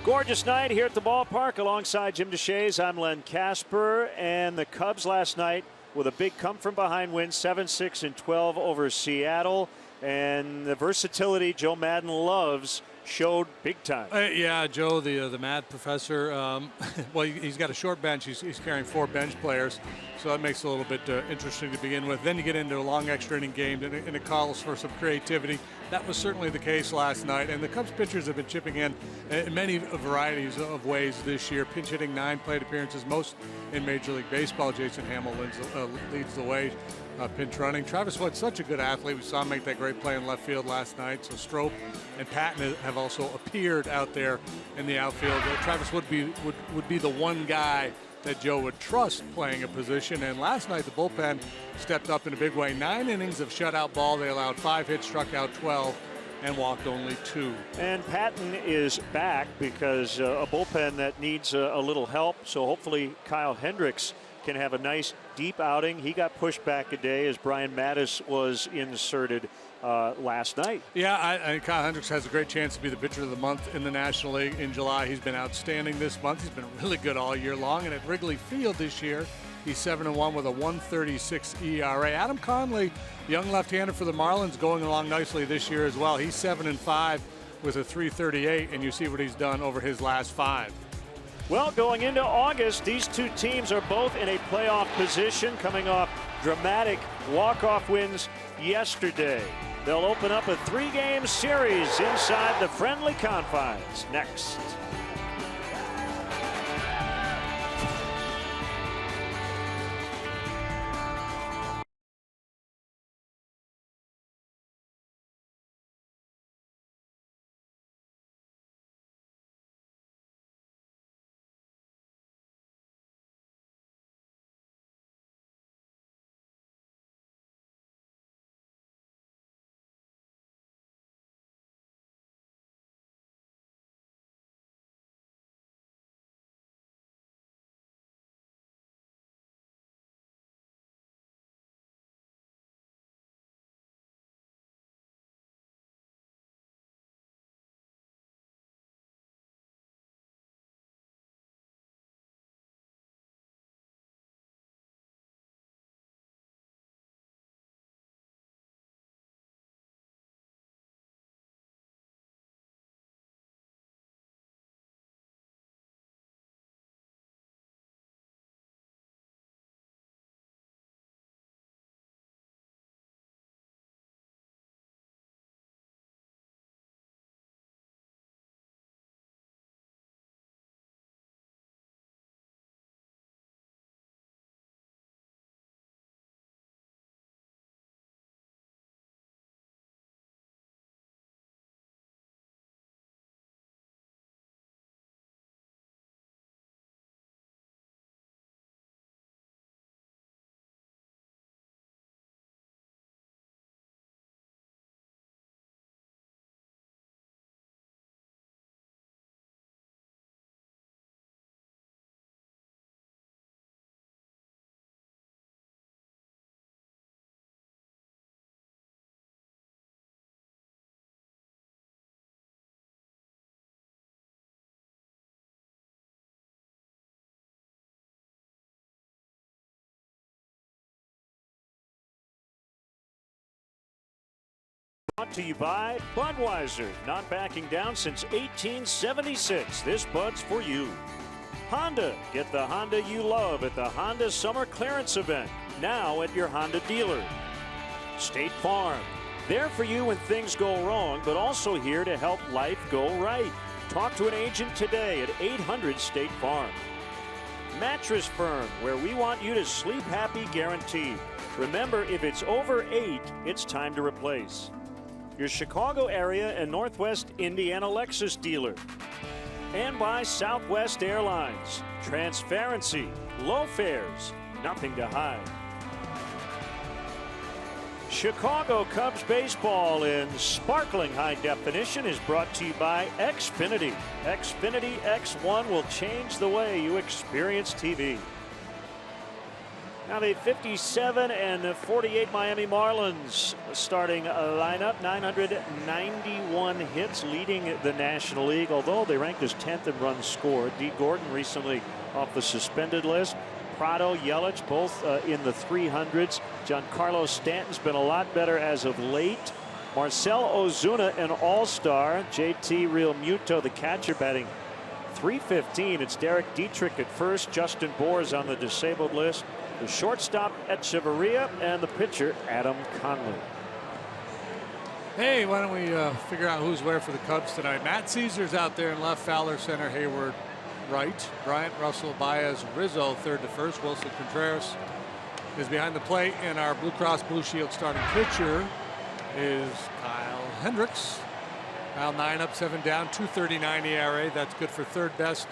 Gorgeous night here at the ballpark alongside Jim DeShays. I'm Len Casper, and the Cubs last night with a big come-from-behind win, 7-6 and 12 over Seattle, and the versatility Joe Maddon loves showed big time. Yeah, Joe, the Mad Professor. Well, he's got a short bench. He's carrying 4 bench players, so that makes it a little bit interesting to begin with. Then you get into a long extra inning game, and it calls for some creativity. That was certainly the case last night, and the Cubs pitchers have been chipping in many varieties of ways this year. Pinch hitting 9 plate appearances, most in Major League Baseball. Jason Hamill leads the way. Pinch running. Travis Wood's such a good athlete. We saw him make that great play in left field last night. So Strop and Patton have also appeared out there in the outfield. Travis Wood would be the one guy that Joe would trust playing a position. And last night the bullpen stepped up in a big way. 9 innings of shutout ball. They allowed 5 hits, struck out 12, and walked only 2. And Patton is back because a bullpen that needs a little help. So hopefully Kyle Hendricks can have a nice deep outing. He got pushed back a day as Brian Mattis was inserted last night. Yeah, I Kyle Hendricks has a great chance to be the pitcher of the month in the National League in July. He's been outstanding this month. He's been really good all year long. And at Wrigley Field this year, he's 7-1 with a 1.36 ERA. Adam Conley, young left-hander for the Marlins, going along nicely this year as well. He's 7-5 with a 3.38, and you see what he's done over his last 5. Well, going into August, these two teams are both in a playoff position, coming off dramatic walk-off wins yesterday. They'll open up a 3-game series inside the friendly confines next. Brought to you by Budweiser, not backing down since 1876. This Bud's for you. Honda, get the Honda you love at the Honda Summer Clearance Event, now at your Honda dealer. State Farm, there for you when things go wrong, but also here to help life go right. Talk to an agent today at 800 State Farm. Mattress Firm, where we want you to sleep happy guaranteed. Remember, if it's over 8, it's time to replace. Your Chicago area and Northwest Indiana Lexus dealer. And by Southwest Airlines. Transparency, low fares, nothing to hide. Chicago Cubs baseball in sparkling high definition is brought to you by Xfinity. Xfinity X1 will change the way you experience TV. Now the 57 and 48 Miami Marlins starting lineup. 991 hits, leading the National League, although they ranked as 10th in runs scored. D. Gordon recently off the suspended list. Prado, Yelich, both in the 300s. Giancarlo Stanton's been a lot better as of late. Marcell Ozuna, an all-star. JT Realmuto, the catcher, batting .315. It's Derek Dietrich at first. Justin Bour's on the disabled list. The shortstop, Echeverria, and the pitcher, Adam Conley. Hey, why don't we figure out who's where for the Cubs tonight? Matt Caesar's out there in left, Fowler center, Hayward right, Bryant, Russell, Baez, Rizzo third to first. Wilson Contreras is behind the plate, and our Blue Cross Blue Shield starting pitcher is Kyle Hendricks. Kyle 9 up, 7 down, 2.39 ERA. That's good for third best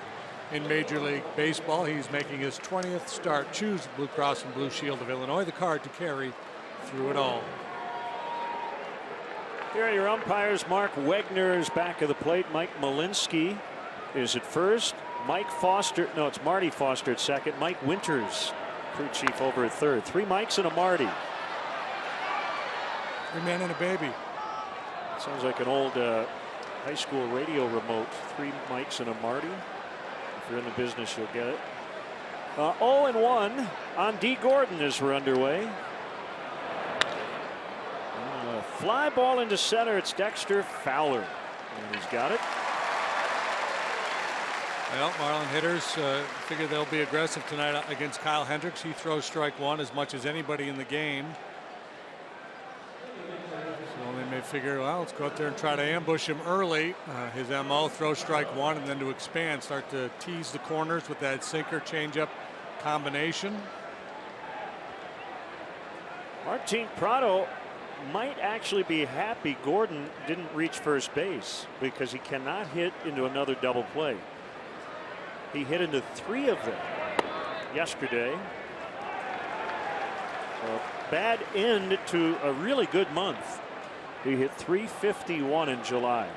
in Major League Baseball. He's making his 20th start. Choose Blue Cross and Blue Shield of Illinois, the card to carry through it all. Here are your umpires. Mark Wegner is back of the plate. Mike Malinsky is at first. Mike Foster, no, it's Marty Foster at second. Mike Winters, crew chief, over at third. 3 Mikes and a Marty. 3 men and a baby. Sounds like an old high school radio remote. 3 Mikes and a Marty. If you're in the business, you'll get it. 0-1 on D. Gordon as we're underway. Fly ball into center. It's Dexter Fowler, and he's got it. Well, Marlin hitters figure they'll be aggressive tonight against Kyle Hendricks. He throws strike one as much as anybody in the game. So they may figure, well, let's go out there and try to ambush him early. His MO, throw strike one, and then to expand, start to tease the corners with that sinker changeup combination. Martin Prado might actually be happy Gordon didn't reach first base, because he cannot hit into another double play. He hit into 3 of them yesterday. So bad end to a really good month. He hit .351 in July.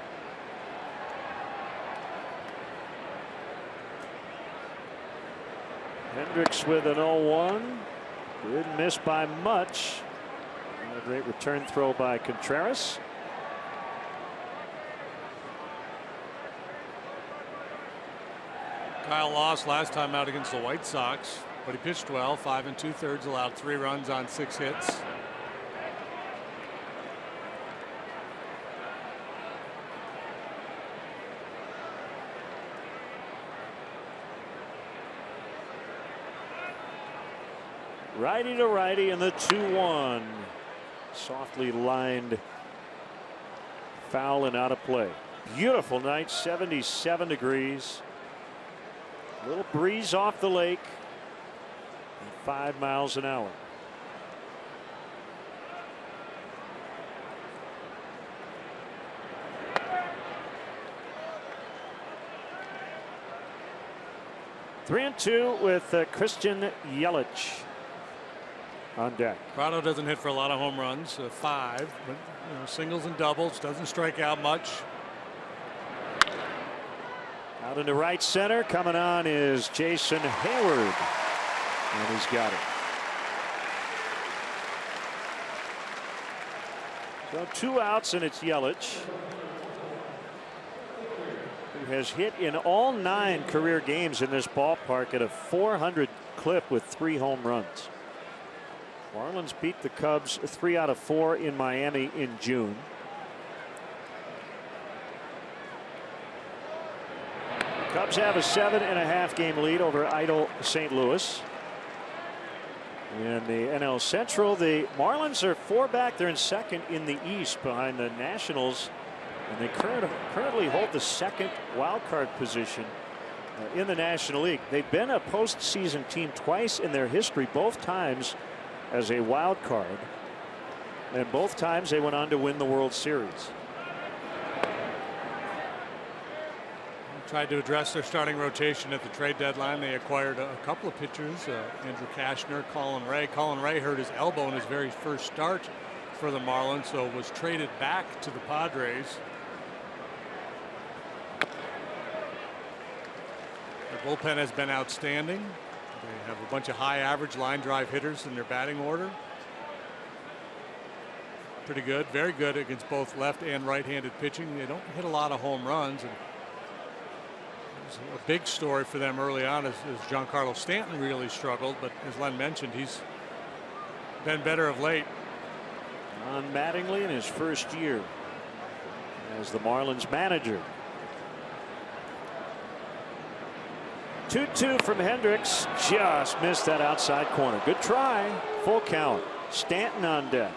Hendricks with an 0-1. Didn't miss by much. A great return throw by Contreras. Kyle lost last time out against the White Sox, but he pitched well. 5 2/3, allowed 3 runs on 6 hits. Righty to righty in the 2-1. Softly lined foul and out of play. Beautiful night, 77 degrees. A little breeze off the lake. 5 miles an hour. Three and two with Christian Yelich on deck. Prado doesn't hit for a lot of home runs, 5, but singles and doubles, doesn't strike out much. Out into right center, coming on is Jason Hayward, and he's got it. So 2 outs, and it's Yelich, who has hit in all 9 career games in this ballpark at a .400 clip with 3 home runs. Marlins beat the Cubs 3 out of 4 in Miami in June. Cubs have a 7.5 game lead over idle St. Louis. In the NL Central, the Marlins are 4 back. They're in second in the East behind the Nationals, and they currently hold the 2nd wild card position in the National League. They've been a postseason team twice in their history, both times as a wild card, and both times they went on to win the World Series. Tried to address their starting rotation at the trade deadline. They acquired a couple of pitchers, Andrew Kashner, Colin Ray. Colin Ray hurt his elbow in his very first start for the Marlins, so was traded back to the Padres. The bullpen has been outstanding. They have a bunch of high average line drive hitters in their batting order. Pretty good, very good against both left and right-handed pitching. They don't hit a lot of home runs. And a big story for them early on is Giancarlo Stanton really struggled, but as Len mentioned, he's been better of late. On Mattingly in his first year as the Marlins manager. 2-2 from Hendricks. Just missed that outside corner. Good try. Full count. Stanton on deck.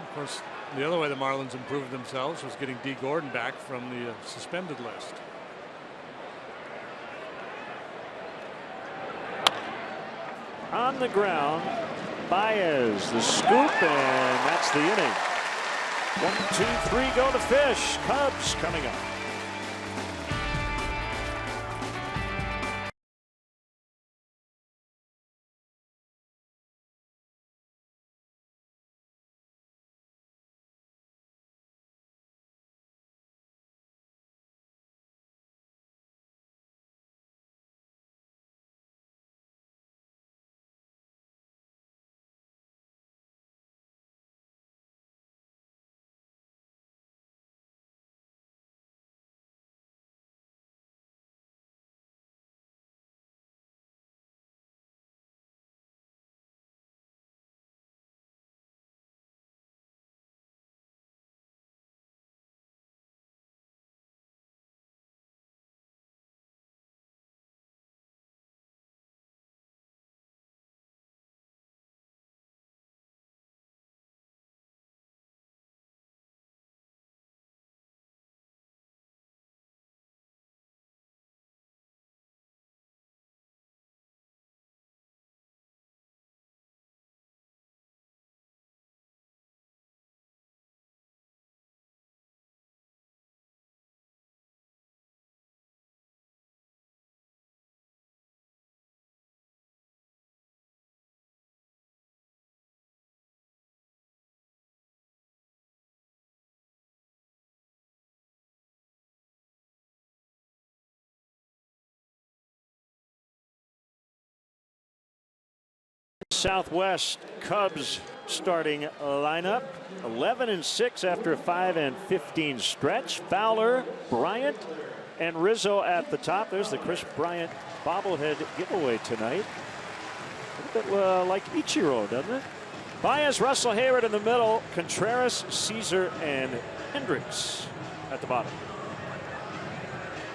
Of course, the other way the Marlins improved themselves was getting D. Gordon back from the suspended list. On the ground, Baez, the scoop, and that's the inning. 1, 2, 3, go to Fish. Cubs coming up. Southwest Cubs starting lineup. 11-6 after a 5-15 stretch. Fowler, Bryant, and Rizzo at the top. There's the Chris Bryant bobblehead giveaway tonight. A little bit like Ichiro, doesn't it? Baez, Russell, Hayward in the middle. Contreras, Caesar, and Hendricks at the bottom.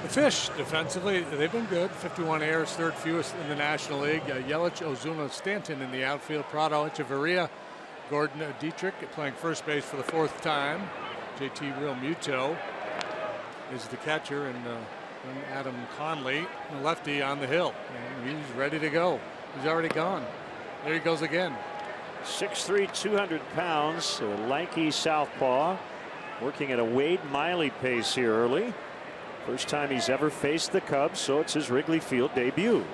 The Fish, defensively, they've been good. 51 errors, third fewest in the National League. Yelich, Ozuna, Stanton in the outfield. Prado, Echeverria, Gordon, Dietrich playing first base for the fourth time. JT Realmuto is the catcher, and Adam Conley, the lefty, on the hill. And he's ready to go. He's already gone. There he goes again. 6'3", 200 pounds, a lanky southpaw, working at a Wade Miley pace here early. First time he's ever faced the Cubs, so it's his Wrigley Field debut.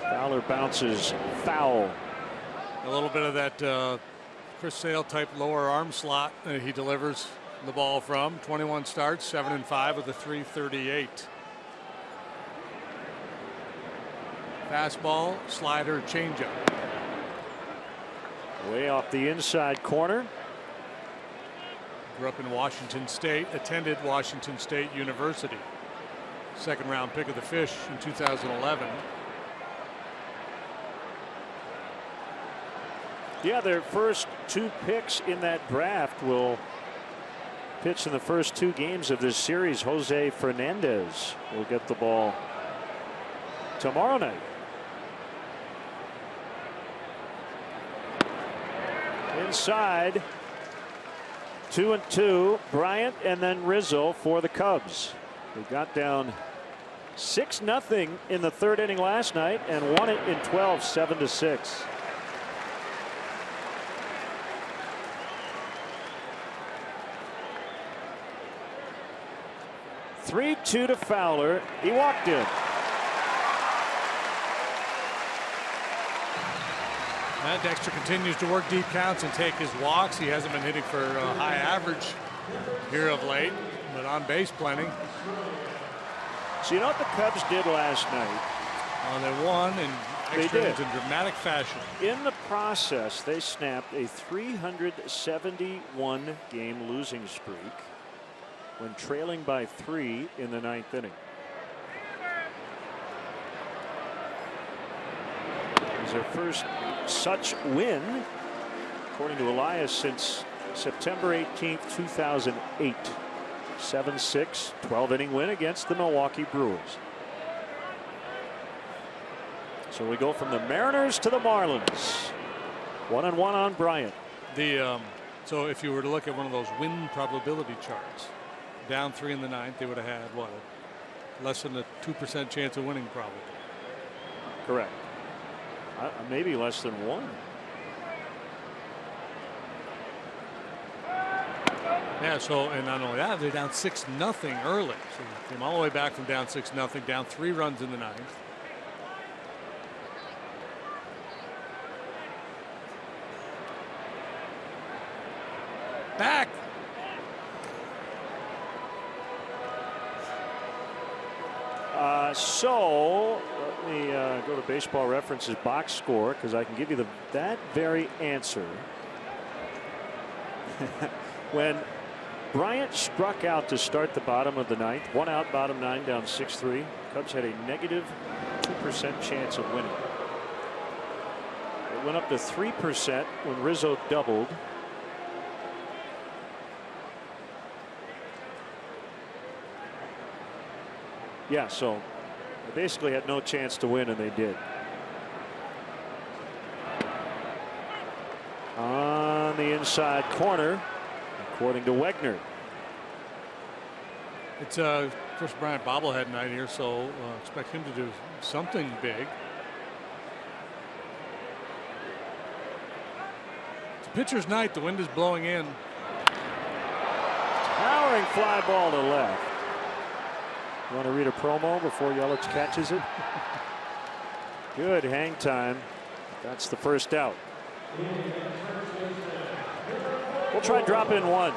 Fowler bounces foul. A little bit of that Chris Sale type lower arm slot he delivers the ball from. 21 starts, 7-5 with a 3.38. Fastball, slider, changeup. Way off the inside corner. Grew up in Washington State, attended Washington State University. Second round pick of the Fish in 2011. Yeah, their first two picks in that draft will pitch in the first two games of this series. Jose Fernandez will get the ball tomorrow night. Inside. 2-2, Bryant and then Rizzo for the Cubs. They got down 6-0 in the third inning last night and won it in 12, 7-6. (3-2) to Fowler. He walked in. Dexter continues to work deep counts and take his walks. He hasn't been hitting for a high average here of late, but on base plenty. So you know what the Cubs did last night? They won in extra innings in dramatic fashion. In the process, they snapped a 371 game losing streak when trailing by 3 in the 9th inning. It was their first such win, according to Elias, since September 18th, 2008. 7-6, 12-inning win against the Milwaukee Brewers. So we go from the Mariners to the Marlins. 1-1 on Bryant. So if you were to look at one of those win probability charts, down 3 in the 9th, they would have had what, less than a 2% chance of winning, probably. Correct. Maybe less than 1. Yeah. So, and not only that, they're down 6-0 early. So they came all the way back from down 6-0, down 3 runs in the 9th. Back. So let me go to Baseball Reference's box score, because I can give you that very answer. When Bryant struck out to start the bottom of the 9th, 1 out, bottom 9, down 6-3. Cubs had a negative 2% chance of winning. It went up to 3% when Rizzo doubled. Yeah, so they basically had no chance to win, and they did. On the inside corner, according to Wegner. It's Chris Bryant bobblehead night here, so expect him to do something big. It's a pitcher's night. The wind is blowing in. Towering fly ball to left. You want to read a promo before Yelich catches it? Good hang time. That's the first out. We'll try drop in 1.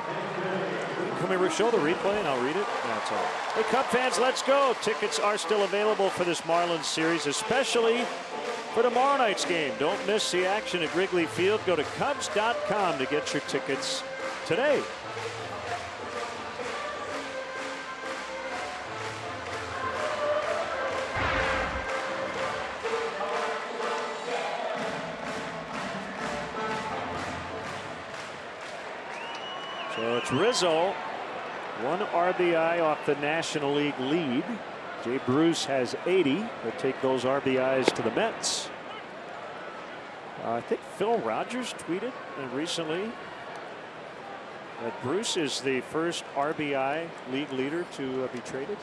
Can we show the replay and I'll read it? That's all. Hey, Cub fans, let's go. Tickets are still available for this Marlins series, especially for tomorrow night's game. Don't miss the action at Wrigley Field. Go to Cubs.com to get your tickets today. So it's Rizzo, 1 RBI off the National League lead. Jay Bruce has 80. He'll take those RBIs to the Mets. I think Phil Rogers tweeted recently that Bruce is the first RBI league leader to be traded.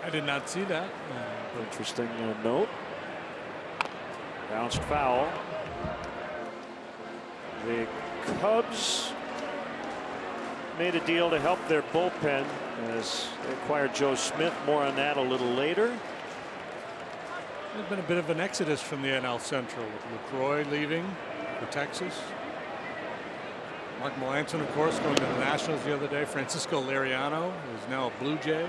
I did not see that. Interesting note. Bounced foul. The Cubs made a deal to help their bullpen as they acquired Joe Smith. More on that a little later. There's been a bit of an exodus from the NL Central, with LaCroix leaving for Texas. Mark Melanson, of course, going to the Nationals the other day. Francisco Liriano is now a Blue Jay.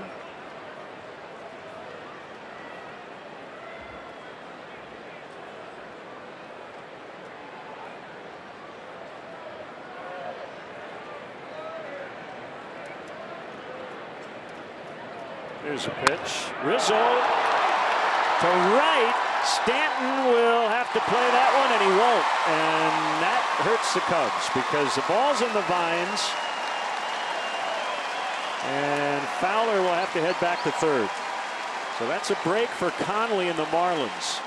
Here's a pitch. Rizzo to right. Stanton will have to play that one, and he won't. And that hurts the Cubs because the ball's in the vines. And Fowler will have to head back to third. So that's a break for Conley and the Marlins.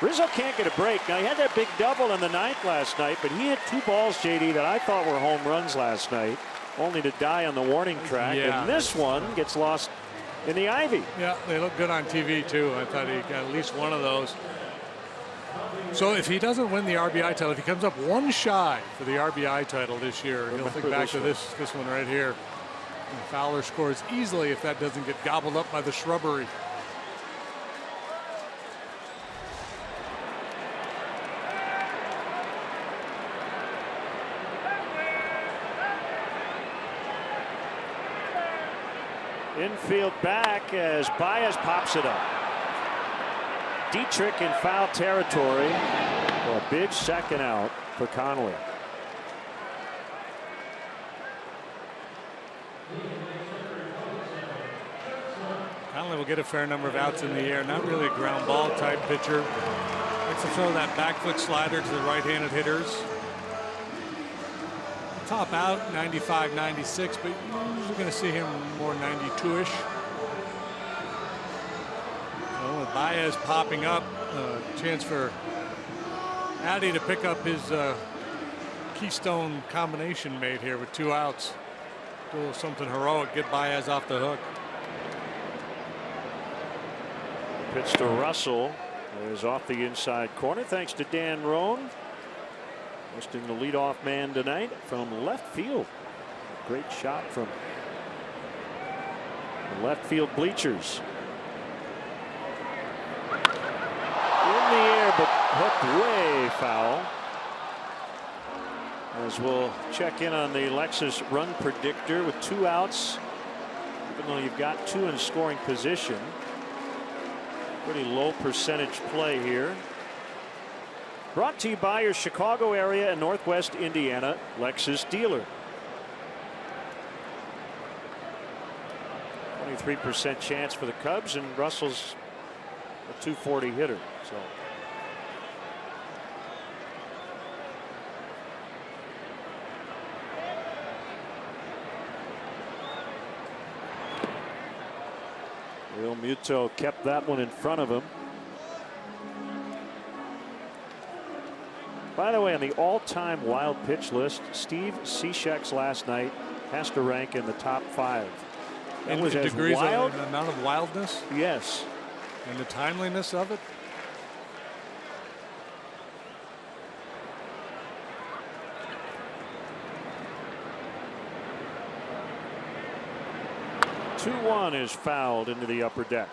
Rizzo can't get a break. Now, he had that big double in the 9th last night, but he hit 2 balls, JD, that I thought were home runs last night, only to die on the warning track. Yeah. And this one gets lost in the ivy. Yeah, they look good on TV too. I thought he got at least one of those. So if he doesn't win the RBI title, if he comes up 1 shy for the RBI title this year, he'll think back to this one right here. And Fowler scores easily if that doesn't get gobbled up by the shrubbery. Infield back as Baez pops it up. Dietrich in foul territory for a big second out for Conley. Conley will get a fair number of outs in the air. Not really a ground ball type pitcher. Likes to throw that back foot slider to the right-handed hitters. Top out 95, 96, but you're usually going to see him more 92-ish. So with Baez popping up, chance for Addy to pick up his keystone combination made here with 2 outs. Do a little something heroic, get Baez off the hook. Pitch to Russell is off the inside corner thanks to Dan Roan. Hosting the leadoff man tonight from left field. Great shot from the left field bleachers. In the air, but hooked way foul. As we'll check in on the Lexus run predictor with 2 outs. Even though you've got 2 in scoring position. Pretty low percentage play here. Brought to you by your Chicago area and Northwest Indiana Lexus dealer. 23% chance for the Cubs, and Russell's a .240 hitter. So Real Muto kept that one in front of him. By the way, on the all-time wild pitch list, Steve Cishek's last night has to rank in the top 5. That And was the as degrees wild. of the amount of wildness Yes. and the timeliness of it. Two-1 is fouled into the upper deck.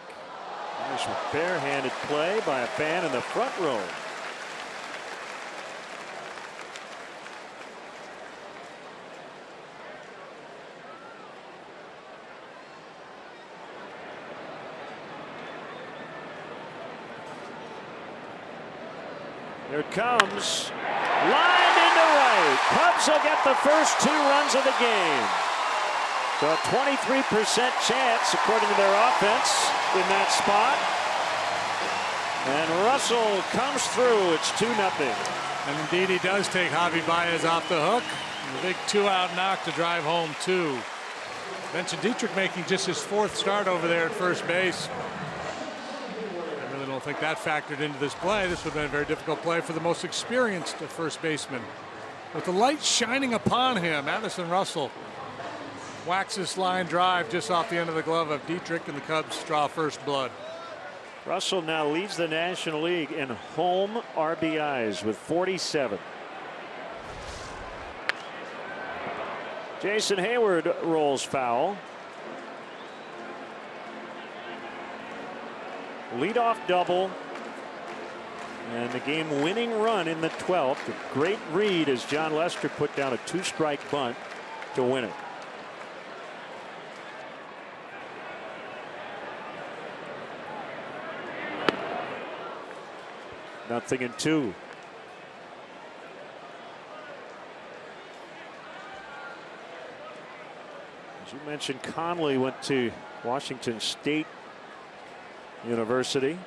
Nice barehanded play by a fan in the front row. Here it comes. Lined into right. Cubs will get the first 2 runs of the game. So a 23% chance, according to their offense, in that spot. And Russell comes through. It's 2-0. And indeed, he does take Javi Baez off the hook. And a big 2-out knock to drive home 2. Mentioned Dietrich making just his 4th start over there at first base. I really don't think that factored into this play. This would have been a very difficult play for the most experienced first baseman. With the light shining upon him, Addison Russell whacks this line drive just off the end of the glove of Dietrich, and the Cubs draw first blood. Russell now leads the National League in home RBIs with 47. Jason Hayward rolls foul. Leadoff double. And the game-winning run in the 12th. A great read as John Lester put down a 2-strike bunt to win it. Nothing in 2. As you mentioned, Conley went to Washington State University.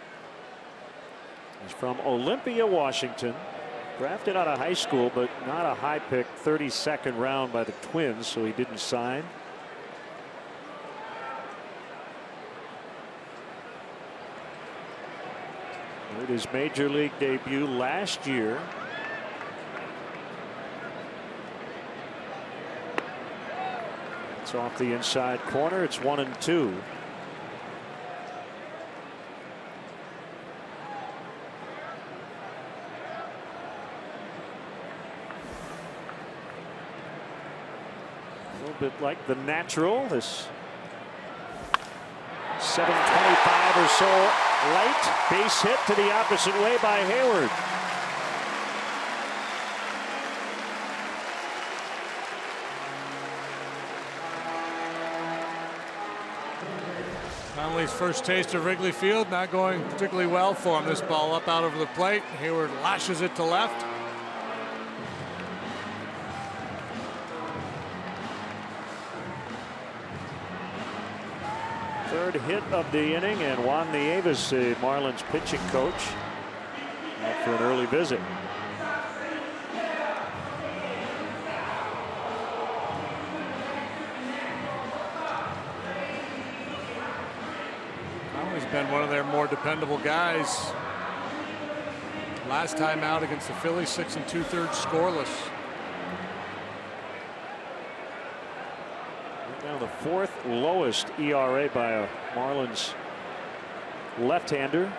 He's from Olympia, Washington. Drafted out of high school, but not a high pick. 32nd round by the Twins, so he didn't sign. Made his major league debut last year. It's off the inside corner. It's 1-2. A little bit like the natural. This 725 or so light base hit to the opposite way by Hayward. Conley's first taste of Wrigley Field not going particularly well for him. This ball up out over the plate. Hayward lashes it to left. Third hit of the inning, and Juan Nieves, the Marlins pitching coach, out for an early visit. He's been one of their more dependable guys. Last time out against the Phillies, 6 2/3 scoreless. Now the fourth lowest ERA by a Marlins left-hander.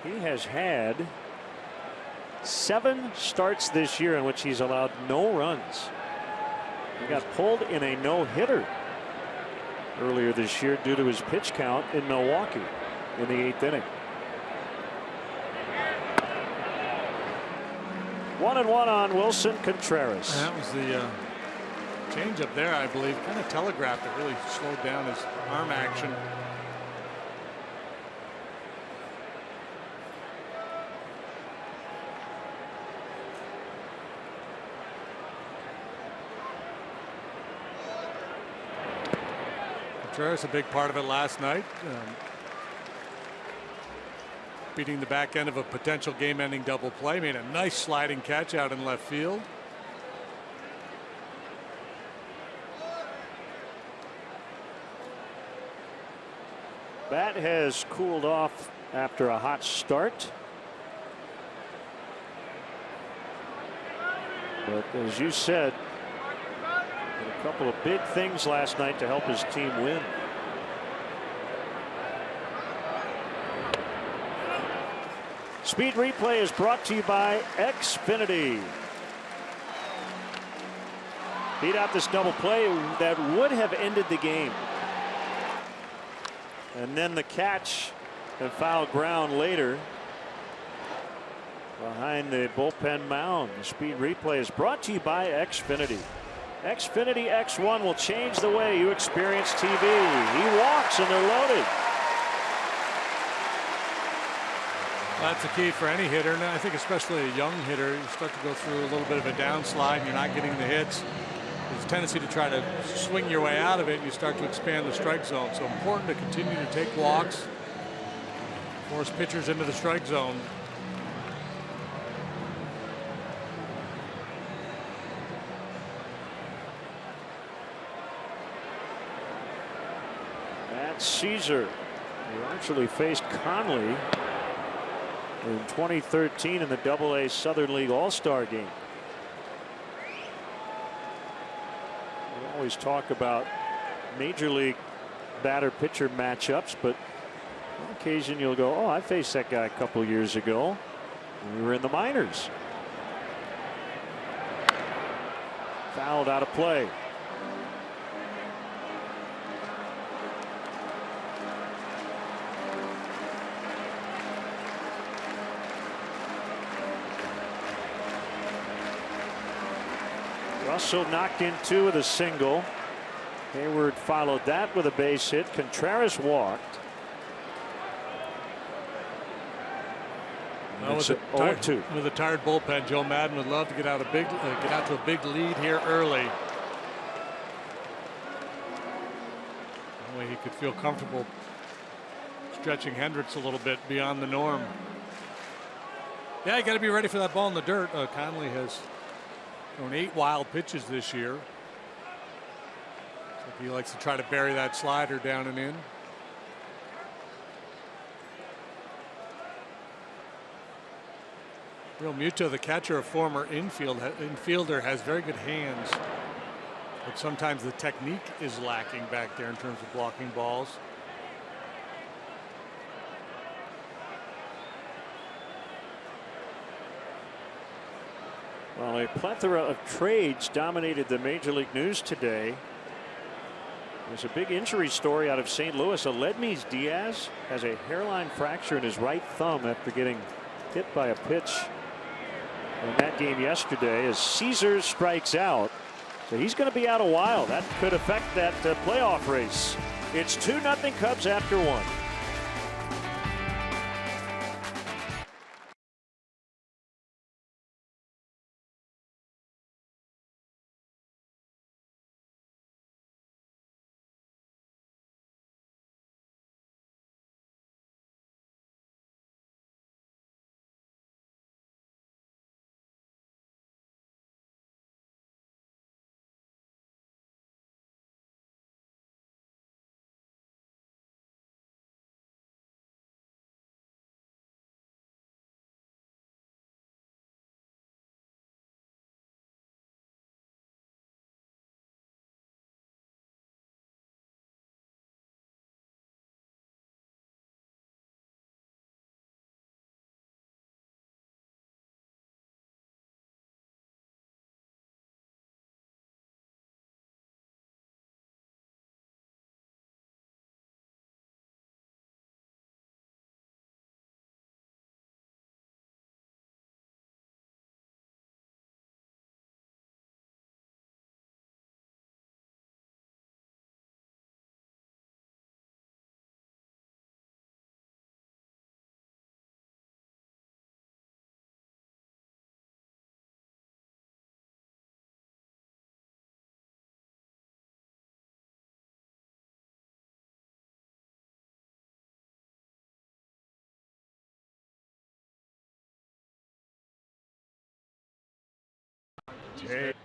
He has had 7 starts this year in which he's allowed no runs. He got pulled in a no-hitter earlier this year due to his pitch count in Milwaukee in the 8th inning. 1-1 on Wilson Contreras. That was the change up there, I believe. Kind of telegraphed it, really slowed down his arm action. Contreras, a big part of it last night, beating the back end of a potential game-ending double play. Made a nice sliding catch out in left field. Bat has cooled off after a hot start, but as you said, a couple of big things last night to help his team win. Speed Replay is brought to you by Xfinity. Beat out this double play that would have ended the game. And then the catch and foul ground later behind the bullpen mound. The Speed Replay is brought to you by Xfinity. Xfinity X1 will change the way you experience TV. He walks and they're loaded. That's the key for any hitter, and I think especially a young hitter. You start to go through a little bit of a downslide and you're not getting the hits. There's a tendency to try to swing your way out of it, and you start to expand the strike zone. So important to continue to take walks, force pitchers into the strike zone. Caesar, who actually faced Conley in 2013 in the Double-A Southern League All-Star game. We always talk about major league batter-pitcher matchups, but on occasion you'll go, oh, I faced that guy a couple years ago when we were in the minors. Fouled out of play. Russell knocked in 2 with a single. Hayward followed that with a base hit. Contreras walked. Well, with a tired bullpen, Joe Madden would love to get out to a big lead here early. That way he could feel comfortable stretching Hendricks a little bit beyond the norm. Yeah, you got to be ready for that ball in the dirt. Conley has thrown 8 wild pitches this year. So he likes to try to bury that slider down and in. Real Muto, the catcher, a former infielder, has very good hands, but sometimes the technique is lacking back there in terms of blocking balls. Well, a plethora of trades dominated the Major League news today. There's a big injury story out of St. Louis. Aledmys Diaz has a hairline fracture in his right thumb after getting hit by a pitch in that game yesterday as Caesar strikes out. So he's going to be out a while. That could affect that playoff race. It's 2-0 Cubs after 1. Take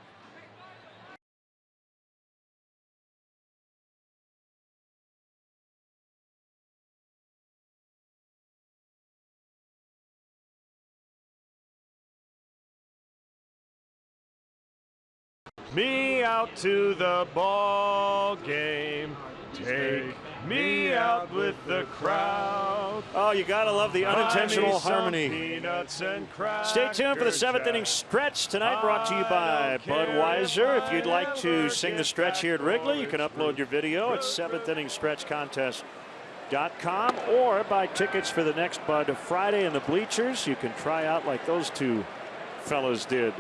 me out to the ball game. Take me out with the crowd. Oh, you gotta love the unintentional harmony. Peanuts and Stay tuned for the 7th inning stretch tonight, brought to you by Budweiser. If you'd like to sing the stretch here at Wrigley, you can upload your video at 7thinningstretchcontest.com or buy tickets for the next Bud Friday in the bleachers. You can try out like those two fellas did.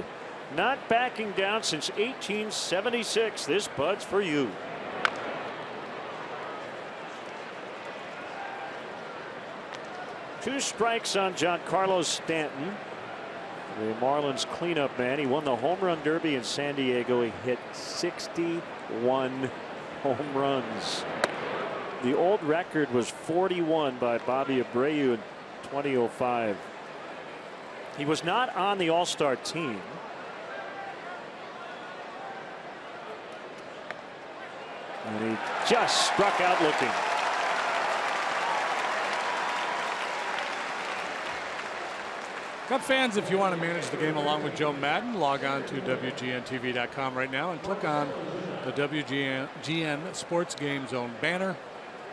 Not backing down since 1876. This Bud's for you. Two strikes on Giancarlo Stanton, the Marlins cleanup man. He won the home run derby in San Diego. He hit 61 home runs. The old record was 41 by Bobby Abreu in 2005. He was not on the All-Star team. And he just struck out looking. Cub fans, if you want to manage the game along with Joe Madden, log on to WGNTV.com right now and click on the WGN Sports Game Zone banner.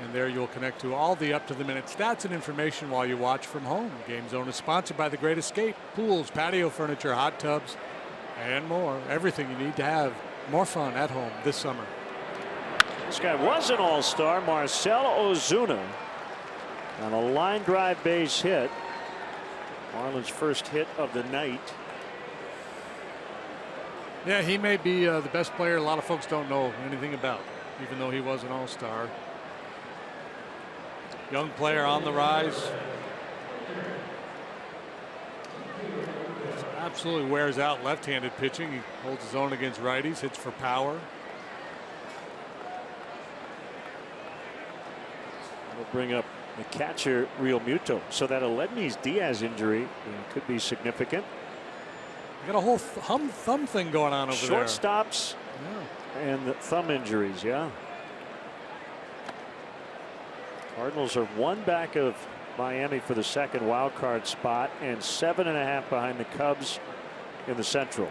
And there you'll connect to all the up-to-the-minute stats and information while you watch from home. Game Zone is sponsored by The Great Escape, pools, patio furniture, hot tubs, and more. Everything you need to have more fun at home this summer. This guy was an all-star, Marcell Ozuna, on a line drive base hit. Marlins' first hit of the night. Yeah, he may be the best player a lot of folks don't know anything about, even though he was an all-star. Young player on the rise. Absolutely wears out left-handed pitching. He holds his own against righties, hits for power. We'll bring up the catcher, Real Muto. So that Aledmys Diaz injury could be significant. You got a whole thumb thing going on over there. Shortstops and the thumb injuries, yeah. Cardinals are one back of Miami for the second wild card spot and 7.5 behind the Cubs in the Central.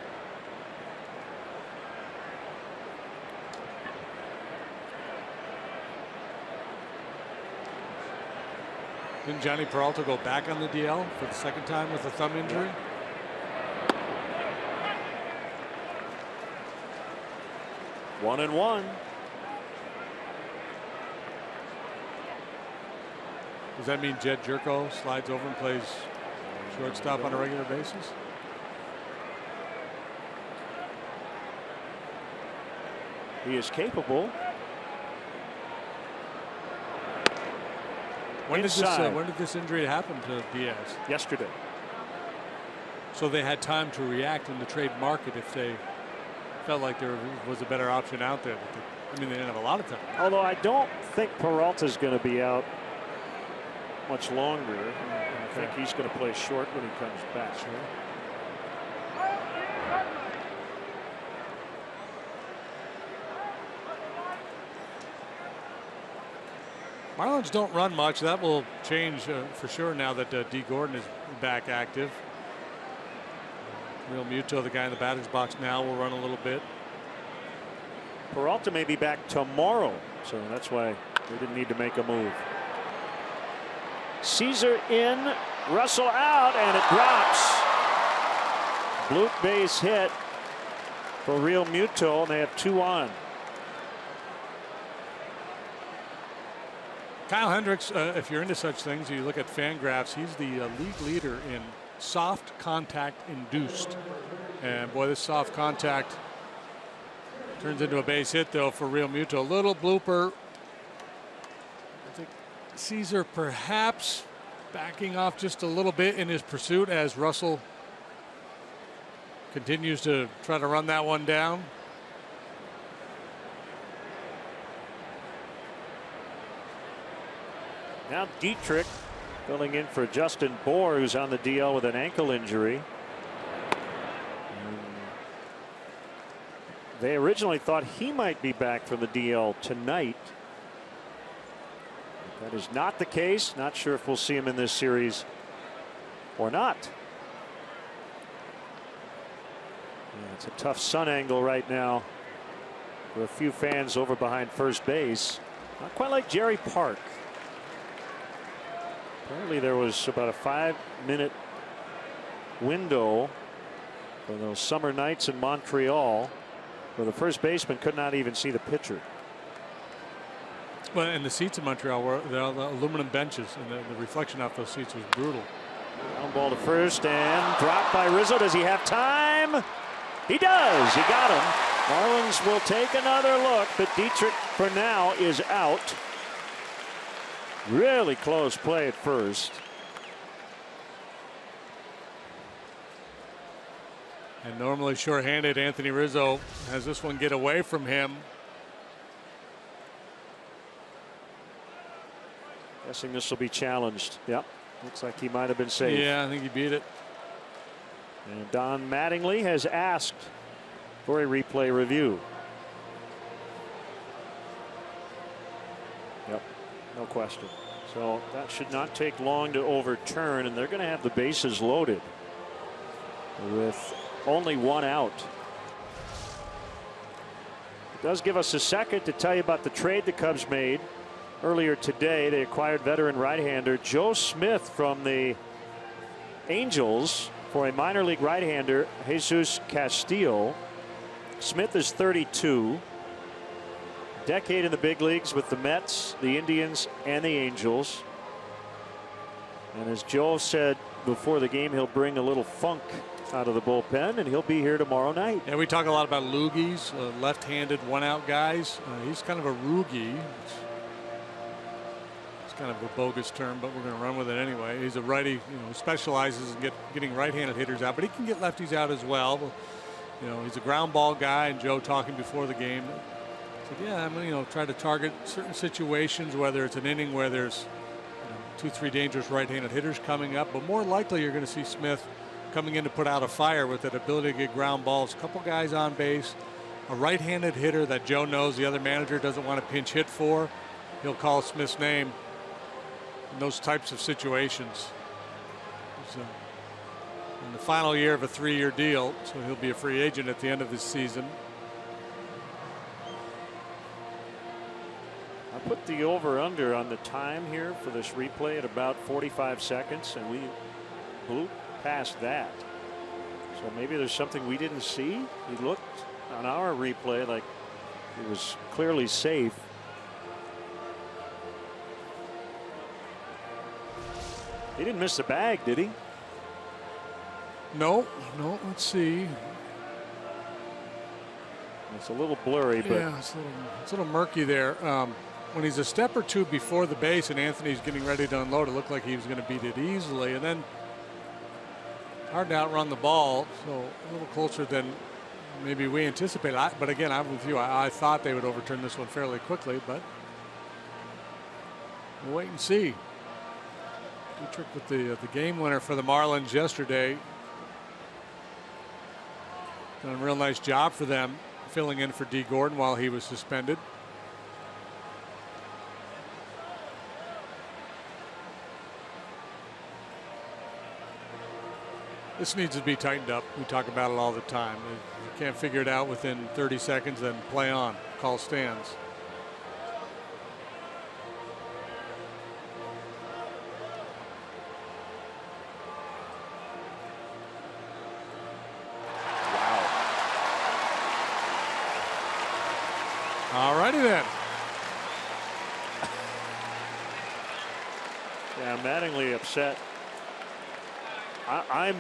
Didn't Johnny Peralta go back on the DL for the second time with a thumb injury? Yeah. 1-1. Does that mean Jed Jerko slides over and plays shortstop on a regular basis? He is capable. When did this injury happen to Diaz? Yesterday. So they had time to react in the trade market if they felt like there was a better option out there. I mean, they didn't have a lot of time. Although I don't think Peralta's going to be out much longer. I think he's going to play short when he comes back. Sure. Marlins don't run much. That will change for sure now that D. Gordon is back active. Real Muto, the guy in the batter's box now, will run a little bit. Peralta may be back tomorrow, so that's why they didn't need to make a move. Caesar in, Russell out, and it drops. Bloop base hit for Real Muto, and they have 2 on. Kyle Hendricks, if you're into such things, you look at Fangraphs, he's the league leader in soft contact induced. And boy, this soft contact turns into a base hit, though, for Real Muto. A little blooper. I think Caesar perhaps backing off just a little bit in his pursuit as Russell continues to try to run that one down. Now Dietrich filling in for Justin Bohr, who's on the DL with an ankle injury. They originally thought he might be back from the DL tonight. That is not the case. Not sure if we'll see him in this series or not. Yeah, it's a tough sun angle right now for a few fans over behind first base. Not quite like Jerry Park. Apparently there was about a 5-minute window for those summer nights in Montreal where the first baseman could not even see the pitcher. Well, and the seats in Montreal were the aluminum benches, and the reflection off those seats was brutal. Ground ball to first and dropped by Rizzo. Does he have time? He does. He got him. Marlins will take another look, but Dietrich for now is out. Really close play at first. And normally shorthanded, Anthony Rizzo has this one get away from him. Guessing this will be challenged. Yep. Looks like he might have been safe. Yeah, I think he beat it. And Don Mattingly has asked for a replay review. Yep. No question. So that should not take long to overturn, and they're going to have the bases loaded with only 1 out. It does give us a second to tell you about the trade the Cubs made earlier today. They acquired veteran right-hander Joe Smith from the Angels for a minor league right-hander, Jesus Castillo. Smith is 32. Decade in the big leagues with the Mets, the Indians, and the Angels. And as Joe said before the game, he'll bring a little funk out of the bullpen, and he'll be here tomorrow night. Yeah, we talk a lot about loogies, left-handed one-out guys. He's kind of a roogie. It's kind of a bogus term, but we're going to run with it anyway. He's a righty, specializes in getting right-handed hitters out, but he can get lefties out as well. He's a ground ball guy, and Joe talking before the game said, yeah, I'm going to try to target certain situations, whether it's an inning where there's 2-3 dangerous right-handed hitters coming up, but more likely you're going to see Smith coming in to put out a fire with that ability to get ground balls, a couple guys on base, a right-handed hitter that Joe knows the other manager doesn't want to pinch hit for. He'll call Smith's name in those types of situations. He's in the final year of a 3-year deal, so he'll be a free agent at the end of this season. I put the over-under on the time here for this replay at about 45 seconds, and we blew past that. So maybe there's something we didn't see. He looked on our replay like he was clearly safe. He didn't miss the bag, did he? No. Let's see. It's a little blurry, but yeah, it's a little murky there. When he's a step or two before the base and Anthony's getting ready to unload, it looked like he was going to beat it easily. And then hard to outrun the ball, so a little closer than maybe we anticipated. But again, I'm with you. I thought they would overturn this one fairly quickly, but we'll wait and see. Dietrich with the game winner for the Marlins yesterday. Done a real nice job for them, filling in for D. Gordon while he was suspended. This needs to be tightened up. We talk about it all the time. You can't figure it out within 30 seconds, then play on. Call stands. All righty then. Yeah, Mattingly upset. I'm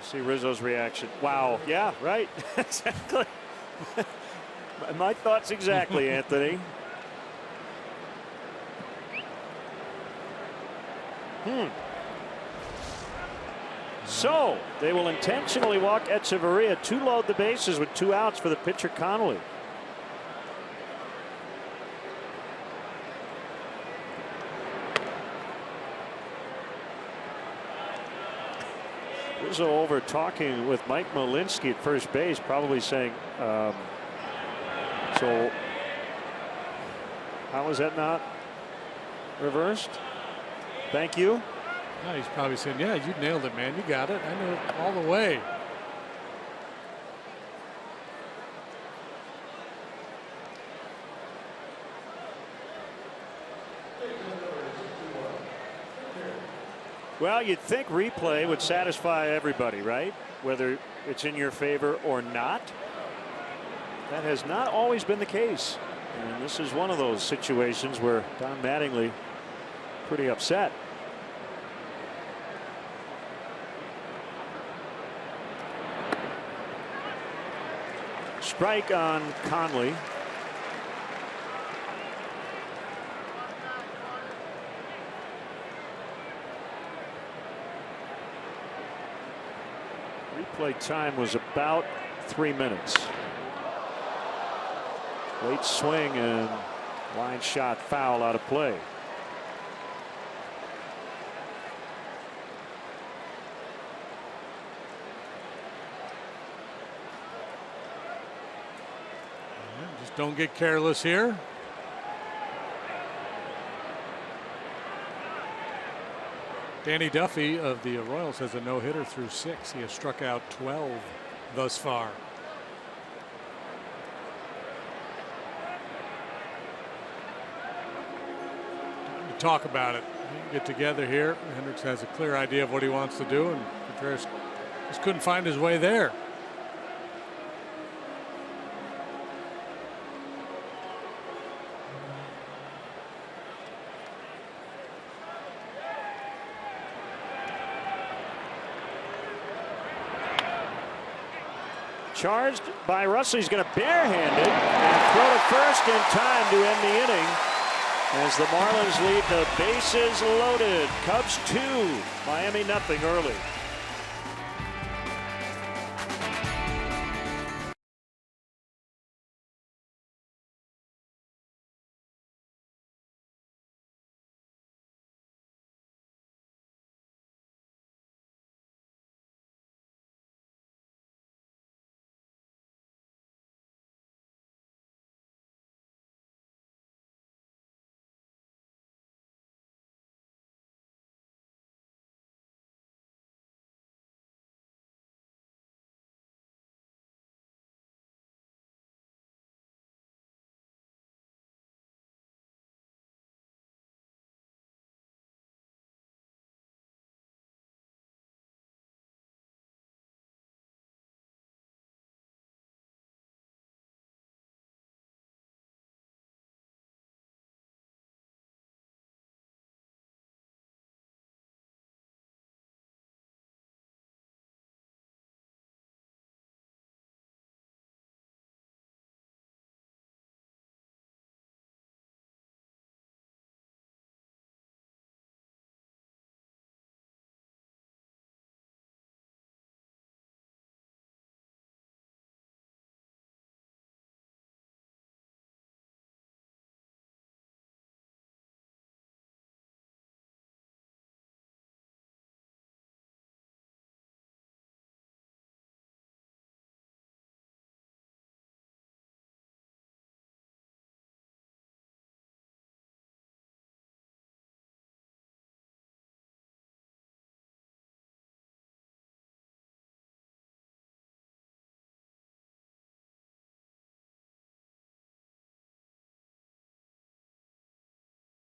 see Rizzo's reaction. Wow. Yeah, right. Exactly. My thoughts exactly, Anthony. So they will intentionally walk Echeverria to load the bases with 2 outs for the pitcher Connolly. Rizzo over talking with Mike Molinsky at first base, probably saying, so how is that not reversed? Thank you. Yeah, he's probably saying, yeah, you nailed it, man. You got it. I knew it all the way. Well, you'd think replay would satisfy everybody, right? Whether it's in your favor or not. That has not always been the case. And this is one of those situations where Don Mattingly pretty upset. Strike on Conley. Replay time was about 3 minutes. Late swing and line shot foul out of play. Just don't get careless here. Danny Duffy of the Royals has a no-hitter through 6. He has struck out 12 thus far. Time to talk about it. Get together here. Hendricks has a clear idea of what he wants to do, and Contreras just couldn't find his way there. Charged by Russell. He's going to barehand it and throw to first in time to end the inning as the Marlins lead the bases loaded. Cubs 2, Miami nothing early.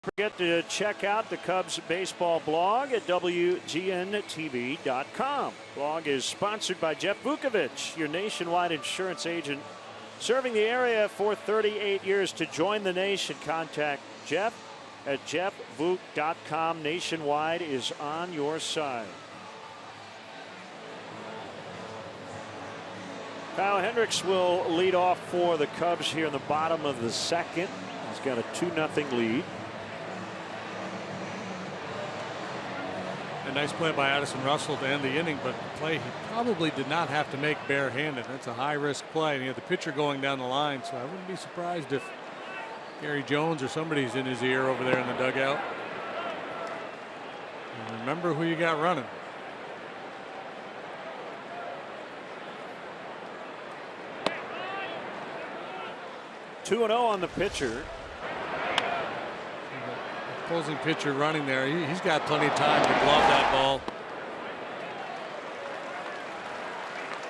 Forget to check out the Cubs baseball blog at WGNTV.com. Blog is sponsored by Jeff Vukovich, your nationwide insurance agent, serving the area for 38 years. To join the nation, contact Jeff at jeffvuk.com. Nationwide is on your side. Kyle Hendricks will lead off for the Cubs here in the bottom of the second. He's got a 2-0 lead. A nice play by Addison Russell to end the inning, but the play he probably did not have to make barehanded. That's a high-risk play, and he had the pitcher going down the line, so I wouldn't be surprised if Gary Jones or somebody's in his ear over there in the dugout. And remember who you got running. Two 2-0 on the pitcher. Opposing pitcher running there. He's got plenty of time to glove that ball.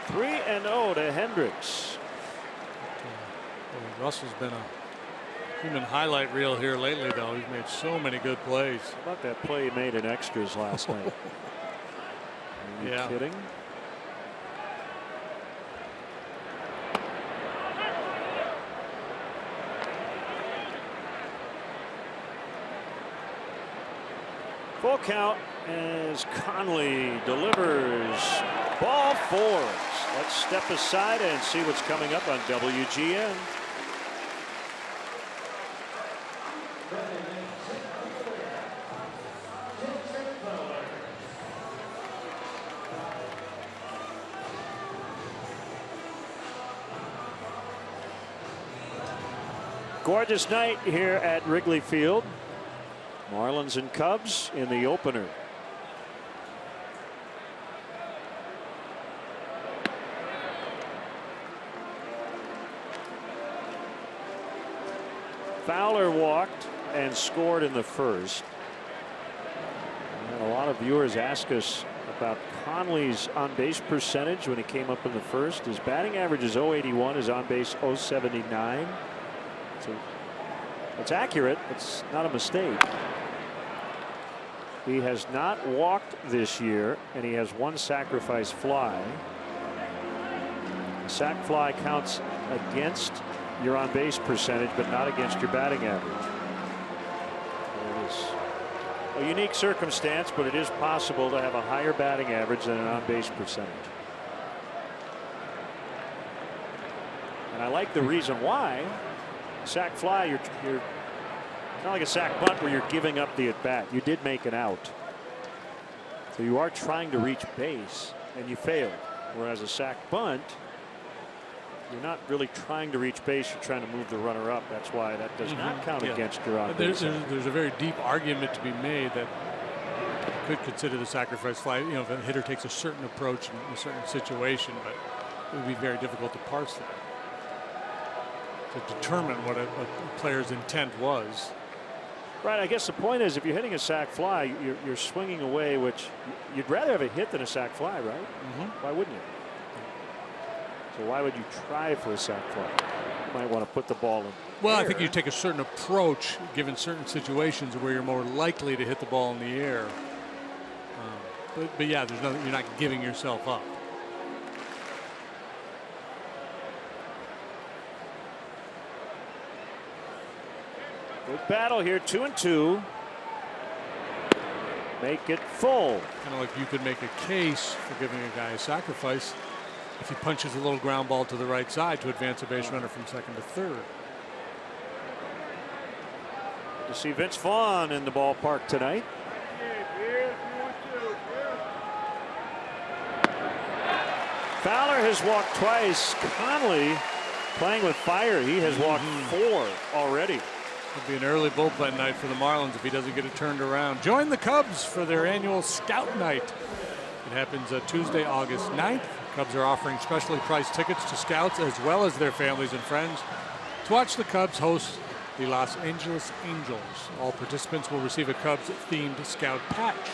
3-0 to Hendricks. Russell's been a human highlight reel here lately, though. He's made so many good plays. How about that play he made in extras last night? Are you kidding? Full count as Conley delivers ball 4. Let's step aside and see what's coming up on WGN. Gorgeous night here at Wrigley Field. Marlins and Cubs in the opener. Fowler walked and scored in the first. And a lot of viewers ask us about Conley's on-base percentage when he came up in the first. His batting average is .081, his on-base .079. So it's accurate. It's not a mistake. He has not walked this year, and he has one sacrifice fly. A sac fly counts against your on-base percentage, but not against your batting average. It is a unique circumstance, but it is possible to have a higher batting average than an on-base percentage. And I like the reason why. Sac fly, you're not like a sac bunt where you're giving up the at-bat. You did make an out. So you are trying to reach base, and you failed. Whereas a sac bunt, you're not really trying to reach base. You're trying to move the runner up. That's why that does not count against your on-base. There's a very deep argument to be made that you could consider the sacrifice fly. You know, if a hitter takes a certain approach in a certain situation, but it would be very difficult to parse that, to determine what a player's intent was. Right. I guess the point is, if you're hitting a sac fly, you're swinging away, which you'd rather have a hit than a sac fly, right? Why wouldn't you? So why would you try for a sac fly? You might want to put the ball in. Well, I think you take a certain approach given certain situations where you're more likely to hit the ball in the air. But yeah, you're not giving yourself up. Good battle here, 2-2. Make it full. Kind of like you could make a case for giving a guy a sacrifice if he punches a little ground ball to the right side to advance a base runner from second to third. To see Vince Vaughn in the ballpark tonight. Fowler has walked twice. Conley playing with fire. He has walked 4 already. It'll be an early bullpen night for the Marlins if he doesn't get it turned around. Join the Cubs for their annual Scout Night. It happens Tuesday, August 9th. Cubs are offering specially priced tickets to scouts as well as their families and friends to watch the Cubs host the Los Angeles Angels. All participants will receive a Cubs-themed scout patch.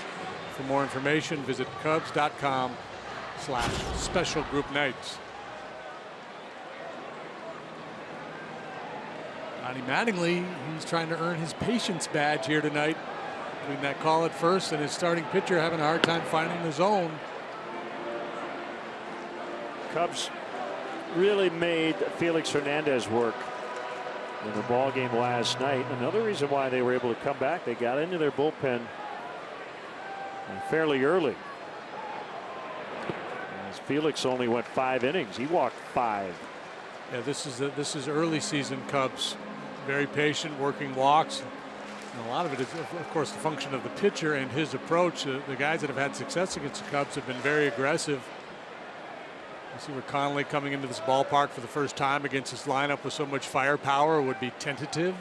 For more information, visit Cubs.com/special group nights. Johnny Mattingly, he's trying to earn his patience badge here tonight. Between that call at first and his starting pitcher having a hard time finding the zone. Cubs really made Felix Hernandez work in the ball game last night. Another reason why they were able to come back, they got into their bullpen fairly early. As Felix only went 5 innings, he walked 5. Yeah, this is early season Cubs. Very patient, working walks. And a lot of it is, of course, the function of the pitcher and his approach. The guys that have had success against the Cubs have been very aggressive. You see where Connolly coming into this ballpark for the first time against his lineup with so much firepower would be tentative.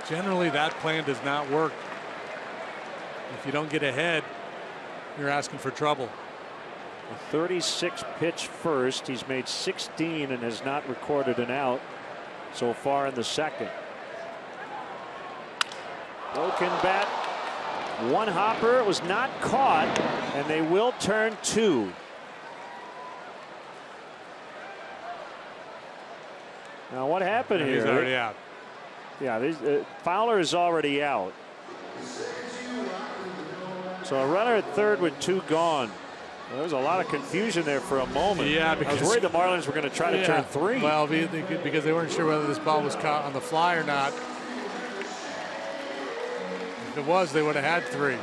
Generally, that plan does not work. If you don't get ahead, you're asking for trouble. A 36 pitch first. He's made 16 and has not recorded an out so far in the second. Broken bat. One hopper. It was not caught, and they will turn 2. Now what happened here? He's already out. Yeah, Fowler is already out. So a runner at third with 2 gone. Well, there was a lot of confusion there for a moment. Yeah, I was worried the Marlins were going to try to turn 3. Well, because they weren't sure whether this ball was caught on the fly or not. If it was, they would have had 3.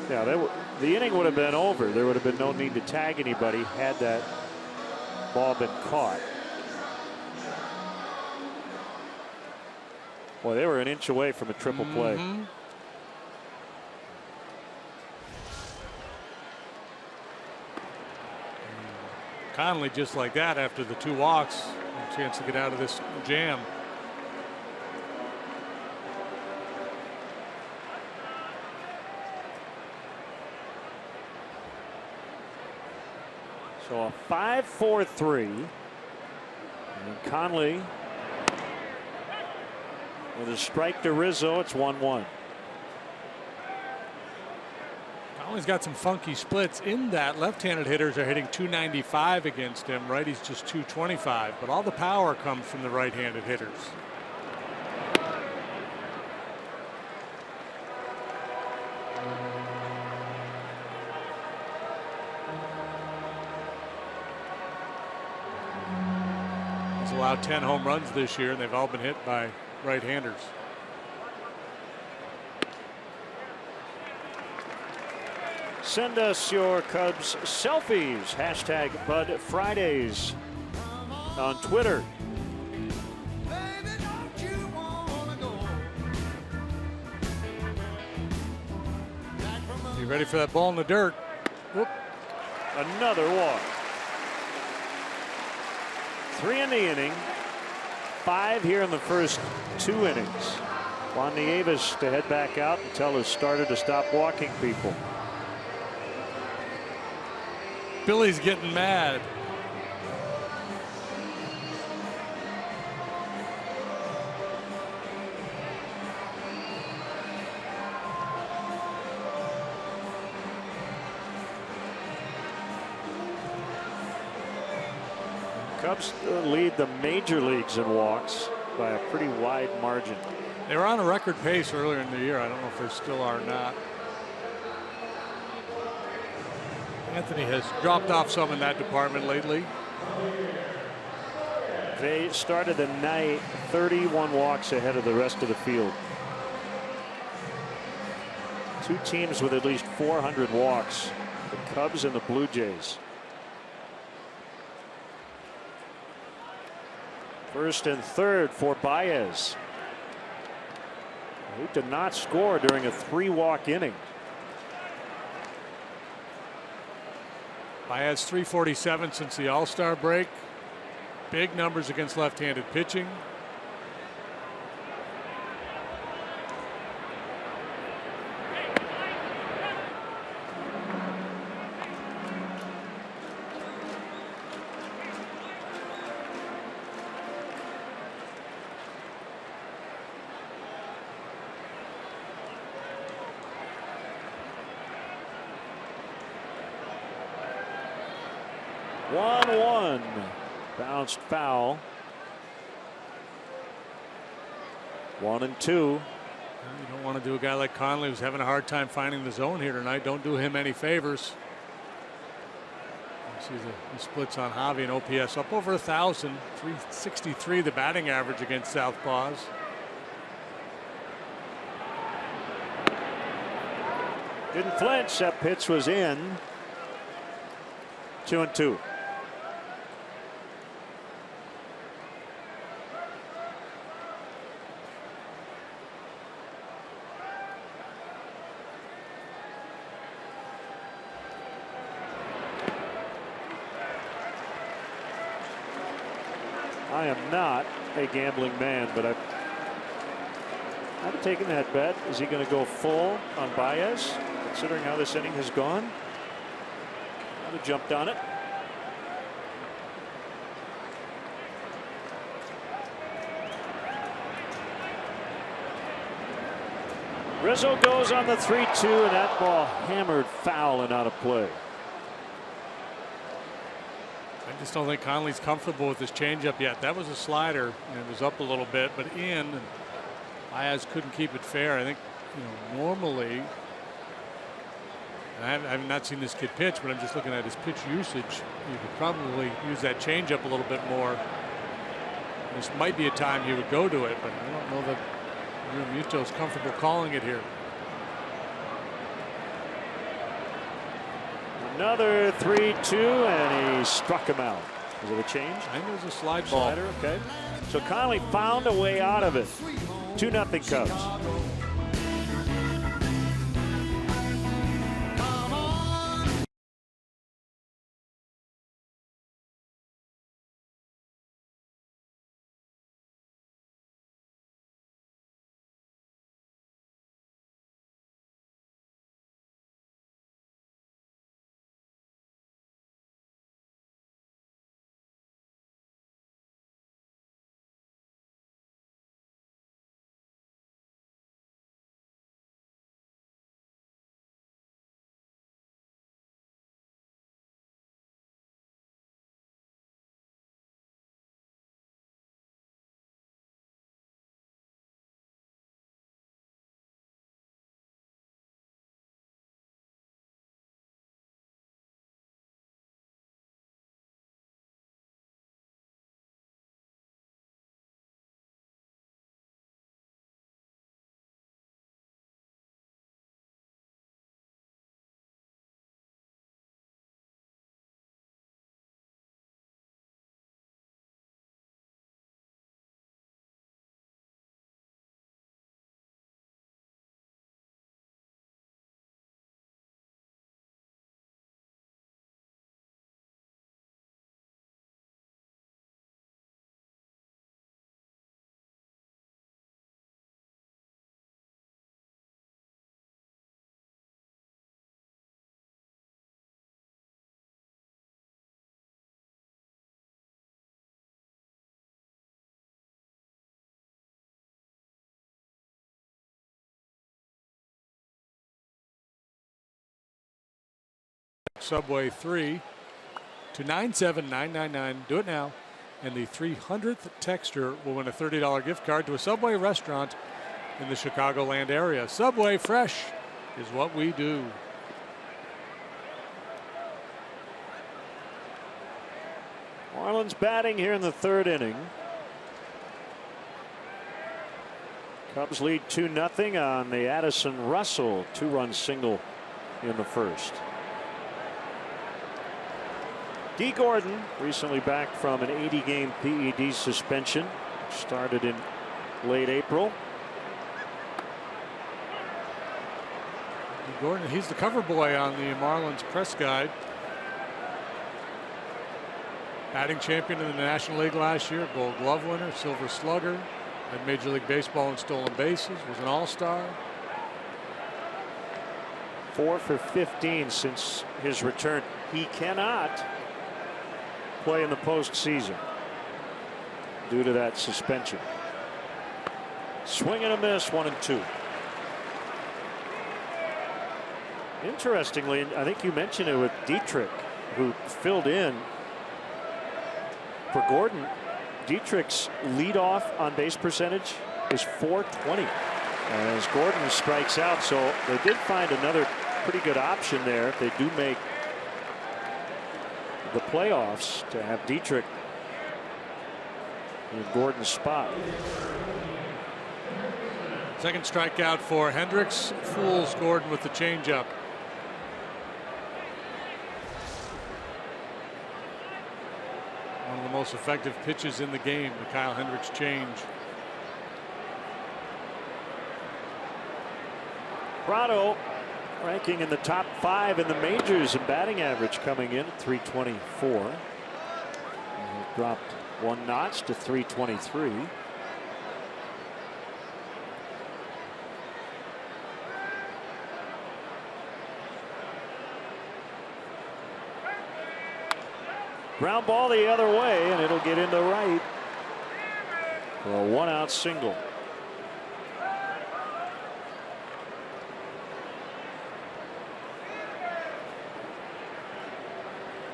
Yeah, the inning would have been over. There would have been no need to tag anybody had that ball been caught. Boy, they were an inch away from a triple play. Connolly just like that after the 2 walks, a chance to get out of this jam. So a 5-4-3. And Conley with a strike to Rizzo. It's 1-1. Conley's got some funky splits in that. Left-handed hitters are hitting 295 against him. Righties just 225. But all the power comes from the right-handed hitters. He's allowed 10 home runs this year, and they've all been hit by right-handers. Send us your Cubs selfies. Hashtag Bud Fridays on Twitter. You ready for that ball in the dirt? Whoop. Another walk. 3 in the inning. 5 here in the first 2 innings. Juan Nieves to head back out and tell his starter to stop walking people. Billy's getting mad. Cubs lead the major leagues in walks by a pretty wide margin. They were on a record pace earlier in the year. I don't know if they still are or not. Anthony has dropped off some in that department lately. They started the night 31 walks ahead of the rest of the field. 2 teams with at least 400 walks, the Cubs and the Blue Jays. First and third for Baez, who did not score during a 3-walk inning. Baez 347 since the All-Star break. Big numbers against left-handed pitching. Bounced foul. 1-2. You don't want to do a guy like Conley who's having a hard time finding the zone here tonight. Don't do him any favors. You see the splits on Javi and OPS up over 1,000. 363 the batting average against Southpaws. Didn't flinch. That pitch was in. 2-2. I am not a gambling man, but I've taken that bet. Is he going to go full on Baez, considering how this inning has gone? I'd have jumped on it. Rizzo goes on the 3-2, and that ball hammered foul and out of play. I just don't think Conley's comfortable with his changeup yet. That was a slider, and it was up a little bit, but in. And Baez couldn't keep it fair. I think, normally, and I have not seen this kid pitch, but I'm just looking at his pitch usage. You could probably use that changeup a little bit more. This might be a time he would go to it, but I don't know that Muto's comfortable calling it here. Another 3-2, and he struck him out. Was it a change? I think it was a slide ball. Slider, okay. So Conley found a way out of it. 2-0 Cubs. Subway 3 to 97999. Do it now. And the 300th texter will win a $30 gift card to a Subway restaurant in the Chicagoland area. Subway fresh is what we do. Marlins batting here in the third inning. Cubs lead 2-0 on the Addison Russell 2-run single in the first. D. Gordon recently back from an 80-game PED suspension, which started in late April. D. Gordon, he's the cover boy on the Marlins press guide. Batting champion in the National League last year, Gold Glove winner, Silver Slugger, had Major League Baseball in stolen bases, was an all-star. 4 for 15 since his return. He cannot play in the postseason due to that suspension. Swing and a miss, 1-2. Interestingly, I think you mentioned it with Dietrich, who filled in For Gordon, Dietrich's leadoff on base percentage is .420 as Gordon strikes out. So they did find another pretty good option there if they do make the playoffs to have Dietrich in Gordon's spot. Second strikeout for Hendricks. Fools Gordon with the changeup. One of the most effective pitches in the game, the Kyle Hendricks change. Prado ranking in the top 5 in the majors in batting average, coming in at .324. And he dropped one notch to .323. Ground ball the other way, and it'll get into right for a 1-out single.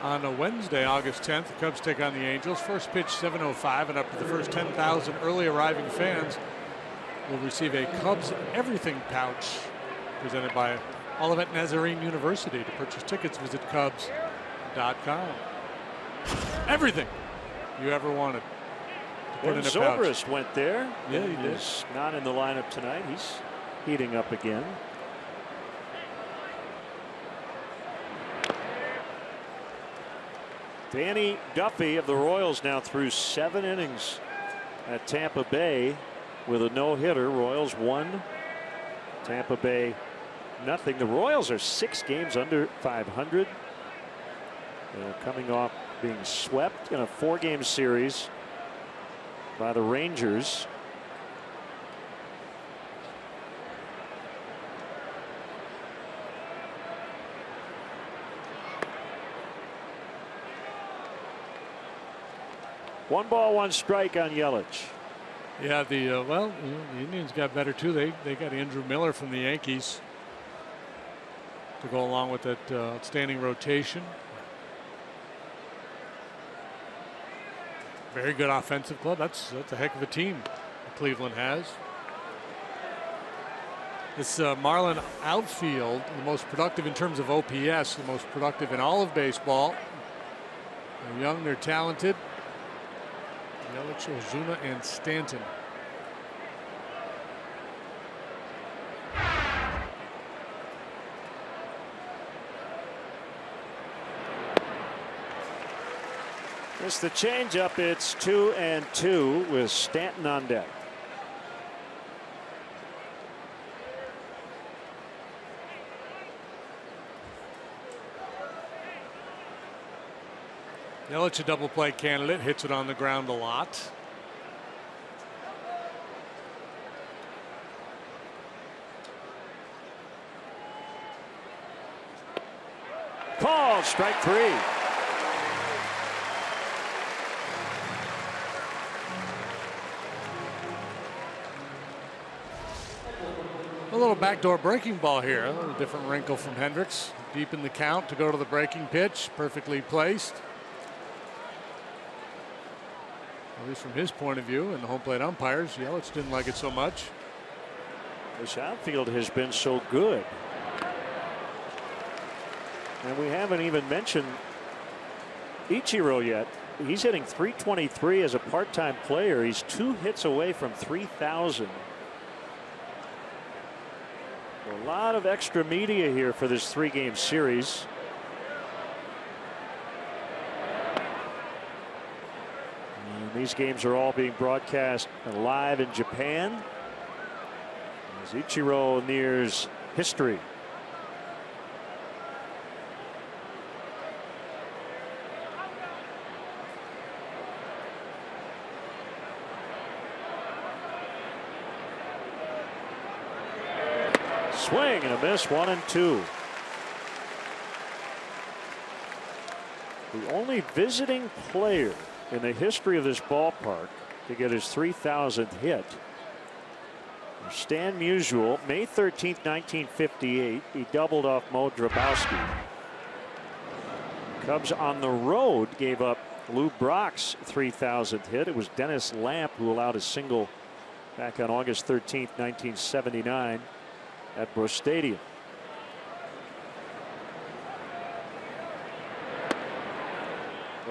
On a Wednesday, August 10th, the Cubs take on the Angels. First pitch 7:05, and up to the first 10,000 early arriving fans will receive a Cubs Everything pouch presented by Olivet Nazarene University. To purchase tickets, visit Cubs.com. Everything you ever wanted to put in a pouch. Zobrist went there. Yeah, he did. He's not in the lineup tonight. He's heating up again. Danny Duffy of the Royals now through 7 innings at Tampa Bay with a no-hitter. Royals 1, Tampa Bay nothing. The Royals are 6 games under .500. They're coming off being swept in a 4-game series by the Rangers. One ball, one strike on Yelich. Yeah, the Indians got better too. They got Andrew Miller from the Yankees to go along with that outstanding rotation. Very good offensive club. That's a heck of a team Cleveland has. This Marlin outfield, the most productive in terms of OPS, the most productive in all of baseball. They're young, they're talented. Yelich, Ozuna, and Stanton. It's the changeup. It's 2-2 with Stanton on deck. Yelich, a double play candidate, hits it on the ground a lot. Called strike 3. A little backdoor breaking ball here. A little different wrinkle from Hendricks. Deep in the count to go to the breaking pitch. Perfectly placed. At least from his point of view and the home plate umpires, Yelich didn't like it so much. This outfield has been so good. And we haven't even mentioned Ichiro yet. He's hitting .323 as a part-time player. He's 2 hits away from 3,000. A lot of extra media here for this 3-game series. These games are all being broadcast live in Japan as Ichiro nears history. Swing and a miss, 1-2. The only visiting player in the history of this ballpark to get his 3,000th hit. Stan Musial, May 13th, 1958. He doubled off Mo Drabowski. Cubs on the road gave up Lou Brock's 3,000th hit. It was Dennis Lamp who allowed a single back on August 13th, 1979 at Busch Stadium.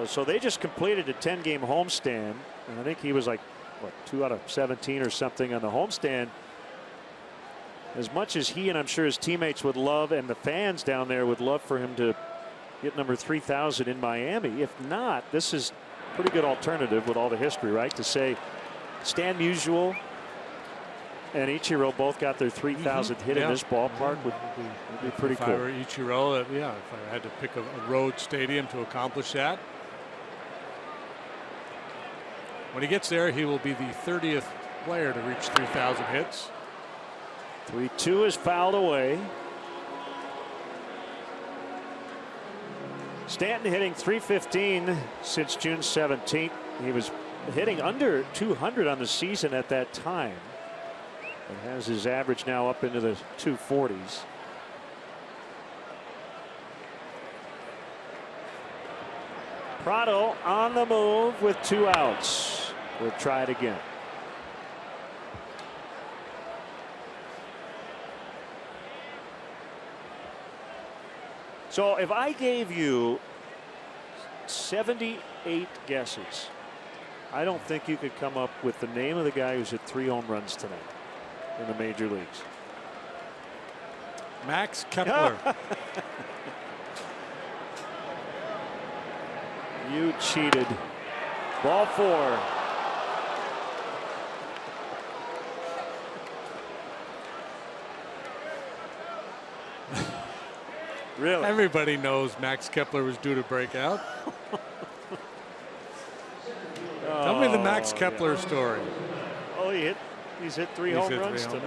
So they just completed a 10-game homestand, and I think he was like, what, 2 out of 17 or something on the homestand. As much as he and I'm sure his teammates would love, and the fans down there would love for him to get number 3,000 in Miami, if not, this is a pretty good alternative with all the history, right? To say Stan Musial and Ichiro both got their 3,000th hit in this ballpark would be pretty cool. If I were Ichiro, if I had to pick a road stadium to accomplish that. When he gets there, he will be the 30th player to reach 3,000 hits. 3-2 is fouled away. Stanton hitting .315 since June 17th. He was hitting under 200 on the season at that time, and has his average now up into the 240s. Prado on the move with 2 outs. We'll try it again. So if I gave you 78 guesses, I don't think you could come up with the name of the guy who's hit 3 home runs tonight in the major leagues. Max Kepler. You cheated. Ball 4. Really? Everybody knows Max Kepler was due to break out. Tell me the Max Kepler story. Oh, he's hit 3 home runs tonight.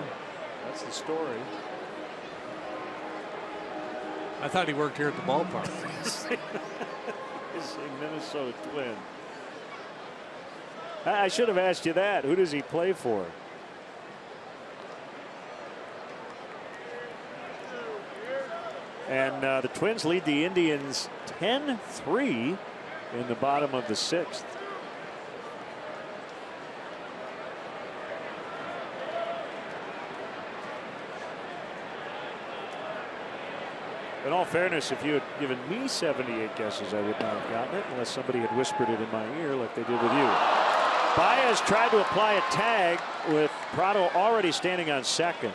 That's the story. I thought he worked here at the ballpark. He's a Minnesota Twin. I should have asked you that. Who does he play for? And the Twins lead the Indians 10-3 in the bottom of the 6th. In all fairness, if you had given me 78 guesses, I would not have gotten it unless somebody had whispered it in my ear like they did with you. Baez tried to apply a tag with Prado already standing on second.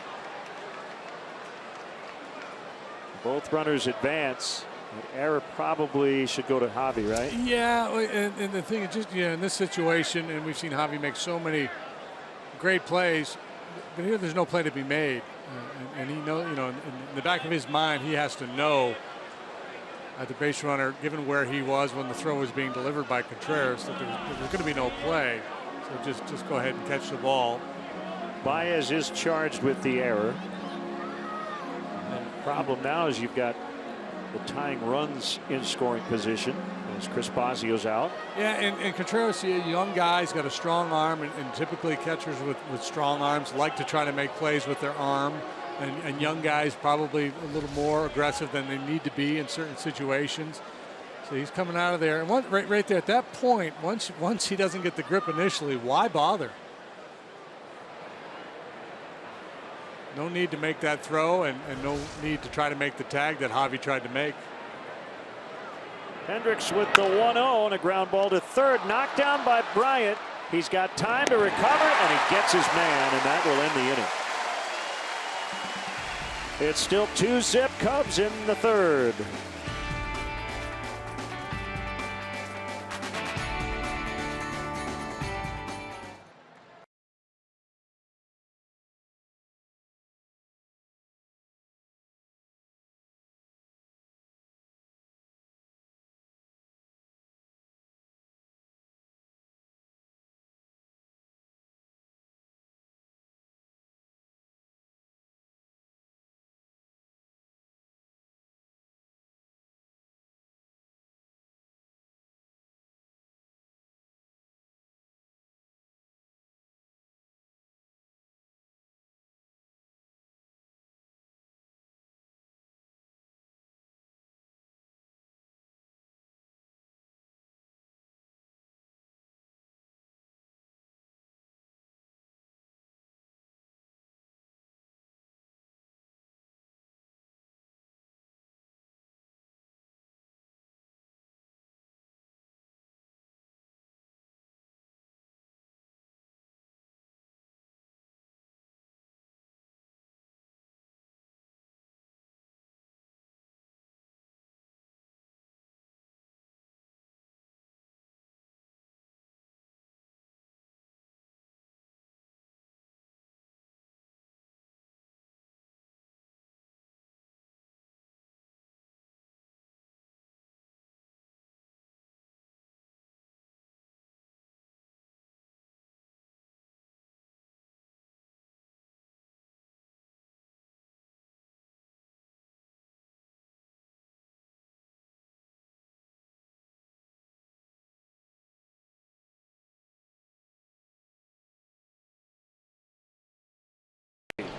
Both runners advance. The error probably should go to Javi, right? Yeah, and the thing is, just in this situation, and we've seen Javi make so many great plays, but here there's no play to be made, and he knows, in the back of his mind, he has to know at the base runner, given where he was when the throw was being delivered by Contreras, that there's going to be no play. So just go ahead and catch the ball. Baez is charged with the error. Problem now is you've got the tying runs in scoring position as Chris Bosio's out. Yeah, and Contreras, a young guy, he's got a strong arm, and typically catchers with strong arms like to try to make plays with their arm, and young guys probably a little more aggressive than they need to be in certain situations. So he's coming out of there, and right there at that point, once he doesn't get the grip initially, why bother? No need to make that throw, and no need to try to make the tag that Javi tried to make. Hendricks with the 1-0 and a ground ball to third. Knocked down by Bryant. He's got time to recover, and he gets his man, and that will end the inning. It's still 2-zip Cubs in the third.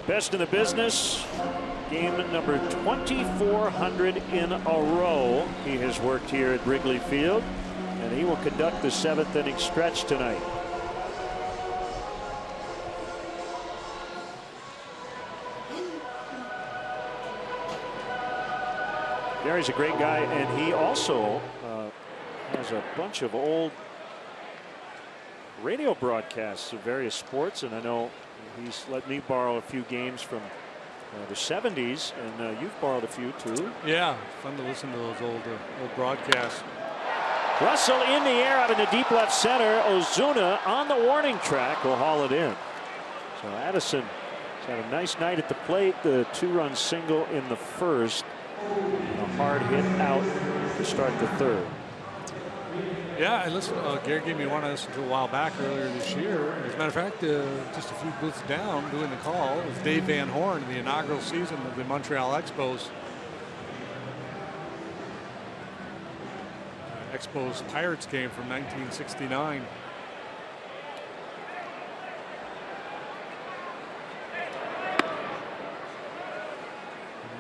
Best in the business. Game number 2,400 in a row. He has worked here at Wrigley Field, and he will conduct the 7th inning stretch tonight. Gary's a great guy, and he also has a bunch of old radio broadcasts of various sports, and I know he's let me borrow a few games from the 70s, and you've borrowed a few too. Yeah, fun to listen to those old broadcasts. Russell in the air out in the deep left center. Ozuna on the warning track will haul it in. So Addison has had a nice night at the plate. The 2-run single in the first. A hard hit out to start the third. Yeah, I listened. Gary gave me one I listened to a while back earlier this year. As a matter of fact, just a few booths down doing the call was Dave Van Horn in the inaugural season of the Montreal Expos. Expos Pirates game from 1969.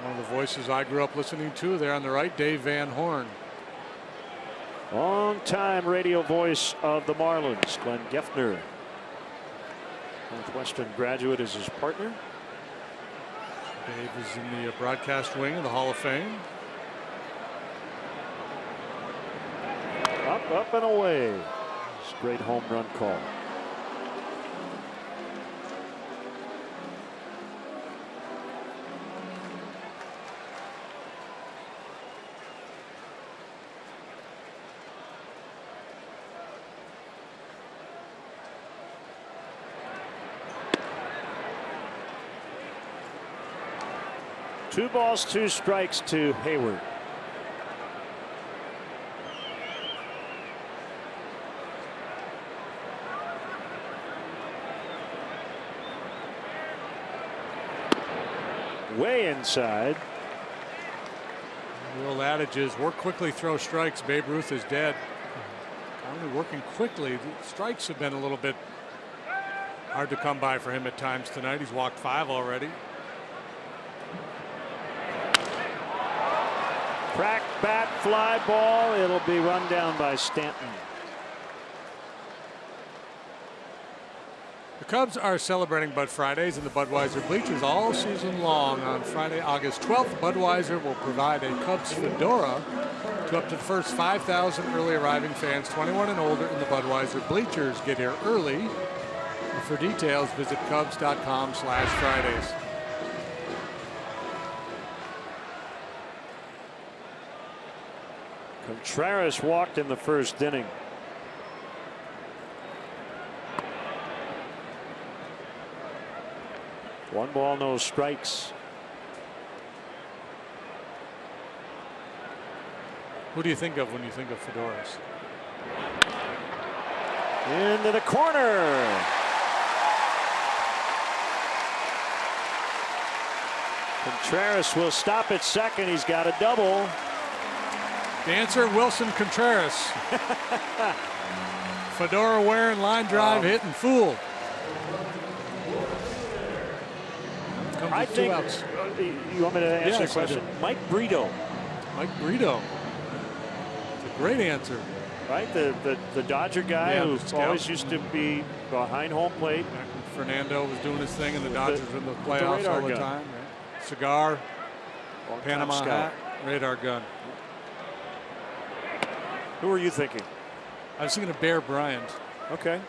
One of the voices I grew up listening to there on the right, Dave Van Horn. Long-time radio voice of the Marlins, Glenn Geffner. Northwestern graduate is his partner. Dave is in the broadcast wing of the Hall of Fame. Up and away. It's a great home run call. Two balls, 2 strikes to Hayward. Way inside. The old adage is work quickly, throw strikes. Babe Ruth is dead. Only working quickly. The strikes have been a little bit hard to come by for him at times tonight. He's walked 5 already. Crack bat, fly ball. It'll be run down by Stanton. The Cubs are celebrating Bud Fridays in the Budweiser bleachers all season long. On Friday, August 12th, Budweiser will provide a Cubs fedora to up to the first 5,000 early arriving fans 21 and older in the Budweiser bleachers. Get here early. For details, visit Cubs.com/Fridays. Contreras walked in the first inning. One ball, no strikes. Who do you think of when you think of fedoras? Into the corner. Contreras will stop at second. He's got a double. The answer, Wilson Contreras. Fedora wearing, line drive, hitting, fool. I think, you want me to answer the question? Mike Brito. Mike Brito. It's a great answer. Right, the Dodger guy who always used to be behind home plate. Fernando was doing his thing, and the Dodgers were in the playoffs all the time. Right? Cigar, Panama hat, radar gun. Who were you thinking? I was thinking of Bear Bryant. Okay.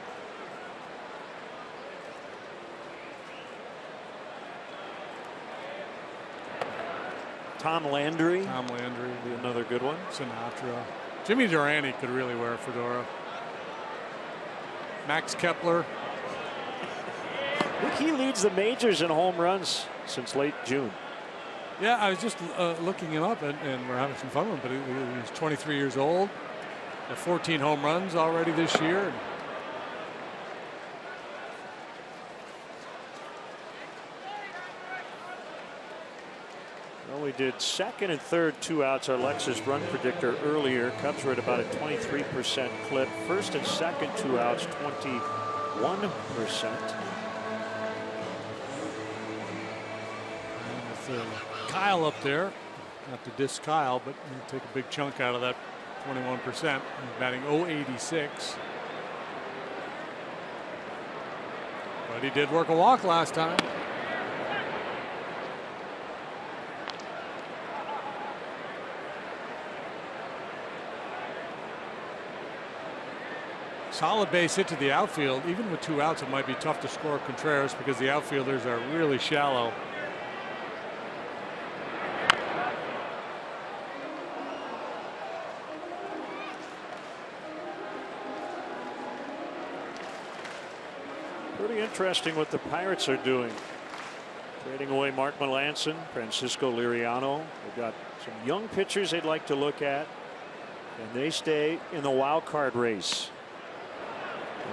Tom Landry. Tom Landry. Be another good one. Sinatra. Jimmy Durante could really wear a fedora. Max Kepler. I think he leads the majors in home runs since late June. Yeah, I was just looking him up, and we're having some fun with him, but he's 23 years old. 14 home runs already this year. Well, we did second and third, 2 outs. Our Lexus run predictor earlier. Cubs were at about a 23% clip. First and second, 2 outs, 21%. with Kyle up there. Not to diss Kyle, but he'll take a big chunk out of that 21%. He's batting .086. But he did work a walk last time. Solid base hit to the outfield. Even with 2 outs, it might be tough to score Contreras because the outfielders are really shallow. Pretty interesting what the Pirates are doing. Trading away Mark Melancon, Francisco Liriano. They've got some young pitchers they'd like to look at, and they stay in the wild card race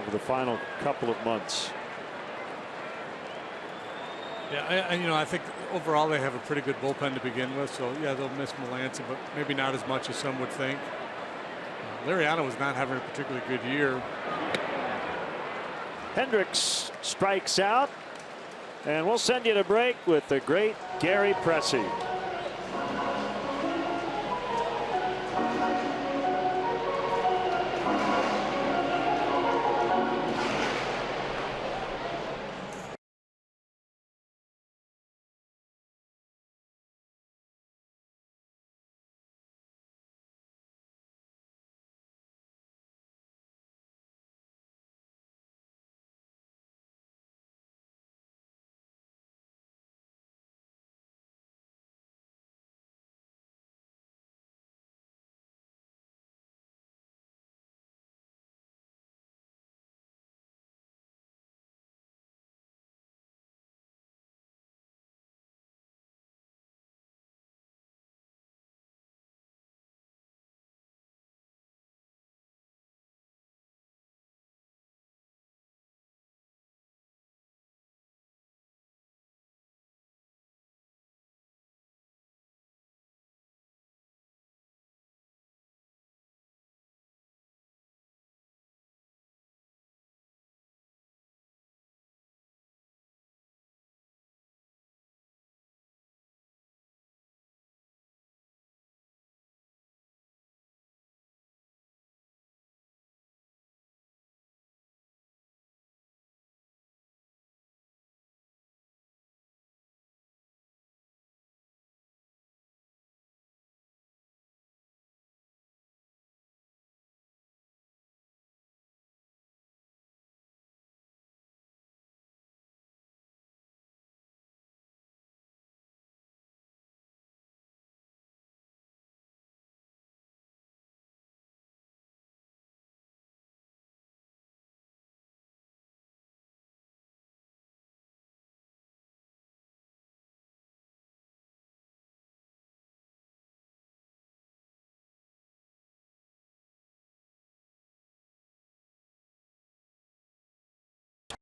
over the final couple of months. Yeah, I think overall they have a pretty good bullpen to begin with. So yeah, they'll miss Melancon, but maybe not as much as some would think. Liriano was not having a particularly good year. Hendricks strikes out, and we'll send you to break with the great Gary Pressey.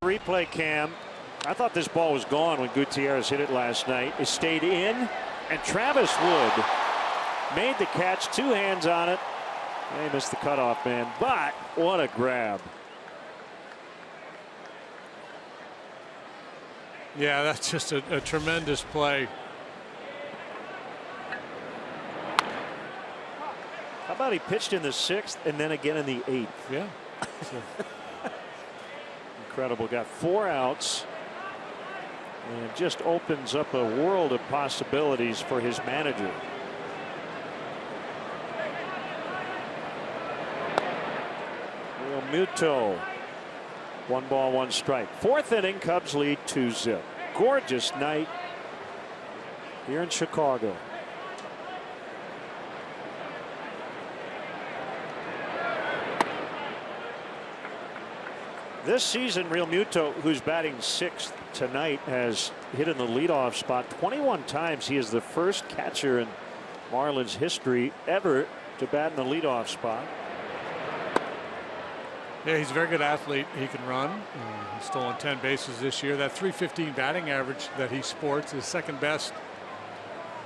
Replay cam. I thought this ball was gone when Gutierrez hit it last night. It stayed in, and Travis Wood made the catch, 2 hands on it. He missed the cutoff man, but what a grab. Yeah, that's just a tremendous play. How about he pitched in the 6th and then again in the 8th? Yeah. Incredible. Got 4 outs and just opens up a world of possibilities for his manager. Realmuto, 1 ball, 1 strike. 4th inning, Cubs lead 2-0. Gorgeous night here in Chicago. This season, Realmuto, who's batting 6th tonight, has hit in the leadoff spot 21 times. He is the first catcher in Marlins history ever to bat in the leadoff spot. Yeah, he's a very good athlete. He can run. He's stolen 10 bases this year. That .315 batting average that he sports is second best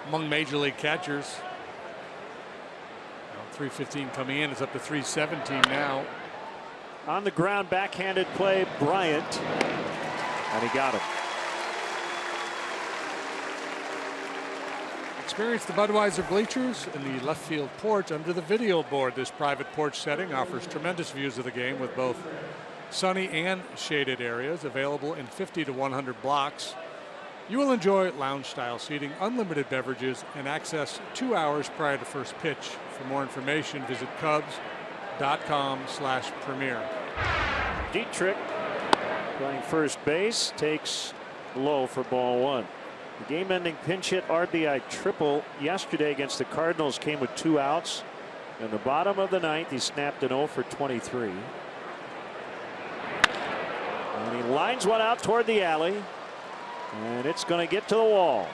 among major league catchers. .315 coming in. It's up to .317 now. On the ground, backhanded play, Bryant, and he got him. Experience the Budweiser bleachers in the left field porch under the video board. This private porch setting offers tremendous views of the game with both sunny and shaded areas available in 50 to 100 blocks. You will enjoy lounge-style seating, unlimited beverages, and access 2 hours prior to first pitch. For more information, visit Cubs.com/premier. Dietrich playing first base, takes low for ball one. The game-ending pinch hit RBI triple yesterday against the Cardinals came with 2 outs. In the bottom of the ninth, he snapped an 0 for 23. And he lines one out toward the alley. And it's going to get to the wall.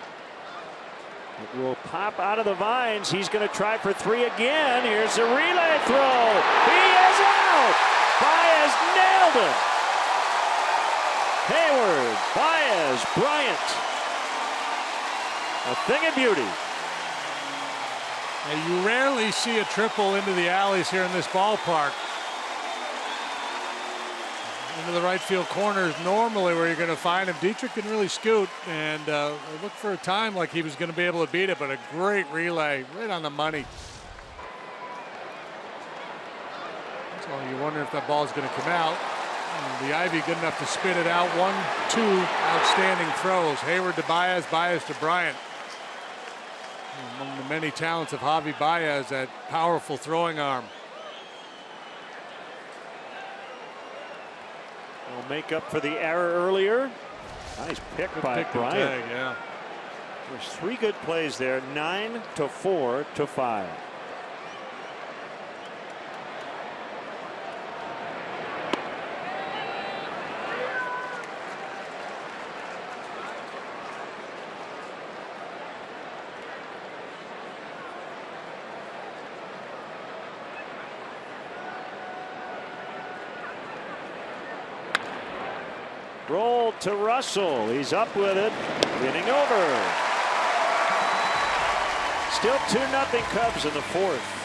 It will pop out of the vines. He's going to try for 3 again. Here's a relay throw. He is out. Baez nailed it. Hayward, Baez, Bryant. A thing of beauty. And you rarely see a triple into the alleys here in this ballpark. Into the right field corner is normally where you're going to find him. Dietrich can really scoot, and look for a time like he was going to be able to beat it, but a great relay right on the money. So you wonder if that ball is going to come out. And the Ivy good enough to spin it out. 1-2 outstanding throws. Hayward to Baez, Baez to Bryant. Among the many talents of Javi Baez, that powerful throwing arm. Will make up for the error earlier. Nice pick by Bryant. Yeah. There's 3 good plays there. 9-4-5. Roll to Russell. He's up with it. Inning over. Still 2-0 Cubs in the 4th.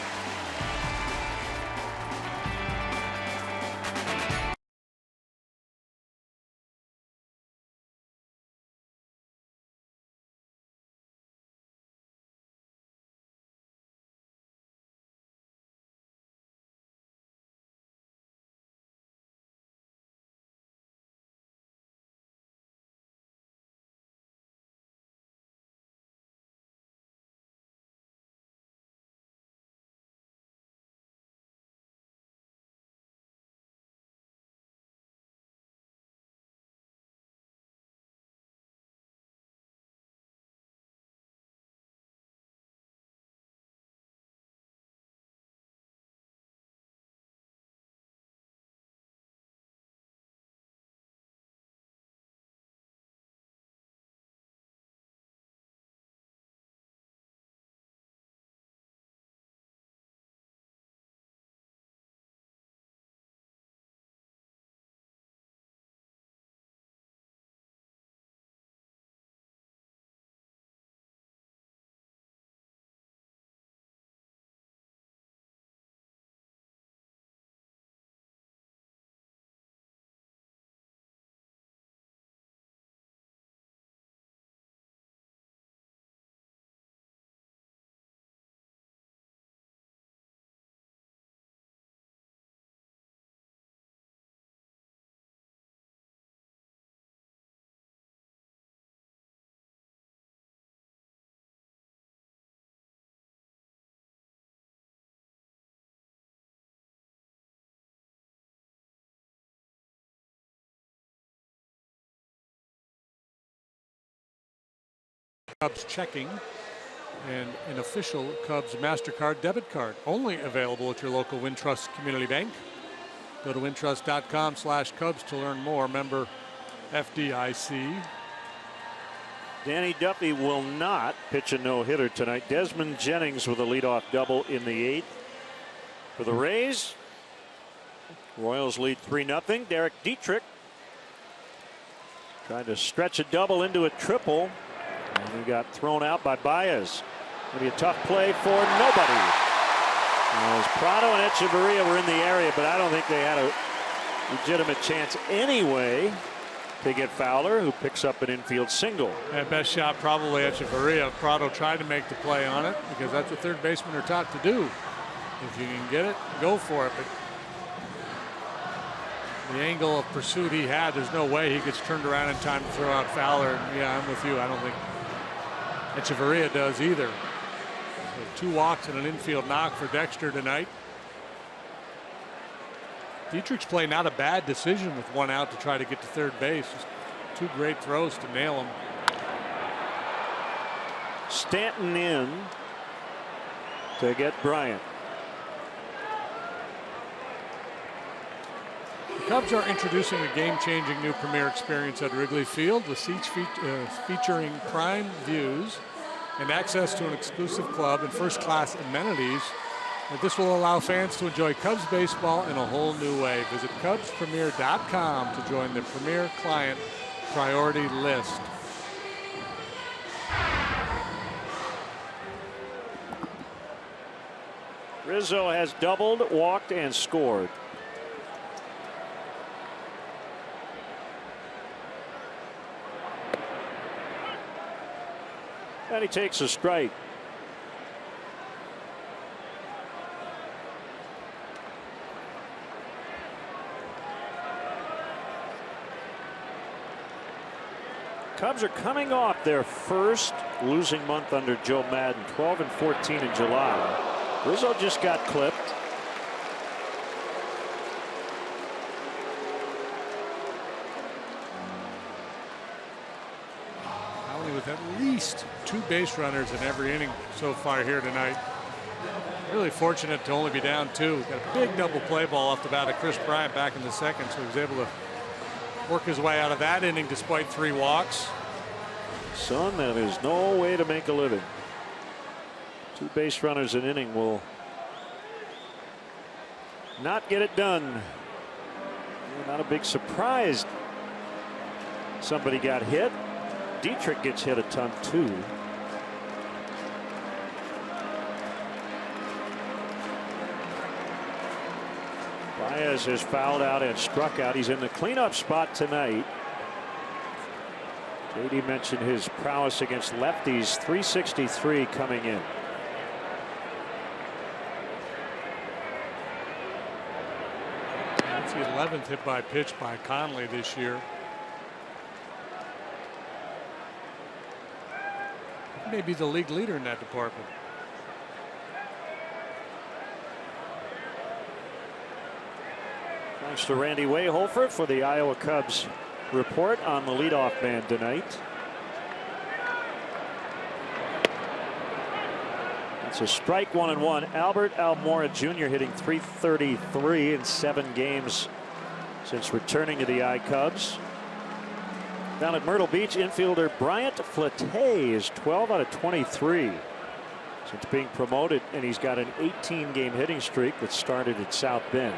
Cubs checking and an official Cubs MasterCard debit card. Only available at your local Wintrust Community Bank. Go to wintrust.com/Cubs to learn more. Member FDIC. Danny Duffy will not pitch a no-hitter tonight. Desmond Jennings with a leadoff double in the 8th. For the Rays, Royals lead 3-0. Derek Dietrich trying to stretch a double into a triple. And he got thrown out by Baez. Going to be a tough play for nobody. As Prado and Echeverria were in the area, but I don't think they had a legitimate chance anyway. They get Fowler, who picks up an infield single. That best shot probably Echeverria. Prado tried to make the play on it because that's what third basemen are taught to do. If you can get it, go for it. But the angle of pursuit he had, there's no way he gets turned around in time to throw out Fowler. And yeah, I'm with you. I don't think Echeverria does either. So 2 walks and an infield knock for Dexter tonight. Dietrich's play not a bad decision with 1 out to try to get to third base. Just 2 great throws to nail him. Stanton in to get Bryant. The Cubs are introducing a game-changing new premier experience at Wrigley Field with seats featuring prime views and access to an exclusive club and first-class amenities. And this will allow fans to enjoy Cubs baseball in a whole new way. Visit CubsPremier.com to join the Premier Client Priority List. Rizzo has doubled, walked, and scored. And he takes a strike. Cubs are coming off their first losing month under Joe Madden, 12-14 in July. Rizzo just got clipped. Howley with at least 2 base runners in every inning so far here tonight. Really fortunate to only be down 2. Got a big double play ball off the bat of Chris Bryant back in the second, so he was able to work his way out of that inning despite 3 walks. Son, that is no way to make a living. 2 base runners an inning will not get it done. Not a big surprise. Somebody got hit. Dietrich gets hit a ton too. Baez has fouled out and struck out. He's in the cleanup spot tonight. JD mentioned his prowess against lefties. .363 coming in. That's the 11th hit by pitch by Conley this year. He may be the league leader in that department. Thanks to Randy Wayholford for the Iowa Cubs report on the leadoff man tonight. It's a strike, 1-1. Albert Almora Jr. hitting .333 in 7 games since returning to the I-Cubs. Down at Myrtle Beach, infielder Bryant Flatte is 12 out of 23 since being promoted, and he's got an 18-game hitting streak that started at South Bend.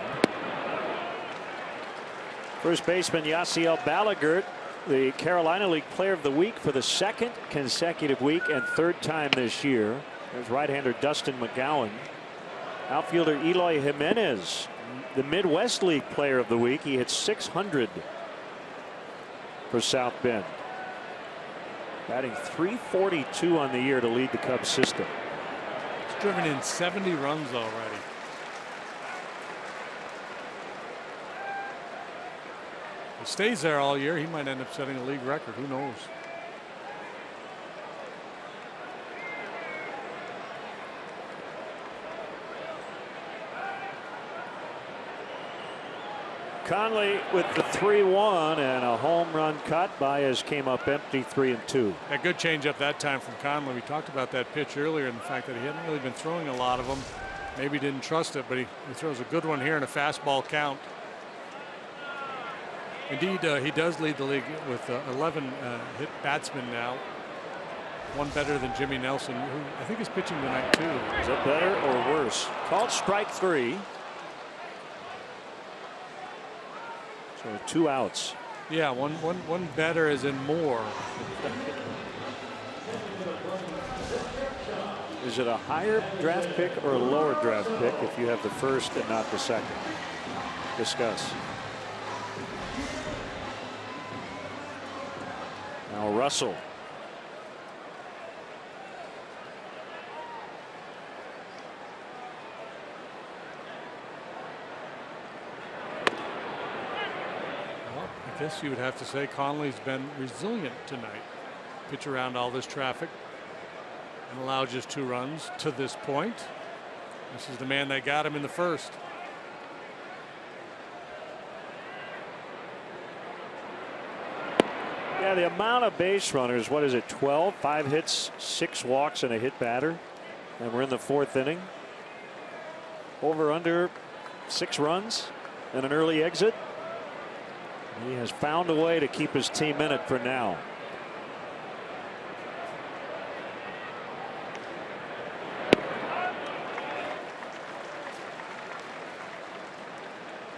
First baseman Yasiel Ballagert, the Carolina League Player of the Week for the 2nd consecutive week and 3rd time this year. There's right-hander Dustin McGowan. Outfielder Eloy Jimenez, the Midwest League Player of the Week. He hit .600 for South Bend. Batting .342 on the year to lead the Cubs system. He's driven in 70 runs already. If he stays there all year, he might end up setting a league record. Who knows? Conley with the 3-1 and a home run cut. Baez came up empty, 3-2. A good changeup that time from Conley. We talked about that pitch earlier and the fact that he hadn't really been throwing a lot of them. Maybe didn't trust it, but he throws a good one here in a fastball count. Indeed, he does lead the league with 11 hit batsmen now. One better than Jimmy Nelson, who I think is pitching tonight too. Is that better or worse? Called strike 3. So 2 outs. Yeah, one better as in more. Is it a higher draft pick or a lower draft pick if you have the first and not the second? Discuss. Russell. I guess you would have to say Conley's been resilient tonight. Pitch around all this traffic and allow just 2 runs to this point. This is the man that got him in the first. Yeah, the amount of base runners, what is it, 12? 5 hits, 6 walks, and a hit batter. And we're in the 4th inning. Over under 6 runs and an early exit. He has found a way to keep his team in it for now.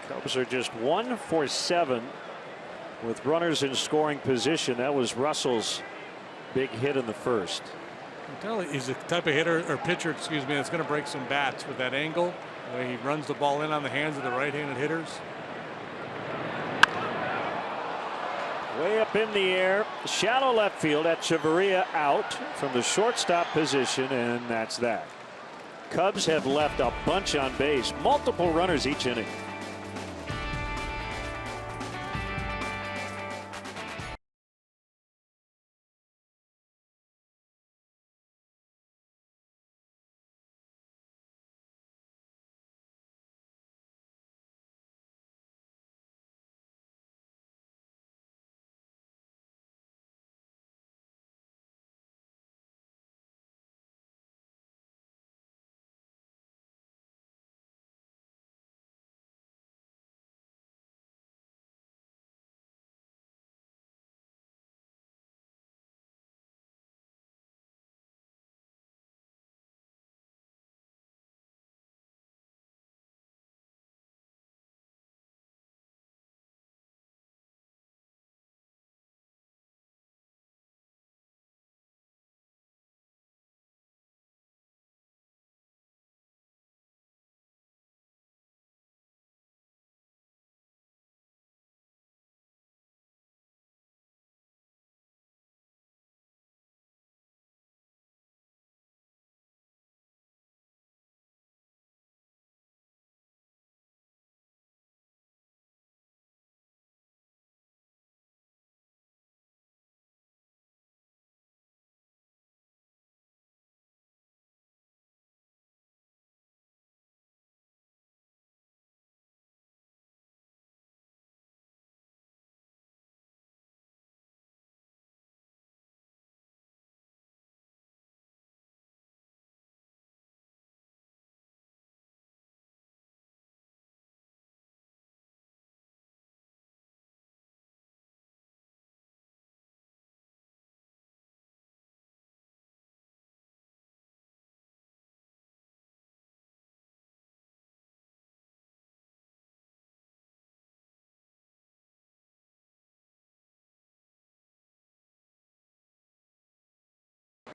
Cubs are just 1 for 7 with runners in scoring position. That was Russell's big hit in the first. I'm telling you, he's the type of hitter or pitcher, excuse me, that's going to break some bats with that angle. The way he runs the ball in on the hands of the right-handed hitters. Way up in the air, shallow left field. Echeverria out from the shortstop position, and that's that. Cubs have left a bunch on base, multiple runners each inning.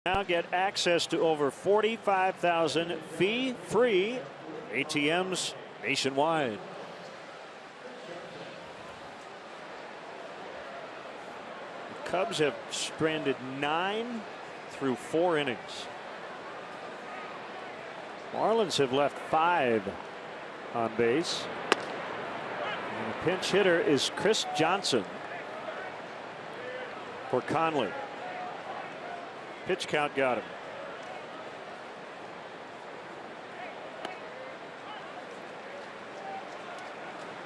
Now get access to over 45,000 fee-free ATMs nationwide. The Cubs have stranded 9 through 4 innings. Marlins have left 5 on base. And the pinch hitter is Chris Johnson for Conley. Pitch count got him.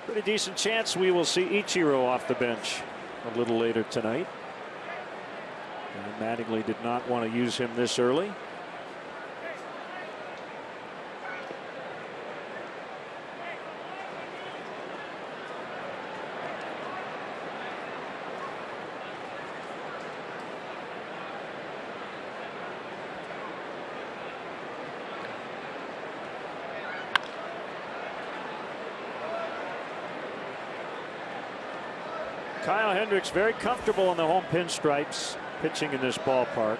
Pretty decent chance we will see Ichiro off the bench a little later tonight. And Mattingly did not want to use him this early. Kyle Hendricks very comfortable in the home pinstripes pitching in this ballpark.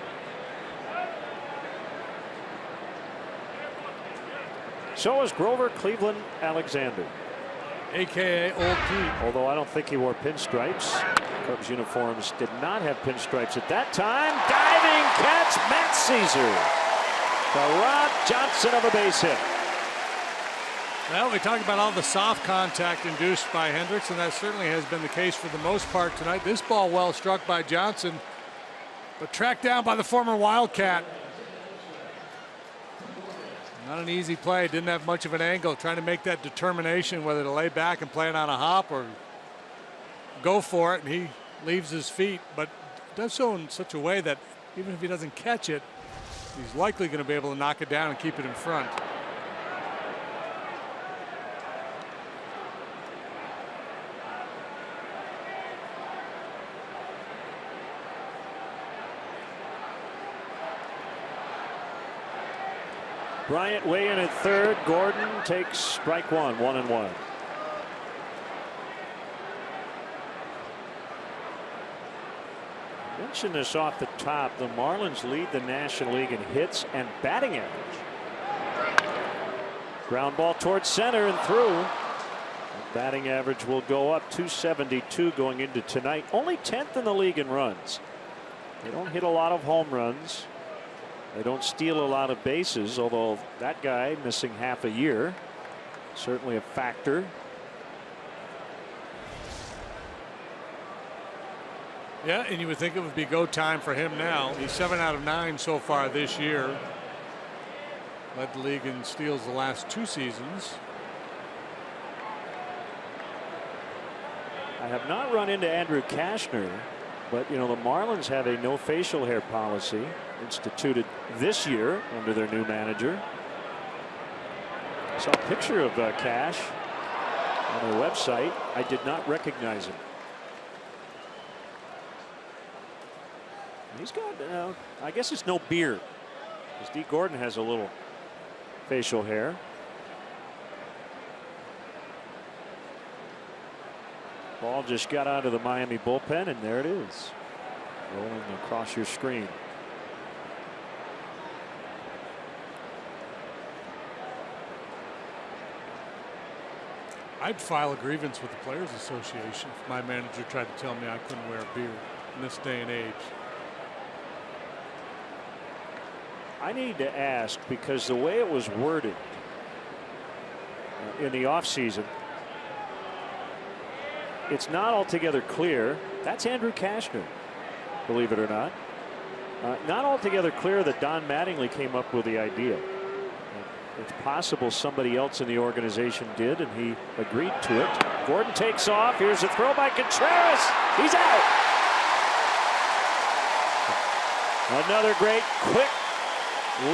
So is Grover Cleveland Alexander. a.k.a. Old Pete. Although I don't think he wore pinstripes. Cubs uniforms did not have pinstripes at that time. Diving catch, Matt Caesar to rob Johnson of a base hit. Well, we talk about all the soft contact induced by Hendricks, and that certainly has been the case for the most part tonight. This ball well struck by Johnson, but tracked down by the former Wildcat. Not an easy play. Didn't have much of an angle. Trying to make that determination whether to lay back and play it on a hop or go for it, and he leaves his feet, but does so in such a way that even if he doesn't catch it, he's likely going to be able to knock it down and keep it in front. Bryant way in at third. Gordon takes strike one, 1-1. I mentioned this off the top. The Marlins lead the National League in hits and batting average. Ground ball towards center and through. The batting average will go up 272 going into tonight. Only 10th in the league in runs. They don't hit a lot of home runs. They don't steal a lot of bases, although that guy missing half a year, certainly a factor. Yeah, and you would think it would be go time for him now. He's 7 out of 9 so far this year. Led the league in steals the last 2 seasons. I have not run into Andrew Cashner, but you know the Marlins have a no facial hair policy instituted this year under their new manager. I saw a picture of Cash on their website. I did not recognize him. He's got, I guess it's no beard, because D. Gordon has a little facial hair. Ball just got out of the Miami bullpen, and there it is, rolling across your screen. I'd file a grievance with the Players Association if my manager tried to tell me I couldn't wear a beard in this day and age. I need to ask, because the way it was worded in the offseason, it's not altogether clear. That's Andrew Cashner, believe it or not. Not altogether clear that Don Mattingly came up with the idea. It's possible somebody else in the organization did, and he agreed to it. Gordon takes off. Here's a throw by Contreras. He's out. Another great, quick,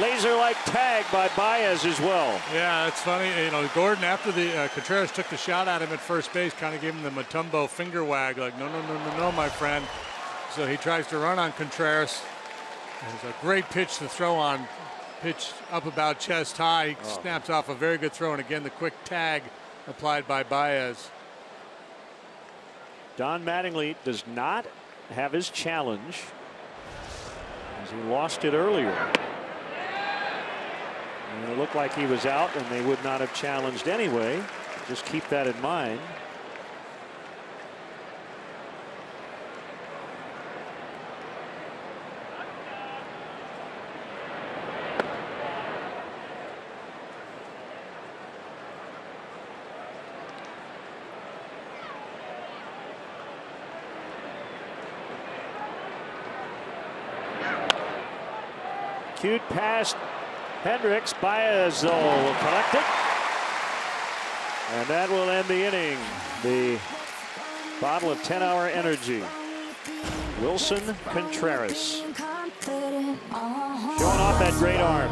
laser-like tag by Baez as well. Yeah, it's funny. You know, Gordon, after the Contreras took the shot at him at first base, kind of gave him the Matumbo finger wag, like, no, no, no, no, no, my friend. So he tries to run on Contreras. There's a great pitch to throw on. Pitch up about chest high. Snaps off a very good throw, and again the quick tag applied by Baez. Don Mattingly does not have his challenge, as he lost it earlier. And it looked like he was out, and they would not have challenged anyway. Just keep that in mind. Cute pass, Hendricks. Baez will collect it, and that will end the inning. The bottle of 10-hour energy. Wilson Contreras showing off that great arm.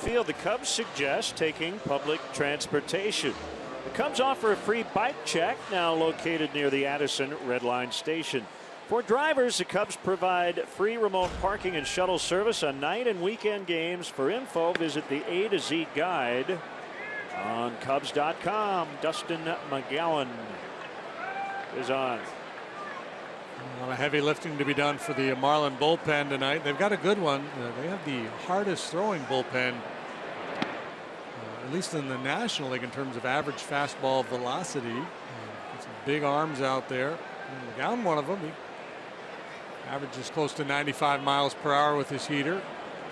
field, the Cubs suggest taking public transportation. The Cubs offer a free bike check, now located near the Addison Red Line station. For drivers, the Cubs provide free remote parking and shuttle service on night and weekend games. For info, visit the A to Z guide on Cubs.com. Dustin McGowan is on. A lot of heavy lifting to be done for the Marlin bullpen tonight. They've got a good one. They have the hardest throwing bullpen, at least in the National League, in terms of average fastball velocity. Got some big arms out there. McGowan, one of them. He averages close to 95 miles per hour with his heater.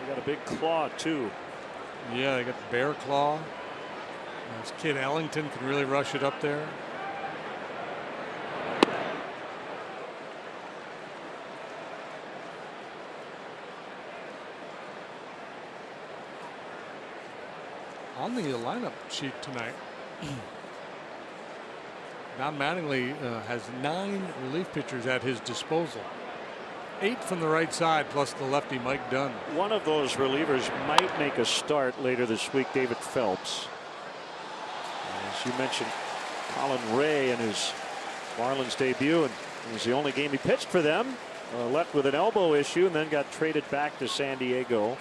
They got a big claw too. Yeah, they got the bear claw. This kid Ellington can really rush it up there. On the lineup sheet tonight, Don Mattingly has 9 relief pitchers at his disposal. 8 from the right side, plus the lefty Mike Dunn. One of those relievers might make a start later this week, David Phelps. As you mentioned, Colin Ray in his Marlins debut, and it was the only game he pitched for them. Left with an elbow issue and then got traded back to San Diego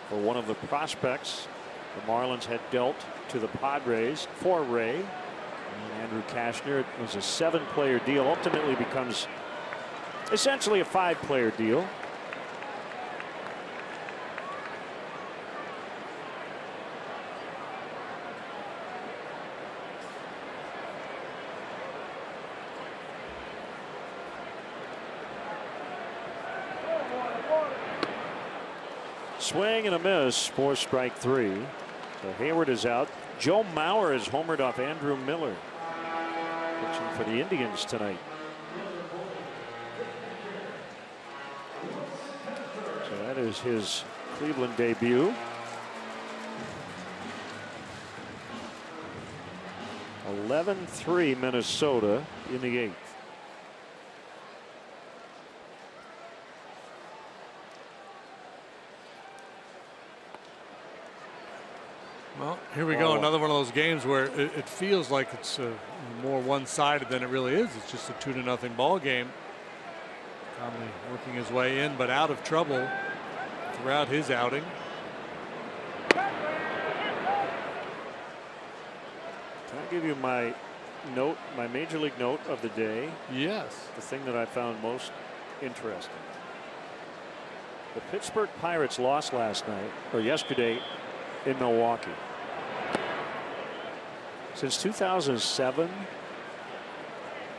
for one of the prospects the Marlins had dealt to the Padres for Ray. And Andrew Cashner. It was a 7-player deal, ultimately becomes essentially a 5-player deal. Swing and a miss for strike 3. So Hayward is out. Joe Mauer is homered off Andrew Miller, pitching for the Indians tonight. So that is his Cleveland debut. 11-3 Minnesota in the 8th. Well, here we go. Another one of those games where it feels like it's more one-sided than it really is. It's just a 2-0 ball game. Conley working his way in, but out of trouble throughout his outing. Can I give you my note, my major league note of the day? Yes. The thing that I found most interesting. The Pittsburgh Pirates lost last night, or yesterday, in Milwaukee. Since 2007,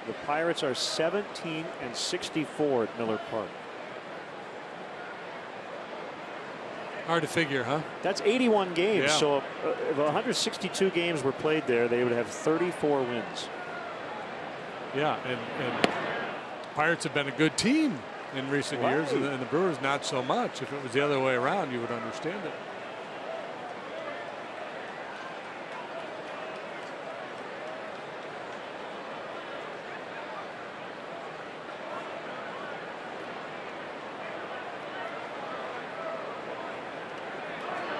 the Pirates are 17-64 at Miller Park. Hard to figure, huh? That's 81 games. Yeah. So if 162 games were played there, they would have 34 wins. Yeah, and Pirates have been a good team in recent years, and the Brewers not so much. If it was the other way around, you would understand it.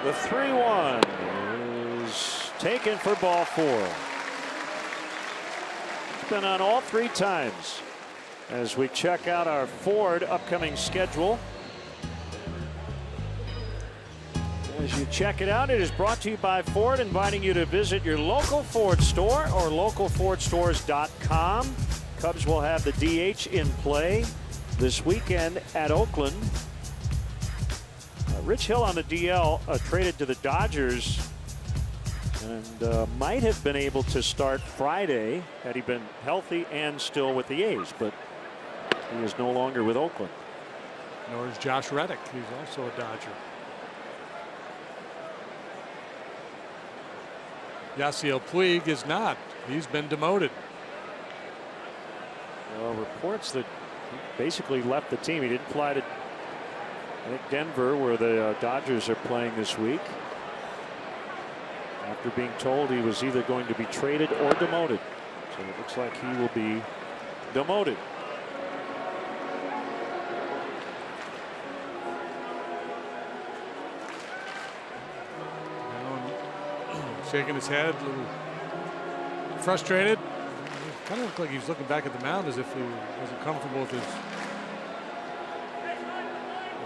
The 3-1 is taken for ball 4. It's been on all 3 times. As we check out our Ford upcoming schedule. As you check it out, it is brought to you by Ford, inviting you to visit your local Ford store or localfordstores.com. Cubs will have the DH in play this weekend at Oakland. Rich Hill on the DL, traded to the Dodgers, and might have been able to start Friday had he been healthy and still with the A's, but he is no longer with Oakland. Nor is Josh Reddick. He's also a Dodger. Yasiel Puig is not. He's been demoted. Well, reports that he basically left the team. He didn't fly to, I think, Denver, where the Dodgers are playing this week, after being told he was either going to be traded or demoted. So it looks like he will be demoted. shaking his head, a little frustrated. Kind of looked like he was looking back at the mound as if he wasn't comfortable with his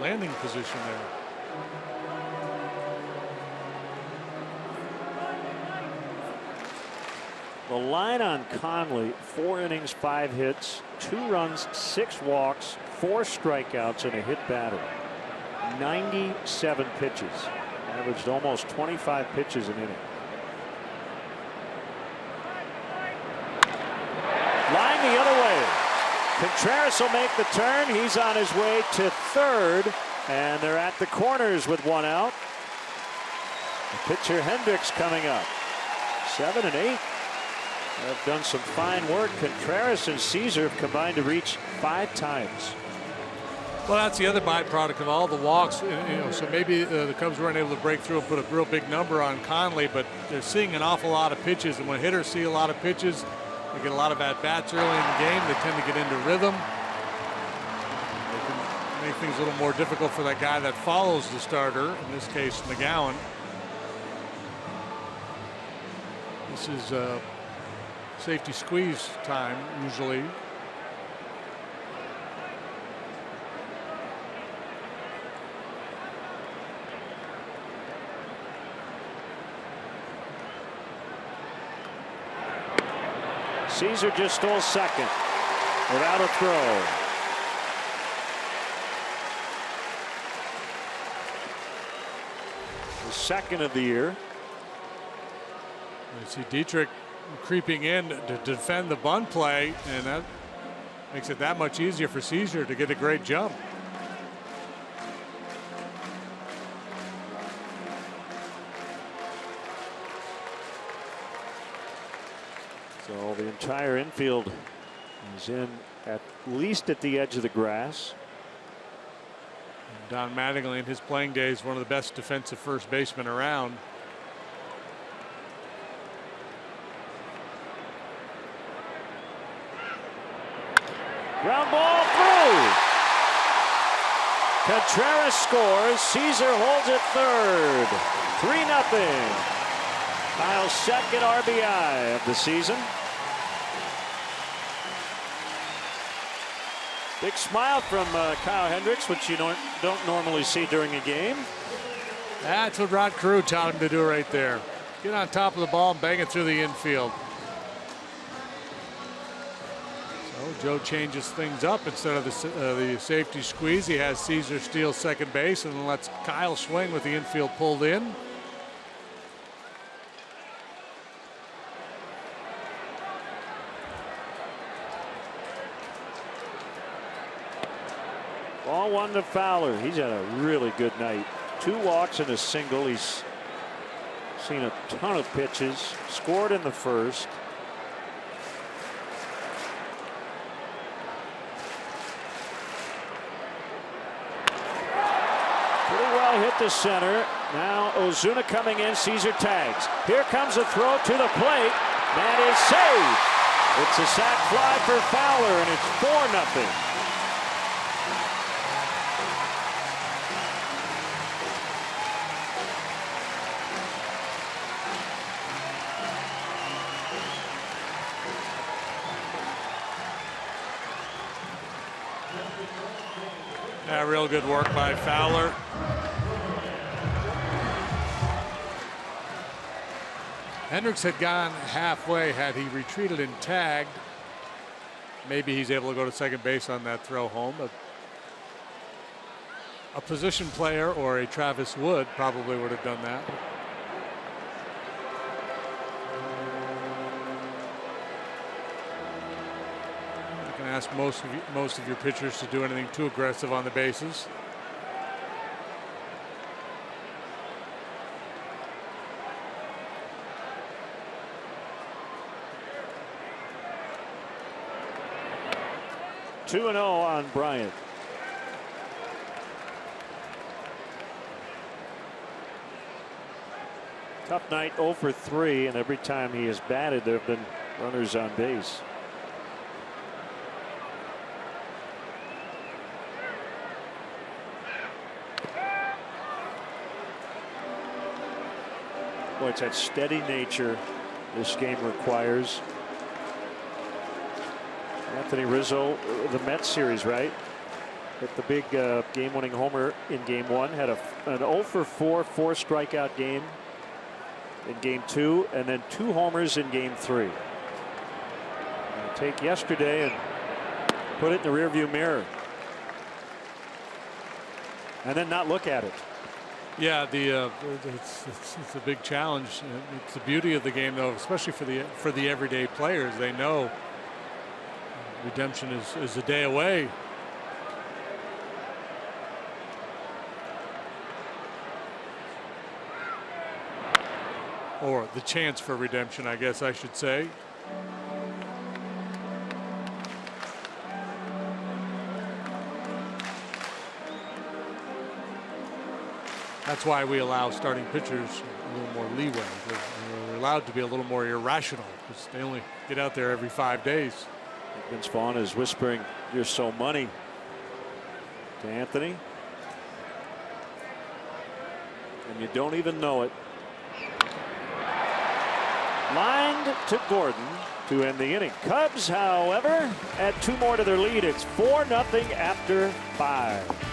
landing position there. The line on Conley: 4 innings, 5 hits, 2 runs, 6 walks, 4 strikeouts, and a hit batter. 97 pitches. Averaged almost 25 pitches an inning. Line the other way. Contreras will make the turn. He's on his way to third, and they're at the corners with 1 out. The pitcher Hendricks coming up. 7 and 8 have done some fine work. Contreras and Caesar have combined to reach 5 times. Well, that's the other byproduct of all the walks. So maybe the Cubs weren't able to break through and put a real big number on Conley, but they're seeing an awful lot of pitches, and when hitters see a lot of pitches, they get a lot of at-bats early in the game. They tend to get into rhythm. They can make things a little more difficult for that guy that follows the starter, in this case McGowan. This is safety squeeze time usually. Caesar just stole second without a throw. The second of the year. You see Dietrich creeping in to defend the bunt play, and that makes it that much easier for Caesar to get a great jump. So the entire infield is in at least at the edge of the grass. And Don Mattingly in his playing days, one of the best defensive first basemen around. Ground ball through. Contreras scores. Caesar holds it third. 3-0. Kyle's second RBI of the season. Big smile from Kyle Hendricks, which you don't normally see during a game. That's what Rod Carew taught him to do right there. Get on top of the ball and bang it through the infield. So Joe changes things up. Instead of the safety squeeze, he has Caesar steal second base and lets Kyle swing with the infield pulled in. Ball 1 to Fowler. He's had a really good night. 2 walks and a single. He's seen a ton of pitches. Scored in the first. Pretty well hit to center. Now Ozuna coming in. Caesar tags. Here comes a throw to the plate. That is saved. It's a sac fly for Fowler, and it's 4-0. Real good work by Fowler. Hendricks had gone halfway. Had he retreated and tagged, maybe he's able to go to second base on that throw home. But a position player or a Travis Wood probably would have done that. Ask most of your pitchers to do anything too aggressive on the bases. Two and 0 on Bryant. Tough night, 0 for 3, and every time he has batted, there have been runners on base. Boy, it's that steady nature this game requires. Anthony Rizzo, the Mets series, right? Hit the big game-winning homer in Game 1. Had an 0 for 4 4-strikeout game in Game 2, and then 2 homers in Game 3. Take yesterday and put it in the rearview mirror, and then not look at it. Yeah, it's a big challenge. It's the beauty of the game, though, especially for the everyday players. They know redemption is a day away. Or the chance for redemption, I guess I should say. That's why we allow starting pitchers a little more leeway. They're allowed to be a little more irrational because they only get out there every 5 days. Vince Vaughn is whispering, "You're so money," to Anthony. And you don't even know it. Lined to Gordon to end the inning. Cubs, however, add 2 more to their lead. It's 4-0 after 5.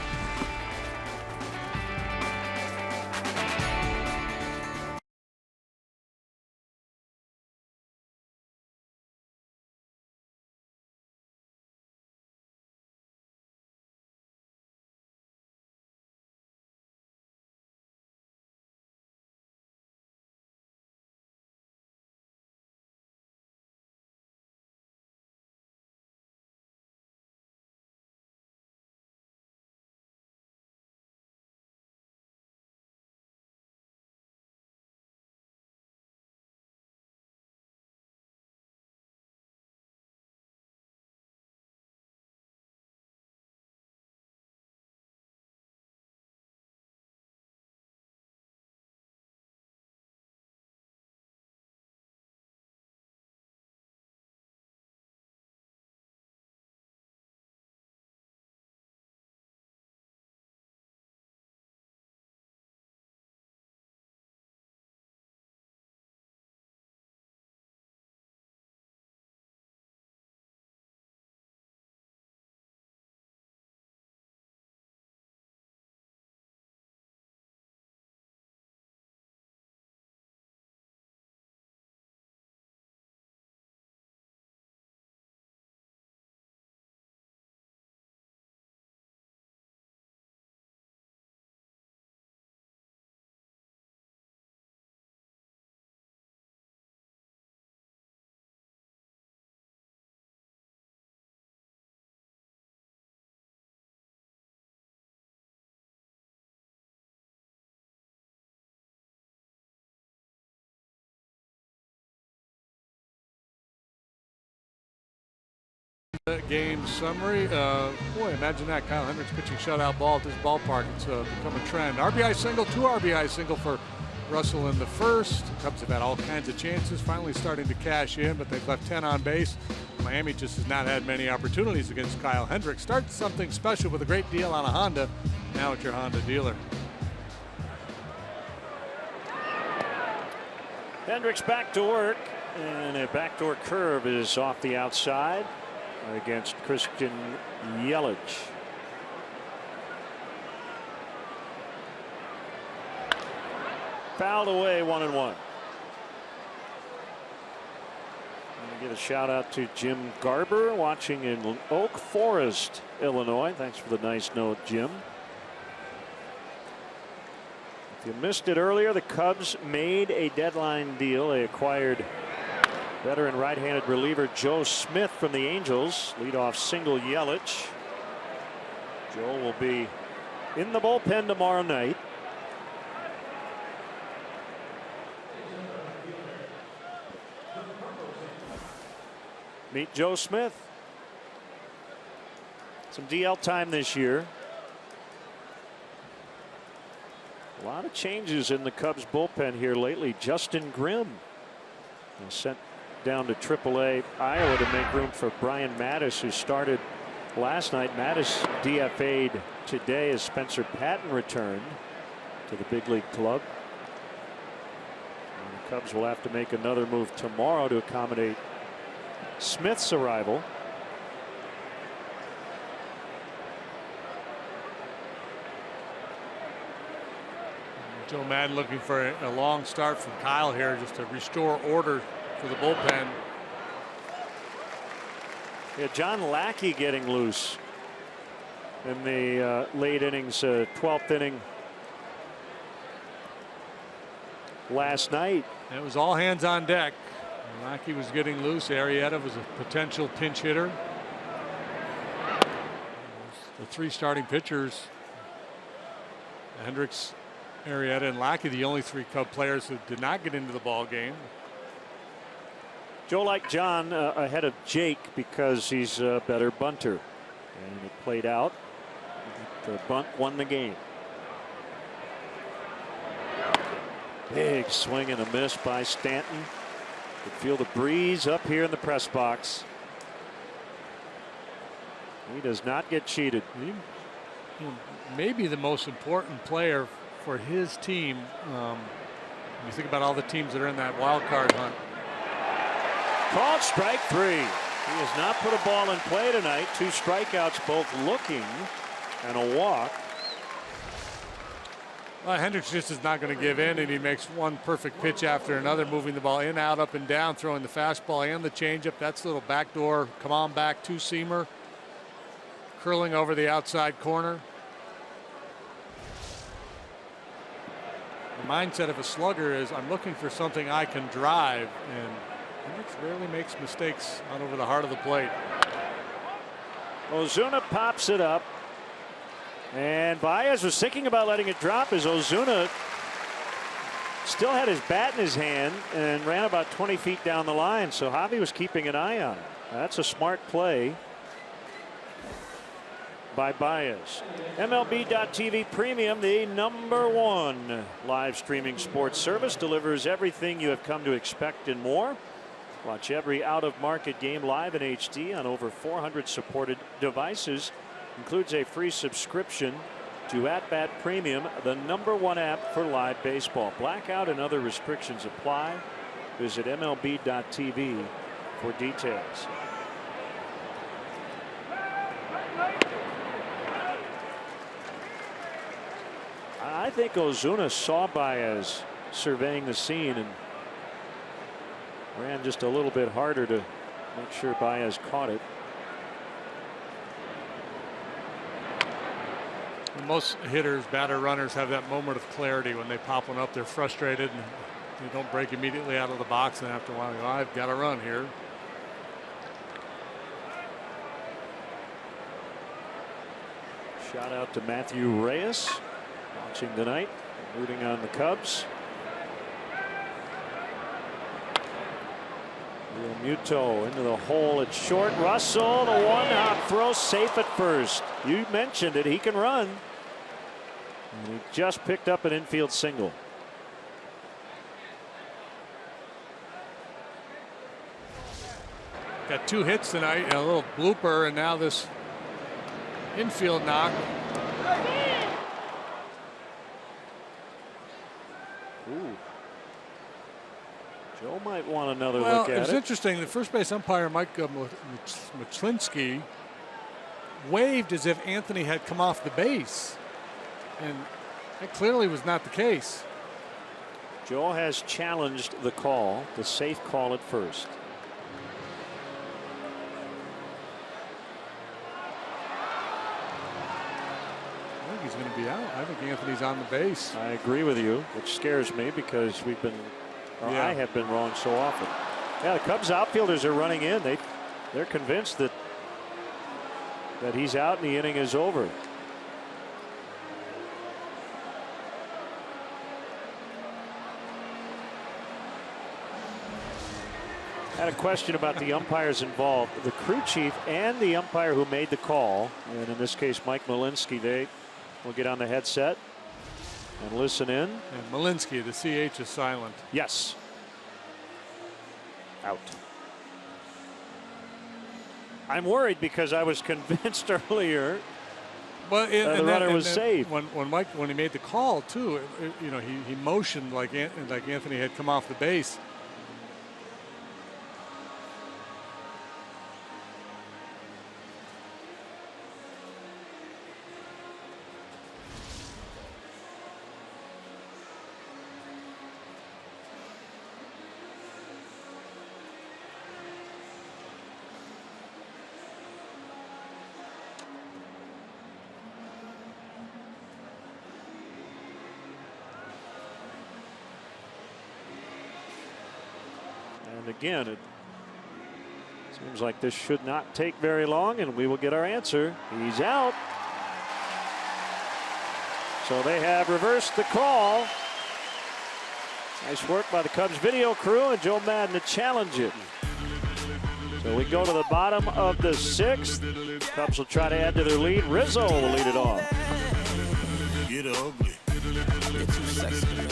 Game summary. Boy, imagine that. Kyle Hendricks pitching shutout ball at this ballpark. It's become a trend. RBI single, 2 RBI single for Russell in the first. The Cubs have had all kinds of chances, finally starting to cash in, but they've left 10 on base. Miami just has not had many opportunities against Kyle Hendricks. Start something special with a great deal on a Honda. Now at your Honda dealer. Hendricks back to work, and a backdoor curve is off the outside against Christian Yelich. Fouled away, 1-1. Give a shout out to Jim Garber watching in Oak Forest, Illinois. Thanks for the nice note, Jim. If you missed it earlier, the Cubs made a deadline deal. They acquired veteran right-handed reliever Joe Smith from the Angels. Leadoff single Yelich. Joe will be in the bullpen tomorrow night. Meet Joe Smith. Some DL time this year. A lot of changes in the Cubs bullpen here lately. Justin Grimm sent down to AAA Iowa to make room for Brian Mattis, who started last night. Mattis DFA'd today as Spencer Patton returned to the big league club. Cubs will have to make another move tomorrow to accommodate Smith's arrival. Joe Madden looking for a long start from Kyle here just to restore order for the bullpen. Yeah, John Lackey getting loose in the late innings, 12th inning last night. It was all hands on deck. Lackey was getting loose. Arrieta was a potential pinch hitter. The three starting pitchers, Hendricks, Arrieta, and Lackey, the only three Cub players who did not get into the ball game. Joe liked John ahead of Jake because he's a better bunter, and it played out. The bunt won the game. Big swing and a miss by Stanton. Could feel the breeze up here in the press box. He does not get cheated. Maybe the most important player for his team. When you think about all the teams that are in that wild card hunt. Called strike three. He has not put a ball in play tonight. 2 strikeouts, both looking, and a walk. Well, Hendricks just is not going to give in, and he makes one perfect pitch after another, moving the ball in, out, up, and down, throwing the fastball and the changeup. That's a little backdoor, come on back, 2-seamer, curling over the outside corner. The mindset of a slugger is, I'm looking for something I can drive, and Hendricks rarely makes mistakes out over the heart of the plate. Ozuna pops it up. And Baez was thinking about letting it drop as Ozuna still had his bat in his hand and ran about 20 feet down the line. So Javi was keeping an eye on it. That's a smart play by Baez. MLB.TV Premium, the #1 live streaming sports service, delivers everything you have come to expect and more. Watch every out-of-market game live in HD on over 400 supported devices. Includes a free subscription to At-Bat Premium, the #1 app for live baseball. Blackout and other restrictions apply. Visit MLB.TV for details. I think Ozuna saw Baez surveying the scene and ran just a little bit harder to make sure Baez caught it. Most hitters, batter runners, have that moment of clarity when they pop one up. They're frustrated and they don't break immediately out of the box, and after a while, oh, I've got to run here. Shout out to Matthew Reyes watching tonight, rooting on the Cubs. Muto into the hole at short. Russell, the one-hop throw, safe at first. You mentioned it, he can run. And he just picked up an infield single. Got 2 hits tonight, and a little blooper, and now this infield knock. Ooh. Joe might want another Well, look at it. It was interesting. The first base umpire, Mike Machlinski, waved as if Anthony had come off the base, and that clearly was not the case. Joe has challenged the call, the safe call at first. I think he's going to be out. I think Anthony's on the base. I agree with you, which scares me because we've been, or I have been wrong so often. Yeah, the Cubs outfielders are running in. They're convinced that he's out and the inning is over. Had a question about the umpires involved. The crew chief and the umpire who made the call, and in this case Mike Malinsky, they will get on the headset and listen in. And Malinsky, the CH is silent. Yes. Out. I'm worried because I was convinced earlier Well, the runner was safe. When he made the call too, he motioned like Anthony had come off the base. And again, it seems like this should not take very long, and we will get our answer. He's out. So they have reversed the call. Nice work by the Cubs video crew and Joe Madden to challenge it. So we go to the bottom of the 6th. Cubs will try to add to their lead. Rizzo will lead it off. Get ugly. You're too sexy, man.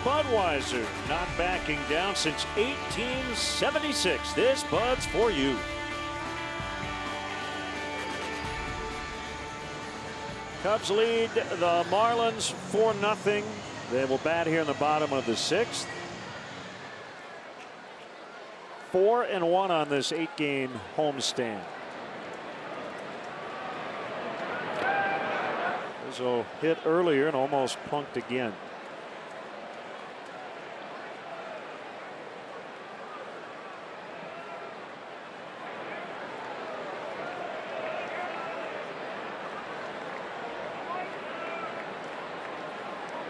Budweiser not backing down since 1876. This Bud's for you. Cubs lead the Marlins 4-0. They will bat here in the bottom of the 6th. 4-1 on this 8-game homestand. Rizzo hit earlier and almost plunked again.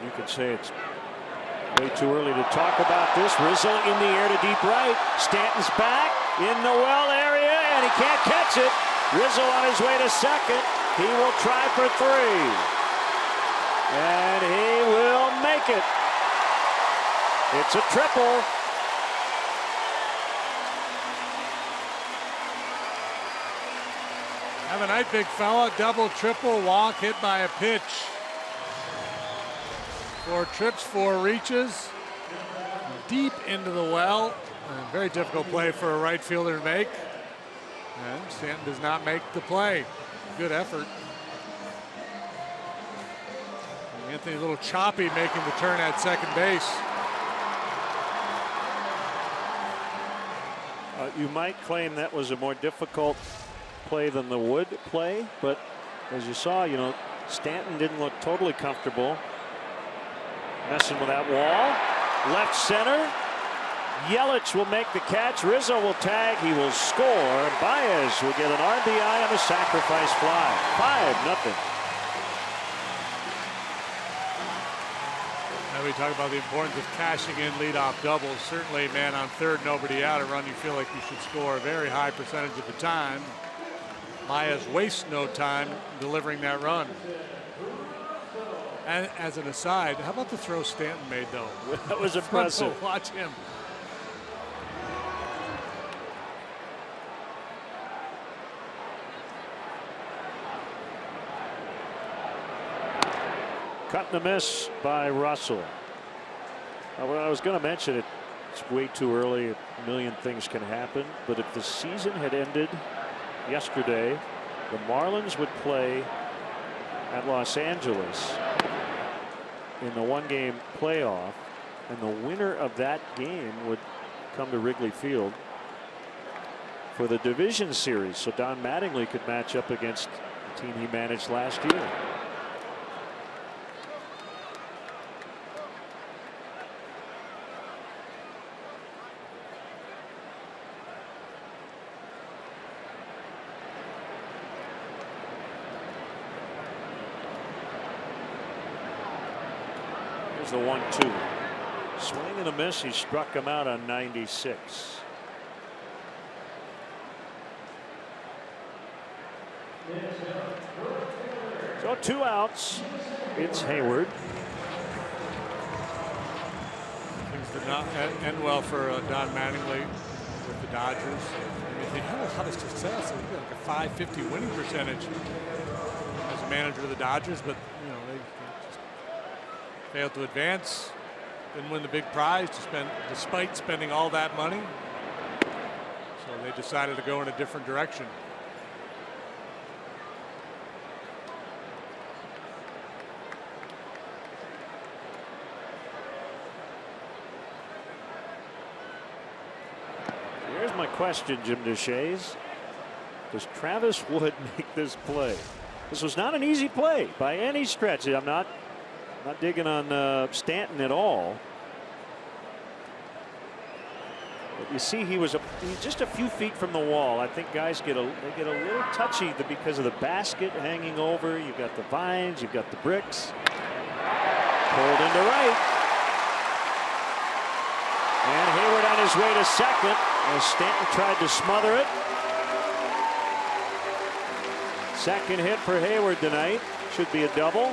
You could say it's way too early to talk about this. Rizzo in the air to deep right. Stanton's back in the well area, and he can't catch it. Rizzo on his way to second. He will try for 3. And he will make it. It's a triple. Have a night, big fella. Double, triple, walk, hit by a pitch. 4 trips, 4 reaches, deep into the well. A very difficult play for a right fielder to make. And Stanton does not make the play. Good effort. Anthony a little choppy making the turn at second base. You might claim that was a more difficult play than the Wood play, but as you saw, Stanton didn't look totally comfortable. Messing with that wall. Left center. Yelich will make the catch. Rizzo will tag. He will score. Baez will get an RBI on a sacrifice fly. 5-0. Yeah, we talk about the importance of cashing in leadoff doubles. Certainly, man on third, nobody out, a run you feel like you should score a very high percentage of the time. Myers wastes no time delivering that run. And as an aside, how about the throw Stanton made, though? That was impressive. Watch him. Cut and a miss by Russell. Well, I was going to mention it. It's way too early. A million things can happen. But if the season had ended yesterday, the Marlins would play at Los Angeles in the one-game playoff, and the winner of that game would come to Wrigley Field for the division series. So Don Mattingly could match up against the team he managed last year. Here's the 1-2. Swing and a miss. He struck him out on 96. So 2 outs. It's Hayward. Things did not end well for Don Mattingly with the Dodgers. I mean, they had a lot of success. They got like a 550 winning percentage as a manager of the Dodgers, but you know they just failed to advance. Didn't win the big prize despite spending all that money. So they decided to go in a different direction. Here's my question, Jim Deshaies. Does Travis Wood make this play? This was not an easy play by any stretch. I'm not digging on Stanton at all. But you see, he's just a few feet from the wall. I think guys get a little touchy because of the basket hanging over. You've got the vines, you've got the bricks. Pulled into right. And Hayward on his way to second as Stanton tried to smother it. Second hit for Hayward tonight. Should be a double.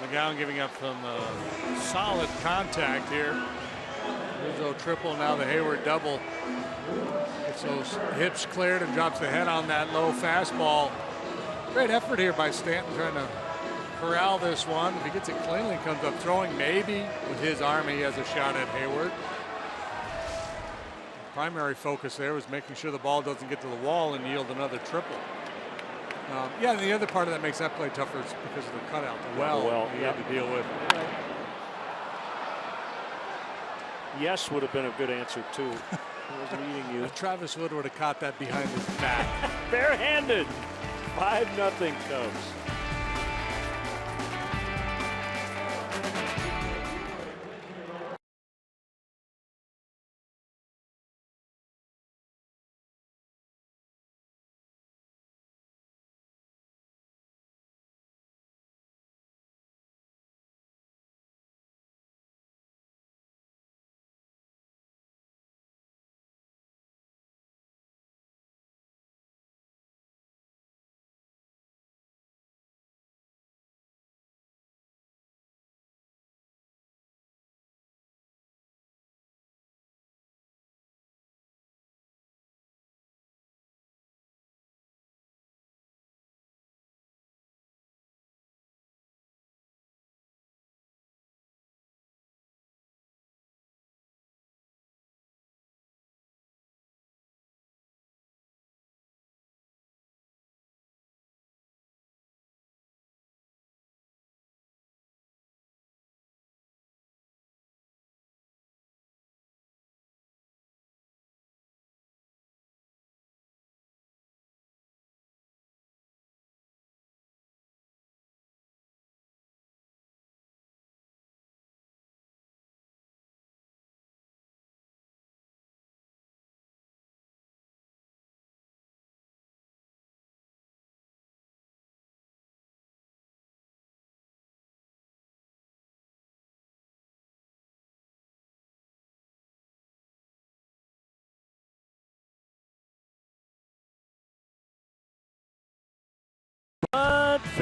McGowan giving up some solid contact here. Rizzo triple, now the Hayward double. Gets those hips cleared and drops the head on that low fastball. Great effort here by Stanton trying to corral this one. If he gets it cleanly, comes up throwing, maybe with his arm he has a shot at Hayward. Primary focus there was making sure the ball doesn't get to the wall and yield another triple. Yeah, and the other part of that makes that play tougher is because of the cutout. The well he had to deal with. Yes would have been a good answer too. I was leading you. If Travis Wood would have caught that behind his back. Barehanded. 5-0 Cubs.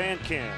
Van Camp.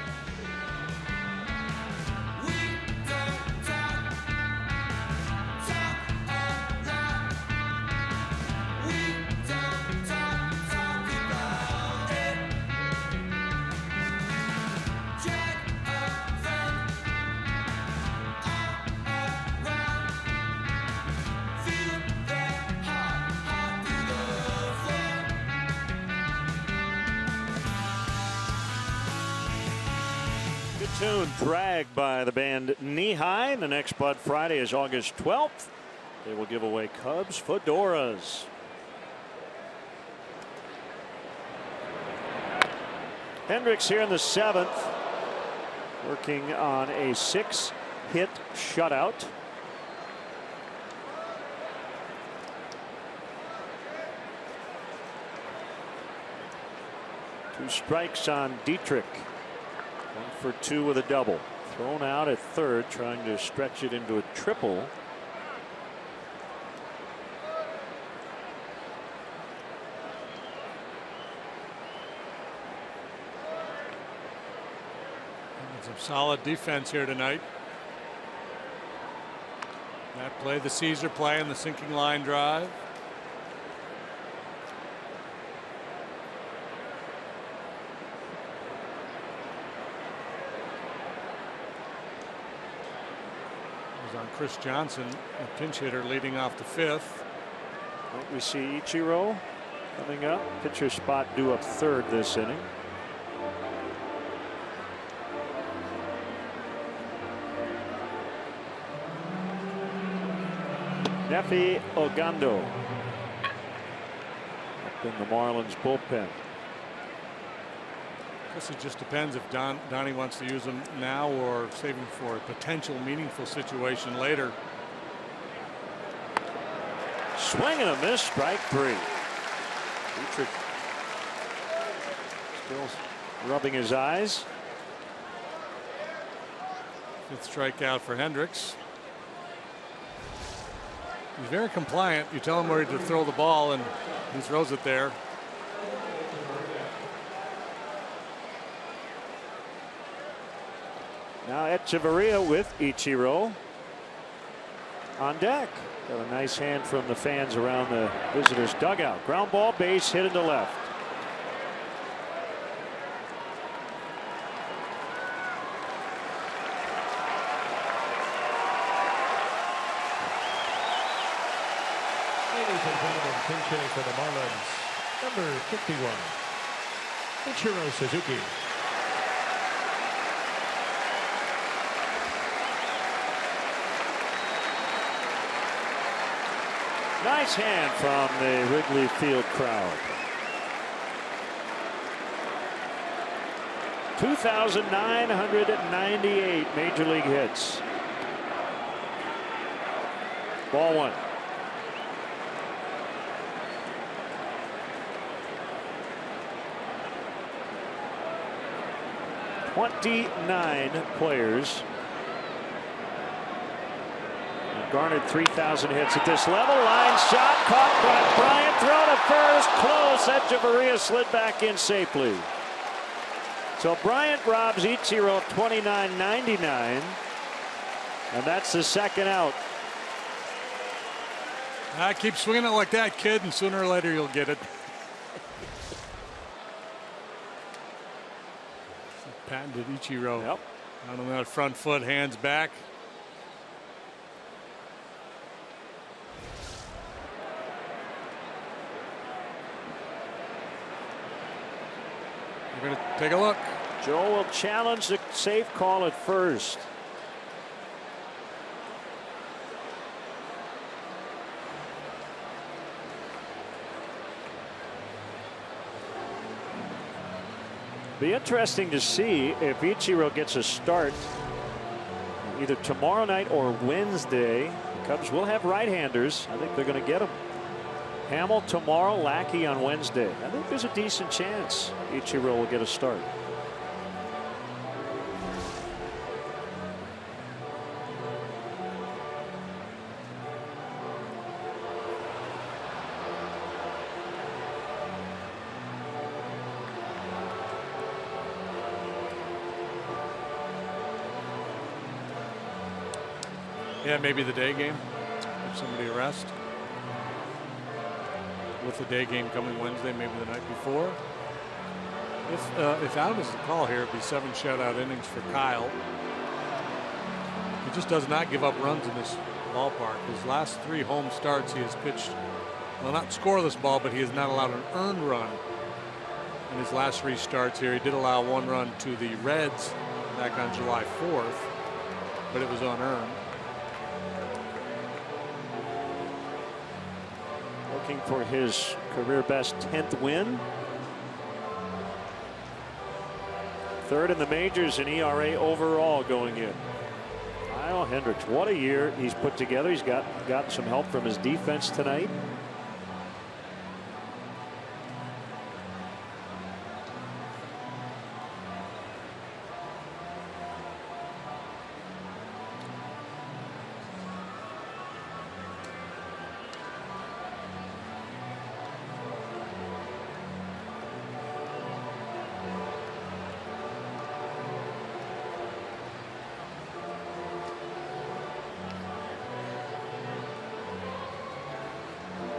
Tune dragged by the band Knee High. The next Bud Friday is August 12th. They will give away Cubs fedoras. Hendricks here in the 7th, working on a 6-hit shutout. Two strikes on Dietrich. 1 for 2 with a double. Thrown out at third, trying to stretch it into a triple. Some solid defense here tonight. That play, the Caesar play, and the sinking line drive. On Chris Johnson, a pinch hitter leading off the 5th. We see Ichiro coming up. Pitcher spot due up third this inning. Nefi Ogando up in the Marlins bullpen. I guess it just depends if Donnie wants to use them now or save him for a potential meaningful situation later. Swing and a miss, strike 3. Dietrich still rubbing his eyes. 5th strikeout for Hendricks. He's very compliant. You tell him where to throw the ball and he throws it there. Now Echeverria with Ichiro on deck. Got a nice hand from the fans around the visitors' dugout. Ground ball, base hit into left. Ladies and gentlemen, pinch hitting for the Marlins, number 51, Ichiro Suzuki. Nice hand from the Wrigley Field crowd. 2,998 major league hits. Ball 1. "29 players garnered 3,000 hits at this level. Line shot caught by Bryant. Throw to first. Close. Echeverria slid back in safely. So Bryant robs Ichiro of 29.99, and that's the second out. I keep swinging it like that, kid, and sooner or later you'll get it. Patented Ichiro. Yep. Out on that front foot, hands back. We're going to take a look. Joe will challenge the safe call at first. Be interesting to see if Ichiro gets a start either tomorrow night or Wednesday. The Cubs will have right-handers. I think they're going to get them. Hamill tomorrow, Lackey on Wednesday. I think there's a decent chance Ichiro will get a start. Yeah, maybe the day game. If somebody arrests. With the day game coming Wednesday, maybe the night before. If out is the call here, it'd be 7 shutout innings for Kyle. He just does not give up runs in this ballpark. His last 3 home starts, he has pitched, well, not scoreless ball, but he has not allowed an earned run in his last 3 starts here. He did allow 1 run to the Reds back on July 4th, but it was unearned. Looking for his career best 10th win. 3rd in the majors in ERA overall going in. Kyle Hendricks, what a year he's put together. He's got some help from his defense tonight.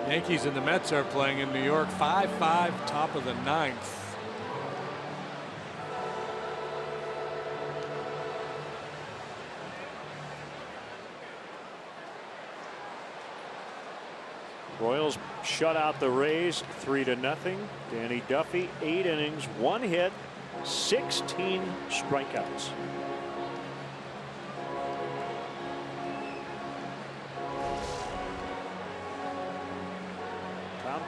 Yankees and the Mets are playing in New York. 5-5, top of the 9th. Royals shut out the Rays 3-0. Danny Duffy, 8 innings, 1 hit, 16 strikeouts.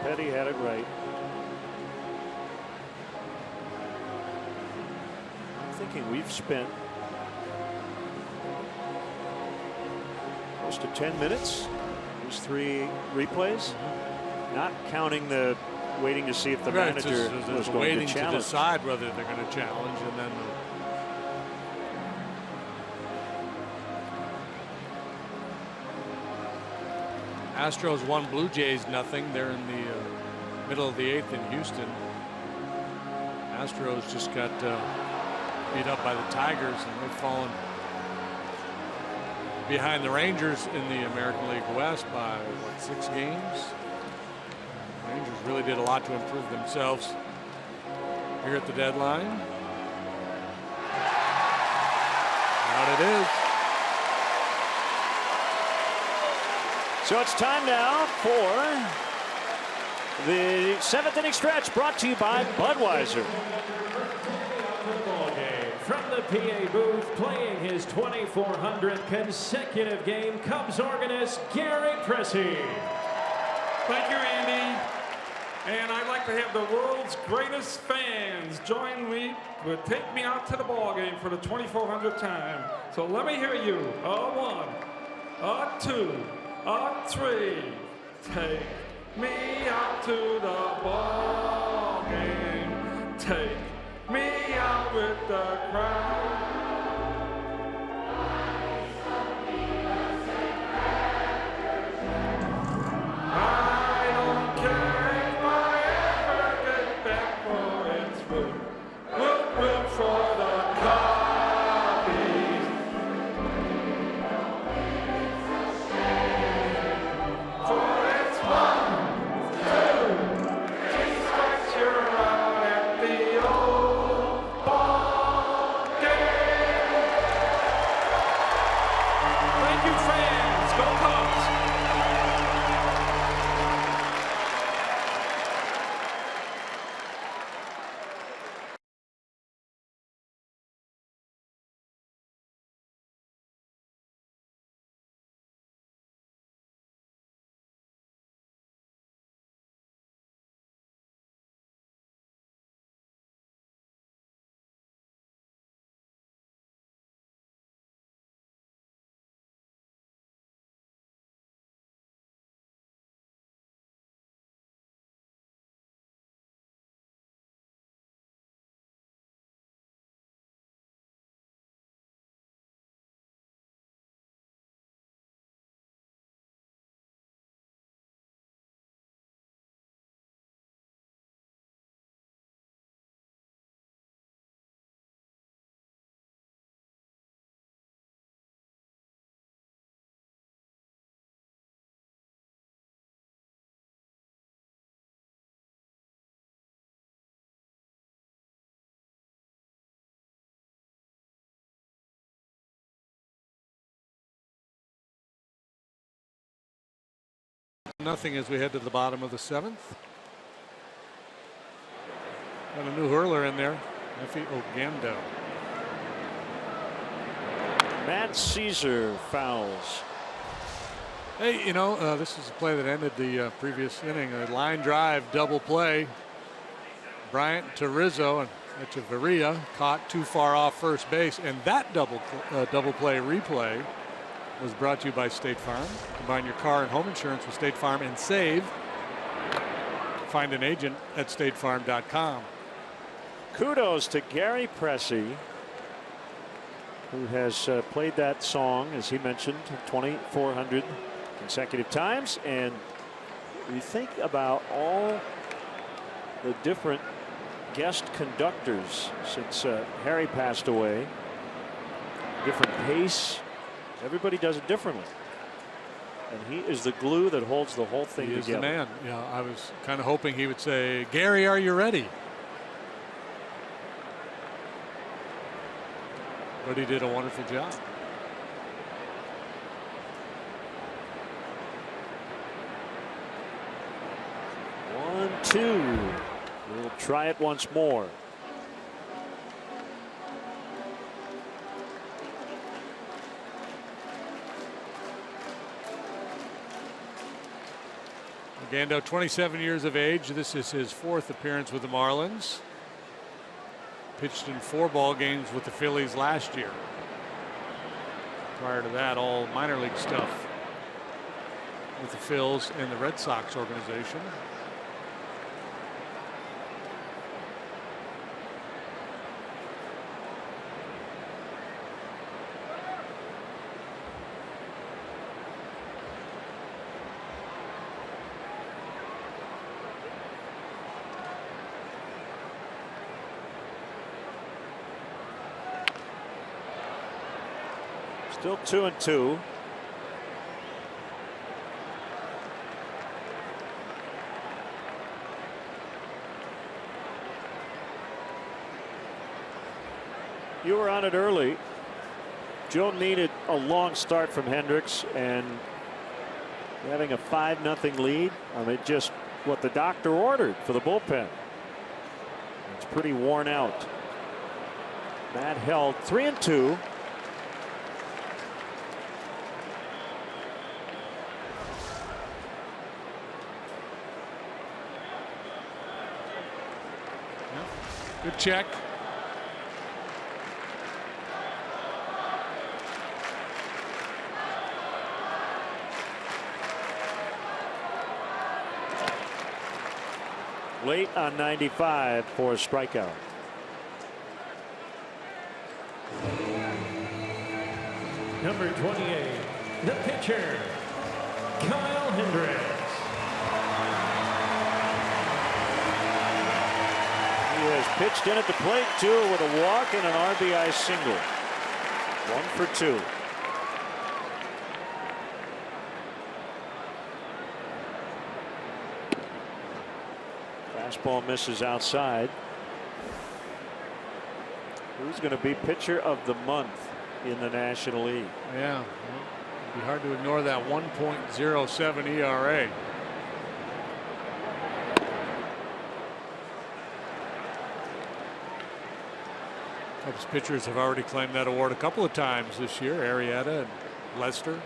Petty had it right. I'm thinking we've spent close to 10 minutes. These 3 replays, not counting the waiting to see if the manager was going waiting to challenge. To decide whether they're going to challenge, and then Astros 1, Blue Jays 0. They're in the middle of the 8th in Houston. Astros just got beat up by the Tigers, and they've fallen behind the Rangers in the American League West by, what, 6 games? The Rangers really did a lot to improve themselves here at the deadline. Out it is. So it's time now for the 7th inning stretch, brought to you by Budweiser. Football game from the PA booth, playing his 2,400th consecutive game, Cubs organist Gary Pressey. Thank you, Andy. And I'd like to have the world's greatest fans join me to take me out to the ball game for the 2,400th time. So let me hear you. A 1, a 2. 3, take me out to the ball game. Take me out with the crowd. I don't care if I ever get back for its food. Root for the Cubs. For it's 1, 2, 1-0 as we head to the bottom of the 7th. Got a new hurler in there, Effie Ogando. Matt Caesar fouls. Hey, you know, this is a play that ended the previous inning. A line drive double play. Bryant to Rizzo, and Echeverria caught too far off first base, and that double play replay was brought to you by State Farm. Combine your car and home insurance with State Farm and save. Find an agent at statefarm.com. Kudos to Gary Pressey, who has played that song, as he mentioned, 2,400 consecutive times. And you think about all the different guest conductors since Harry passed away. Different pace. Everybody does it differently. And he is the glue that holds the whole thing together. He is the man. Yeah, I was kind of hoping he would say, Gary, are you ready? But he did a wonderful job. One, two. We'll try it once more. Ogando, 27 years of age. This is his 4th appearance with the Marlins. Pitched in 4 ball games with the Phillies last year. Prior to that, all minor league stuff with the Phils and the Red Sox organization. Still 2-2. You were on it early. Joe needed a long start from Hendricks, and having a 5-0 lead. I mean, just what the doctor ordered for the bullpen. It's pretty worn out. Matt held 3-2. Good check. Late on 95 for a strikeout. Number 28, the pitcher, Kyle Hendricks. He has pitched in at the plate too with a walk and an RBI single. 1 for 2. Fastball misses outside. Who's going to be pitcher of the month in the National League? Yeah, it'd be hard to ignore that 1.07 ERA. Cubs pitchers have already claimed that award a couple of times this year. Arrieta and Lester.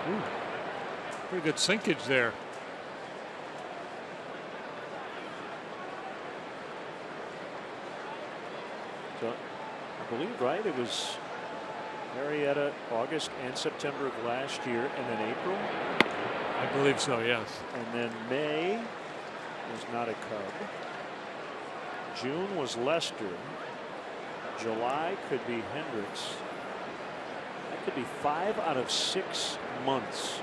Ooh, pretty good sinkage there. So I believe, right, it was Arrieta August and September of last year, and then April. I believe so, yes. And then May was not a Cub. June was Lester. July could be Hendricks. That could be 5 out of 6 months.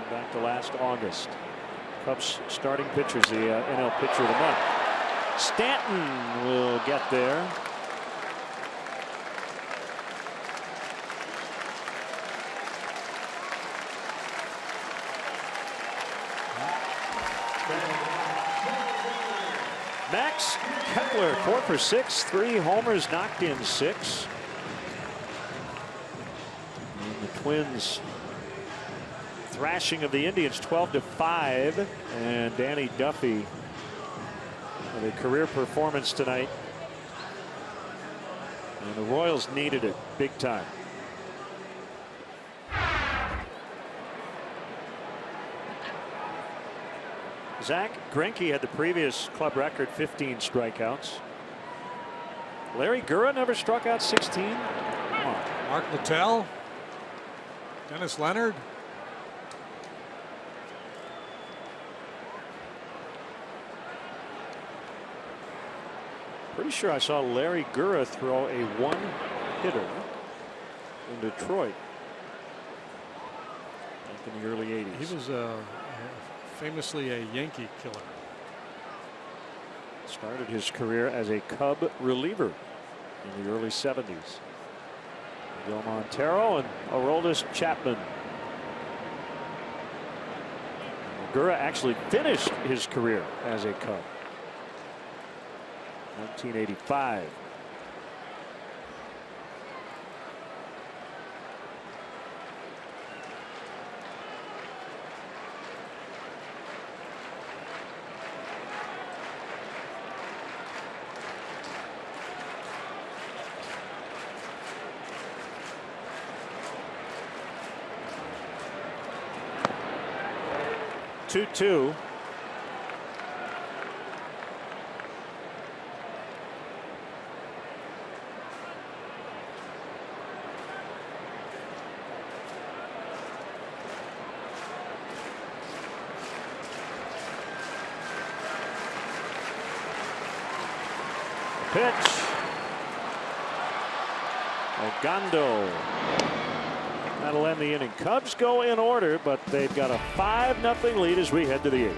Back to last August. Cubs starting pitchers, the NL pitcher of the month. Stanton will get there. Max Kepler 4 for 6, 3 homers, knocked in 6. And the Twins thrashing of the Indians 12-5, and Danny Duffy with a career performance tonight. And the Royals needed it big time. Zach Greinke had the previous club record, 15 strikeouts. Larry Gura never struck out 16. Come on. Mark Littell, Dennis Leonard. Pretty sure I saw Larry Gura throw a one-hitter in Detroit back in the early 80s. He was famously a Yankee killer. Started his career as a Cub reliever in the early 70s. Miguel Montero and Aroldis Chapman. Gura actually finished his career as a Cub. 1985. Two. Pitch. Ogando. That'll end the inning. Cubs go in order, but they've got a 5-0 lead as we head to the 8th.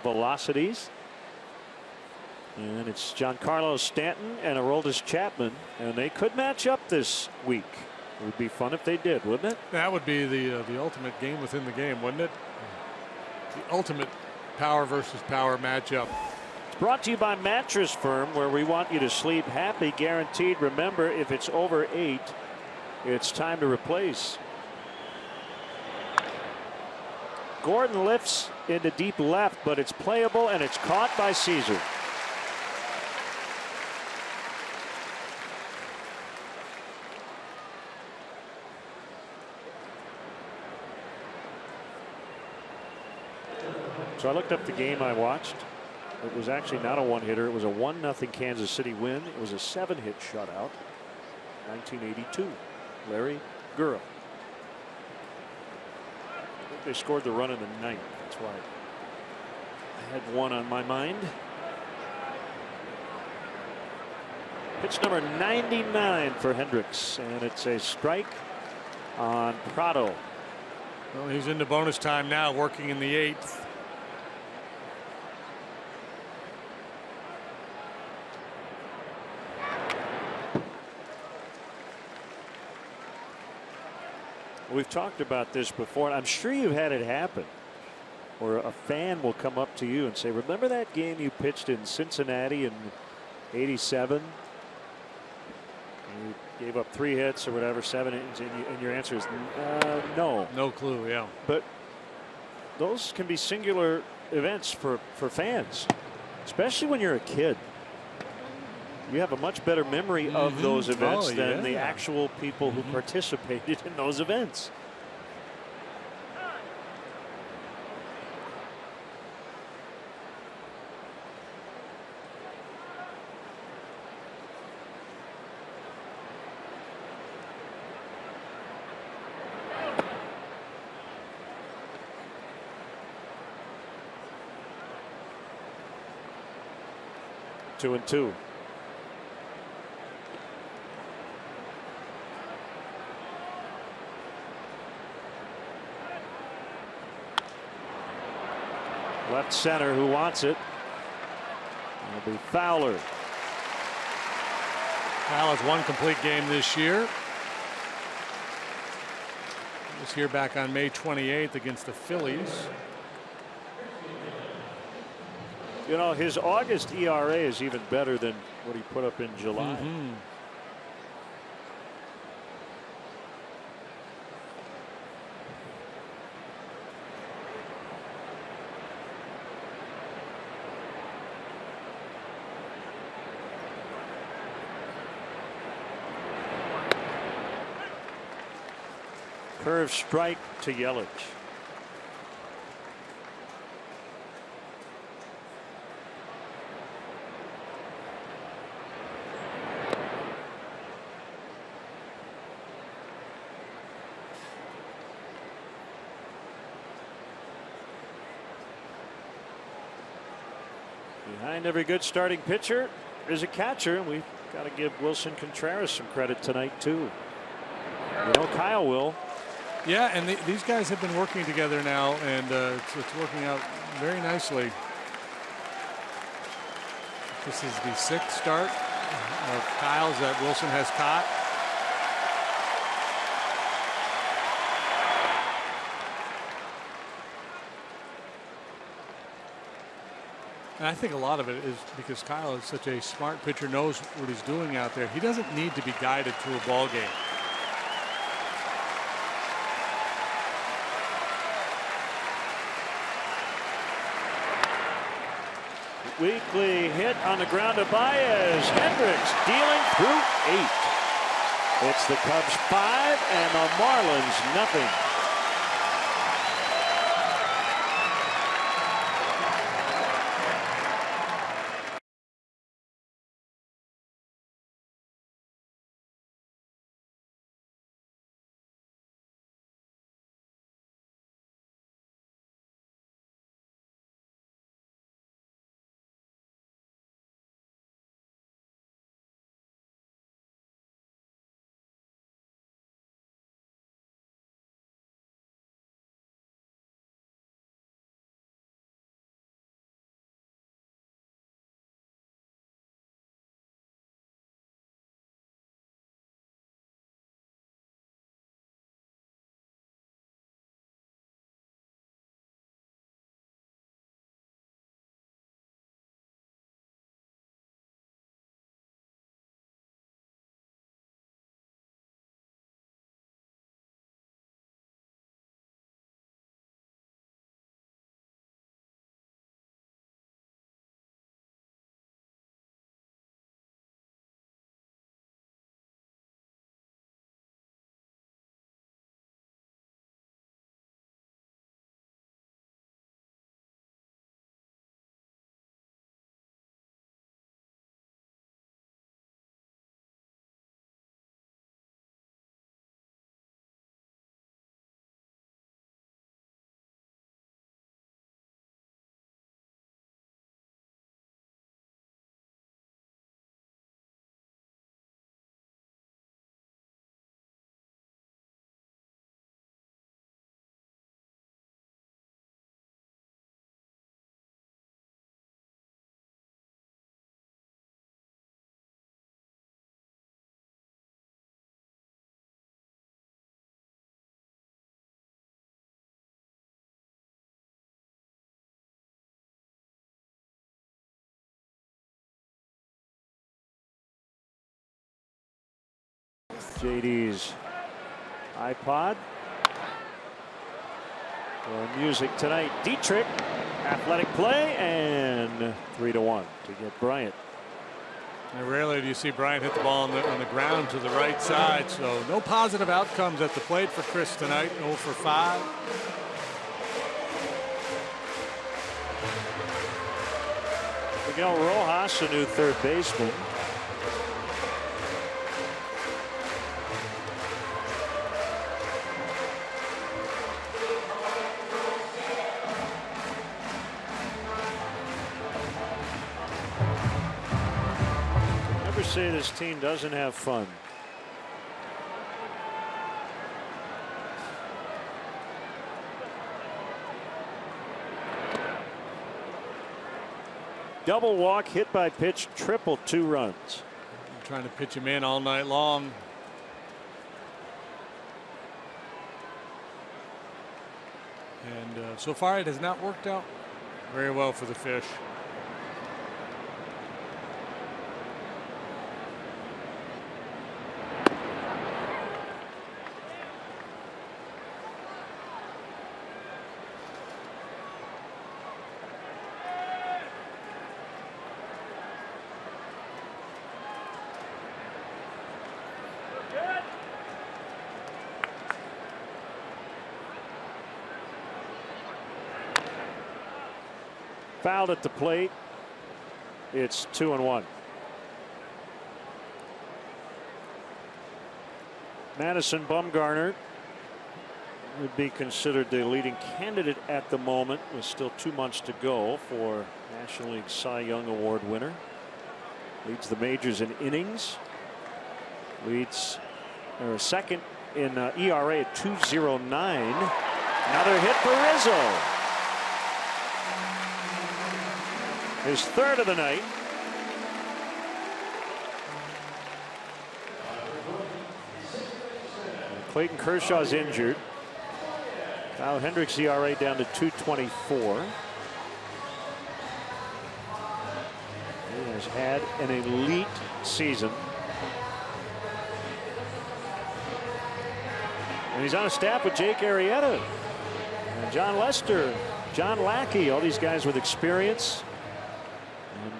Velocities. And it's Giancarlo Stanton and Aroldis Chapman, and they could match up this week. It would be fun if they did, wouldn't it? That would be the ultimate game within the game, wouldn't it? The ultimate power versus power matchup. It's brought to you by Mattress Firm, where we want you to sleep happy, guaranteed. Remember, if it's over 8, it's time to replace. Gordon lifts into deep left, but it's playable, and it's caught by Caesar. So I looked up the game I watched. It was actually not a one-hitter. It was a 1-0 Kansas City win. It was a 7-hit shutout. 1982. Larry Gura. I think they scored the run in the 9th. That's why I had one on my mind. Pitch number 99 for Hendricks, and it's a strike on Prado. Well, he's into bonus time now, working in the 8th. We've talked about this before, and I'm sure you've had it happen, where a fan will come up to you and say, remember that game you pitched in Cincinnati in '87? You gave up 3 hits or whatever, 7 innings, and your answer is no. No clue, yeah. But those can be singular events for fans, especially when you're a kid. You have a much better memory of those events than the actual people who participated in those events. Two and two. Left center, who wants it? It'll be Fowler. Kyle has 1 complete game this year. He was here back on May 28th against the Phillies. You know, his August ERA is even better than what he put up in July. Curve strike to Yelich. Behind every good starting pitcher is a catcher, and we've got to give Wilson Contreras some credit tonight too. You know, Kyle will. Yeah, and these guys have been working together now, and it's working out very nicely. This is the 6th start of Kyle's that Wilson has caught. And I think a lot of it is because Kyle is such a smart pitcher, knows what he's doing out there. He doesn't need to be guided through a ball game. Weekly hit on the ground to Baez. Hendricks dealing through 8. It's the Cubs 5 and the Marlins nothing. JD's iPod. For music tonight, Dietrich, athletic play, and 3-1 to get Bryant. And rarely do you see Bryant hit the ball on the ground to the right side, so no positive outcomes at the plate for Chris tonight. 0 for 5. Miguel Rojas, a new third baseman. Never say this team doesn't have fun. Double walk, hit by pitch, triple, 2 runs. I'm trying to pitch him in all night long. And so far it has not worked out very well for the Fish. Fouled at the plate. It's 2-1. Madison Bumgarner would be considered the leading candidate at the moment, with still 2 months to go for National League Cy Young Award winner. Leads the majors in innings. Leads second in ERA at 2.09. Another hit for Rizzo. His third of the night. Clayton Kershaw's injured. Kyle Hendricks' ERA down to 2.24. He has had an elite season. And he's on a staff with Jake Arrieta and John Lester, John Lackey, all these guys with experience. And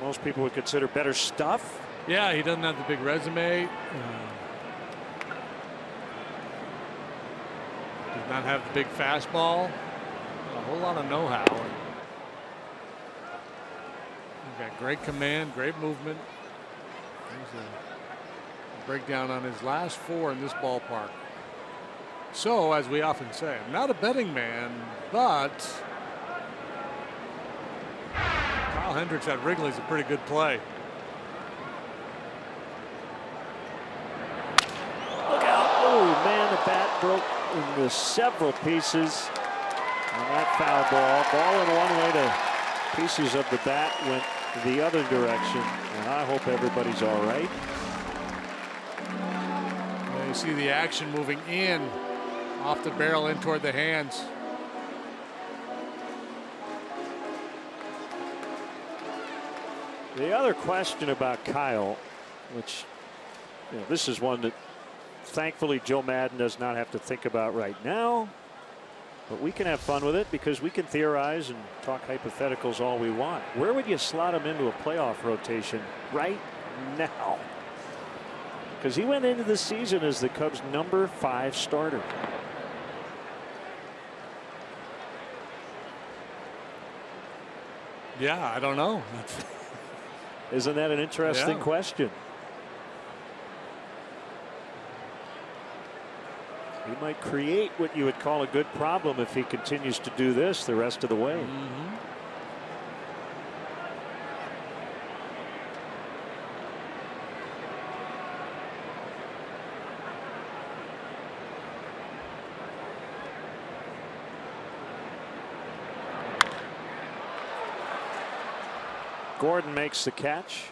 most people would consider better stuff. Yeah, he doesn't have the big resume. Does not have the big fastball. A whole lot of know-how. He's got great command, great movement. There's a breakdown on his last 4 in this ballpark. So, as we often say, I'm not a betting man, but Kyle Hendricks at Wrigley's a pretty good play. Look out. Oh, man, the bat broke into several pieces on that foul ball. Ball in one way, to pieces of the bat went the other direction, and I hope everybody's all right. Well, you see the action moving in off the barrel in toward the hands. The other question about Kyle, which, you know, this is one that thankfully Joe Madden does not have to think about right now, but we can have fun with it because we can theorize and talk hypotheticals all we want. Where would you slot him into a playoff rotation right now? Because he went into the season as the Cubs' number 5 starter. Yeah, I don't know. Isn't that an interesting question? He might create what you would call a good problem if he continues to do this the rest of the way. Gordon makes the catch.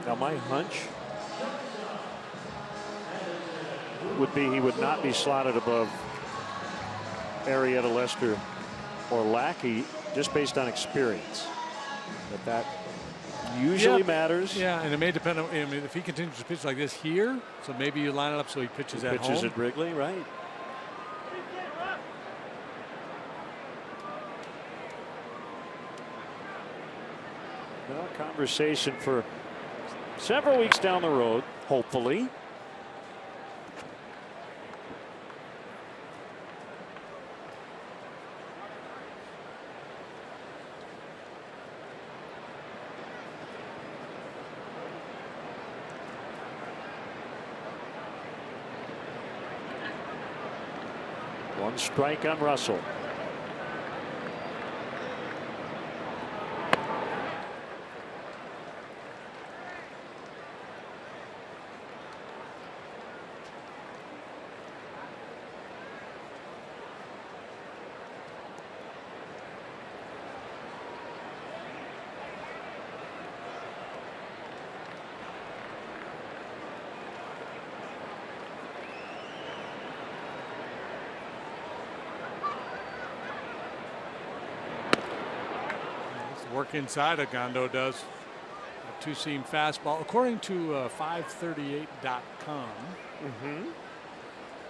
Now my hunch would be he would not be slotted above Arrieta, Lester, or Lackey, just based on experience. That usually matters. Yeah, and it may depend on, I mean, if he continues to pitch like this here, so maybe you line it up so he pitches at home. Pitches at Wrigley, right? Well, conversation for several weeks down the road, hopefully. One strike on Russell. Work inside Gondo does. A two-seam fastball. According to 538.com,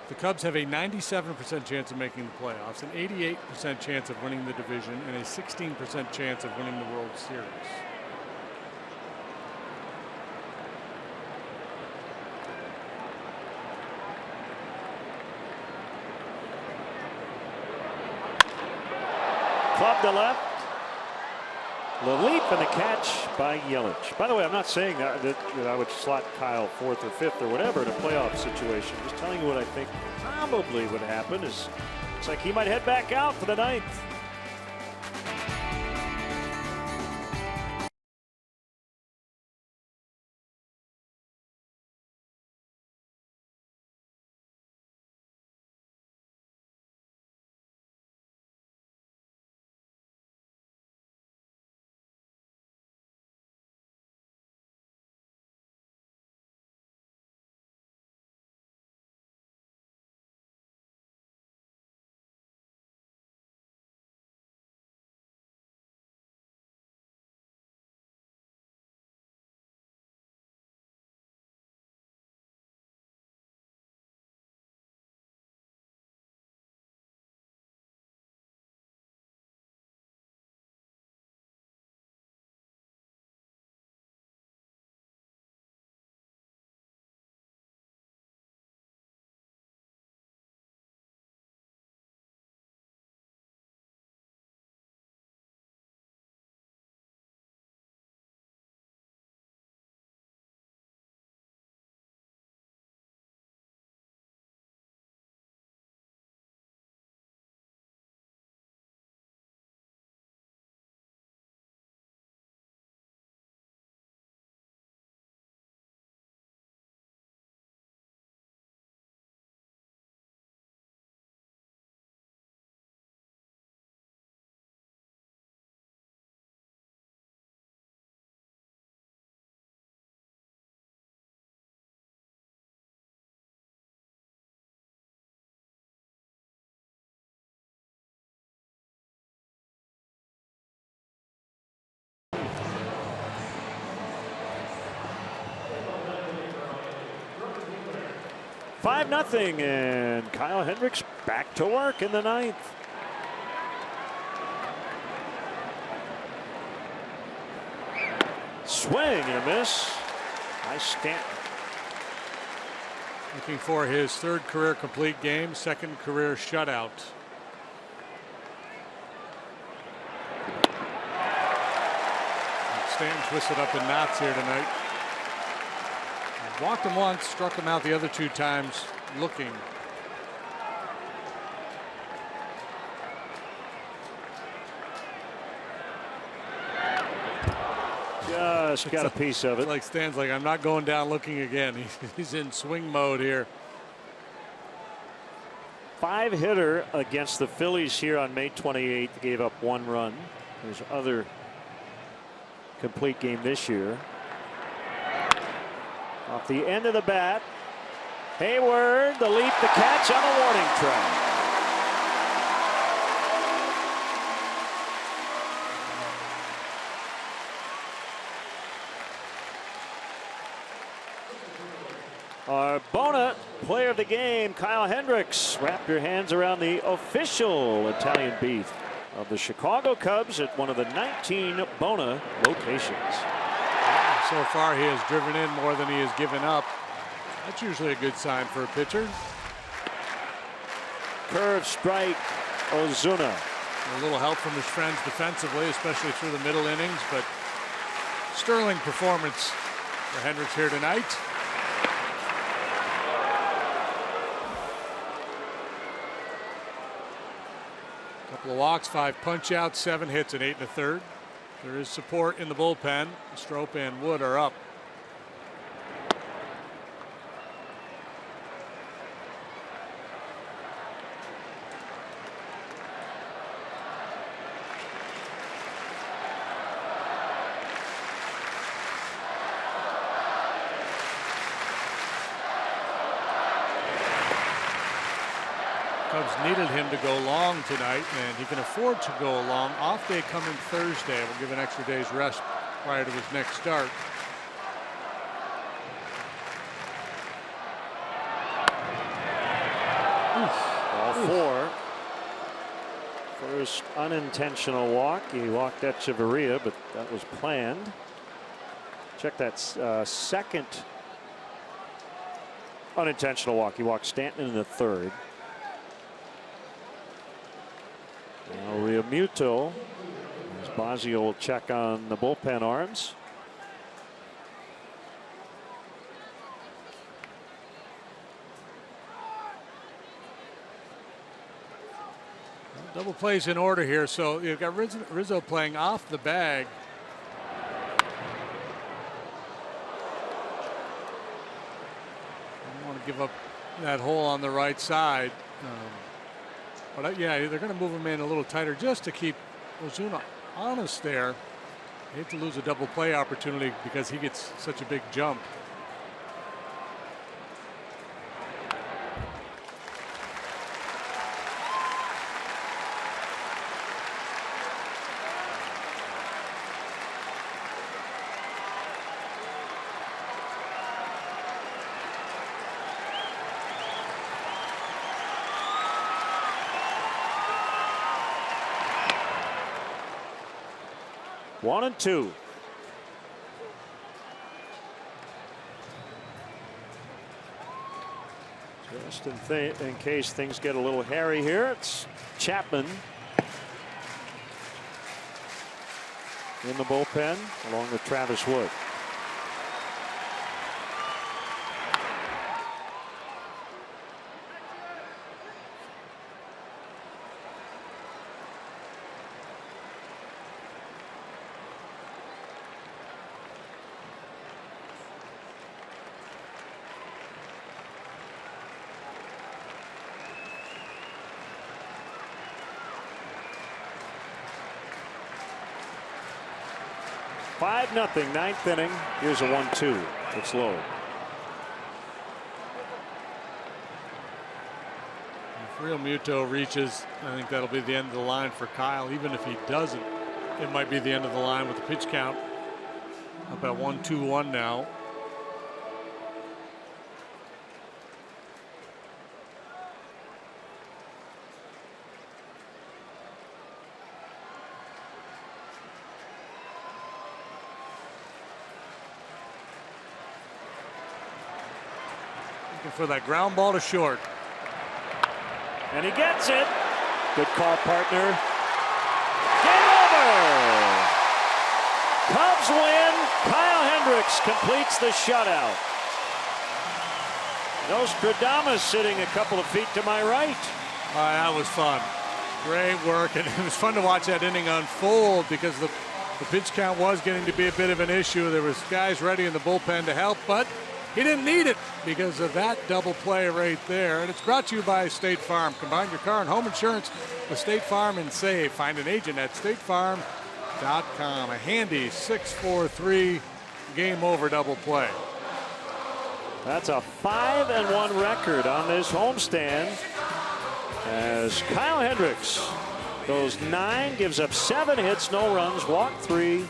the Cubs have a 97% chance of making the playoffs, an 88% chance of winning the division, and a 16% chance of winning the World Series. Club to left. The leap and the catch by Yelich. By the way, I'm not saying that I would slot Kyle 4th or 5th or whatever in a playoff situation. Just telling you what I think probably would happen is it's like he might head back out for the 9th. Five 0 and Kyle Hendricks back to work in the 9th. Swing and a miss. Nice Stanton. Looking for his 3rd career complete game, 2nd career shutout. Stanton twisted up in knots here tonight. Walked him once, struck him out the other 2 times looking. Just got a piece of it. Like Stan's like, I'm not going down looking again. He's in swing mode here. 5-hitter against the Phillies here on May 28th. Gave up 1 run. His other complete game this year. Off the end of the bat. Hayward, the leap, the catch on a warning track. Our Bona player of the game, Kyle Hendricks. Wrap your hands around the official Italian beef of the Chicago Cubs at one of the 19 Bona locations. So far, he has driven in more than he has given up. That's usually a good sign for a pitcher. Curve strike, Ozuna. A little help from his friends defensively, especially through the middle innings, but sterling performance for Hendricks here tonight. Couple of walks, 5 punch-outs, 7 hits, and 8 1/3. There is support in the bullpen. Strop and Wood are up. Cubs needed him to go long tonight, and he can afford to go long. Off day coming Thursday. We'll give an extra day's rest prior to his next start. Ball 4. First unintentional walk. He walked Echeverria, but that was planned. Check that second unintentional walk. He walked Stanton in the 3rd. Now Realmuto, as Bosio will check on the bullpen arms. Double plays in order here, so you've got Rizzo playing off the bag. Don't want to give up that hole on the right side. But yeah, they're going to move him in a little tighter just to keep Ozuna honest there. They hate to lose a double play opportunity because he gets such a big jump. One and 2. Just in case things get a little hairy here, it's Chapman in the bullpen along with Travis Wood. Nothing, 9th inning. Here's a 1-2. It's low. If Realmuto reaches, I think that'll be the end of the line for Kyle. Even if he doesn't, it might be the end of the line with the pitch count. Up at 1-2-1 now. For that ground ball to short. And he gets it. Good call, partner. Game over. Cubs win. Kyle Hendricks completes the shutout. Nostradamus sitting a couple of feet to my right. That was fun. Great work, and it was fun to watch that inning unfold because the pitch count was getting to be a bit of an issue. There was guys ready in the bullpen to help, but he didn't need it because of that double play right there. And it's brought to you by State Farm. Combine your car and home insurance with State Farm and save. Find an agent at statefarm.com. A handy 6-4-3 game over double play. That's a 5-1 record on this homestand as Kyle Hendricks goes 9, gives up 7 hits, no runs, walked 3,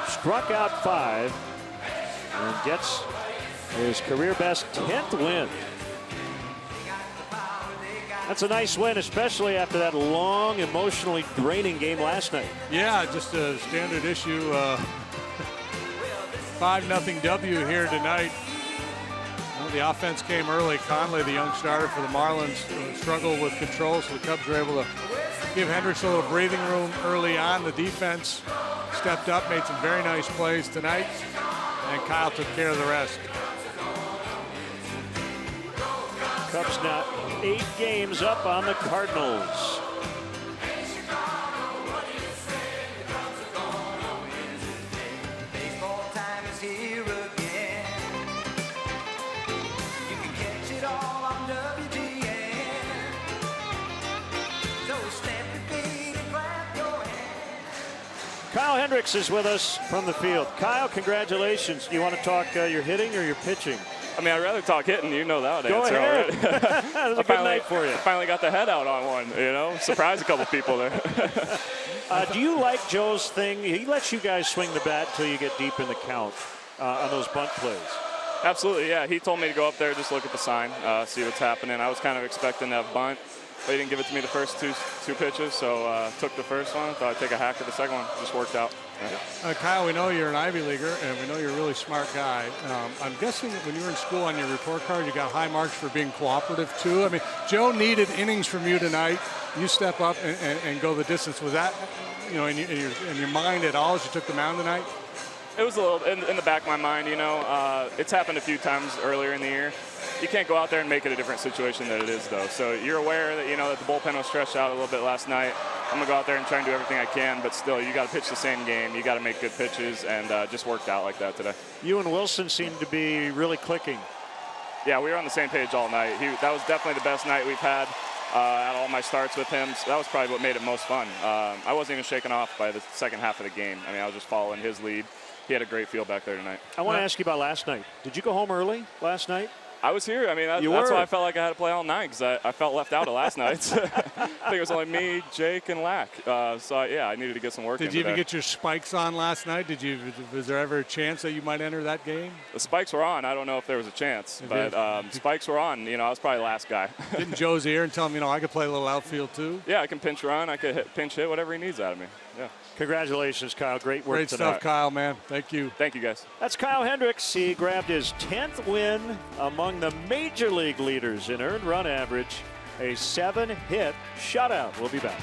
struck out 5, and gets His career best 10th win. That's a nice win, especially after that long, emotionally draining game last night. Yeah, just a standard issue 5-0 W here tonight. Well, the offense came early. Conley, the young starter for the Marlins, struggled with control, so the Cubs were able to give Hendricks a little breathing room early on. The defense stepped up, made some very nice plays tonight, and Kyle took care of the rest. Cubs now 8 games up on the Cardinals. Kyle Hendricks is with us from the field. Kyle, congratulations. You want to talk your hitting or your pitching? I mean, I'd rather talk hitting. You know that Go answer ahead. already. That was a good night for you. I finally got the head out on one, you know. Surprised a couple people there. Do you like Joe's thing? He lets you guys swing the bat until you get deep in the count on those bunt plays. Absolutely, yeah. He told me to go up there, just look at the sign, see what's happening. I was kind of expecting that bunt, but he didn't give it to me the first two pitches, so took the first one. Thought I'd take a hack at the second one. Just worked out. Yeah. Kyle, we know you're an Ivy Leaguer, and we know you're a really smart guy. I'm guessing when you were in school on your report card, you got high marks for being cooperative, too. I mean, Joe needed innings from you tonight. You step up and go the distance. Was that, you know, in your mind at all as you took the mound tonight? It was a little in the back of my mind, you know. It's happened a few times earlier in the year. You can't go out there and make it a different situation than it is, though. So you're aware that, you know, that the bullpen was stretched out a little bit last night. I'm going to go out there and try and do everything I can, but still, you got to pitch the same game. You got to make good pitches, and just worked out like that today. You and Wilson seem to be really clicking. Yeah, we were on the same page all night. That was definitely the best night we've had at all my starts with him. So that was probably what made it most fun. I wasn't even shaken off by the second half of the game. I mean, I was just following his lead. He had a great feel back there tonight. I want to ask you about last night. Did you go home early last night? I was here. I mean, that's why I felt like I had to play all night, because I felt left out of last night. I think it was only me, Jake, and Lack. Yeah, I needed to get some work in. Did you even get your spikes on last night? Was there ever a chance that you might enter that game? The spikes were on. I don't know if there was a chance, but spikes were on. You know, I was probably the last guy. Didn't Joe's ear and tell him, you know, I could play a little outfield too? Yeah, I can pinch run. I could pinch hit, whatever he needs out of me. Yeah. Congratulations, Kyle. Great work Great tonight. stuff, Kyle, man. Thank you. Thank you, guys. That's Kyle Hendricks. He grabbed his 10th win among the major league leaders in earned run average, a 7-hit shutout. We'll be back.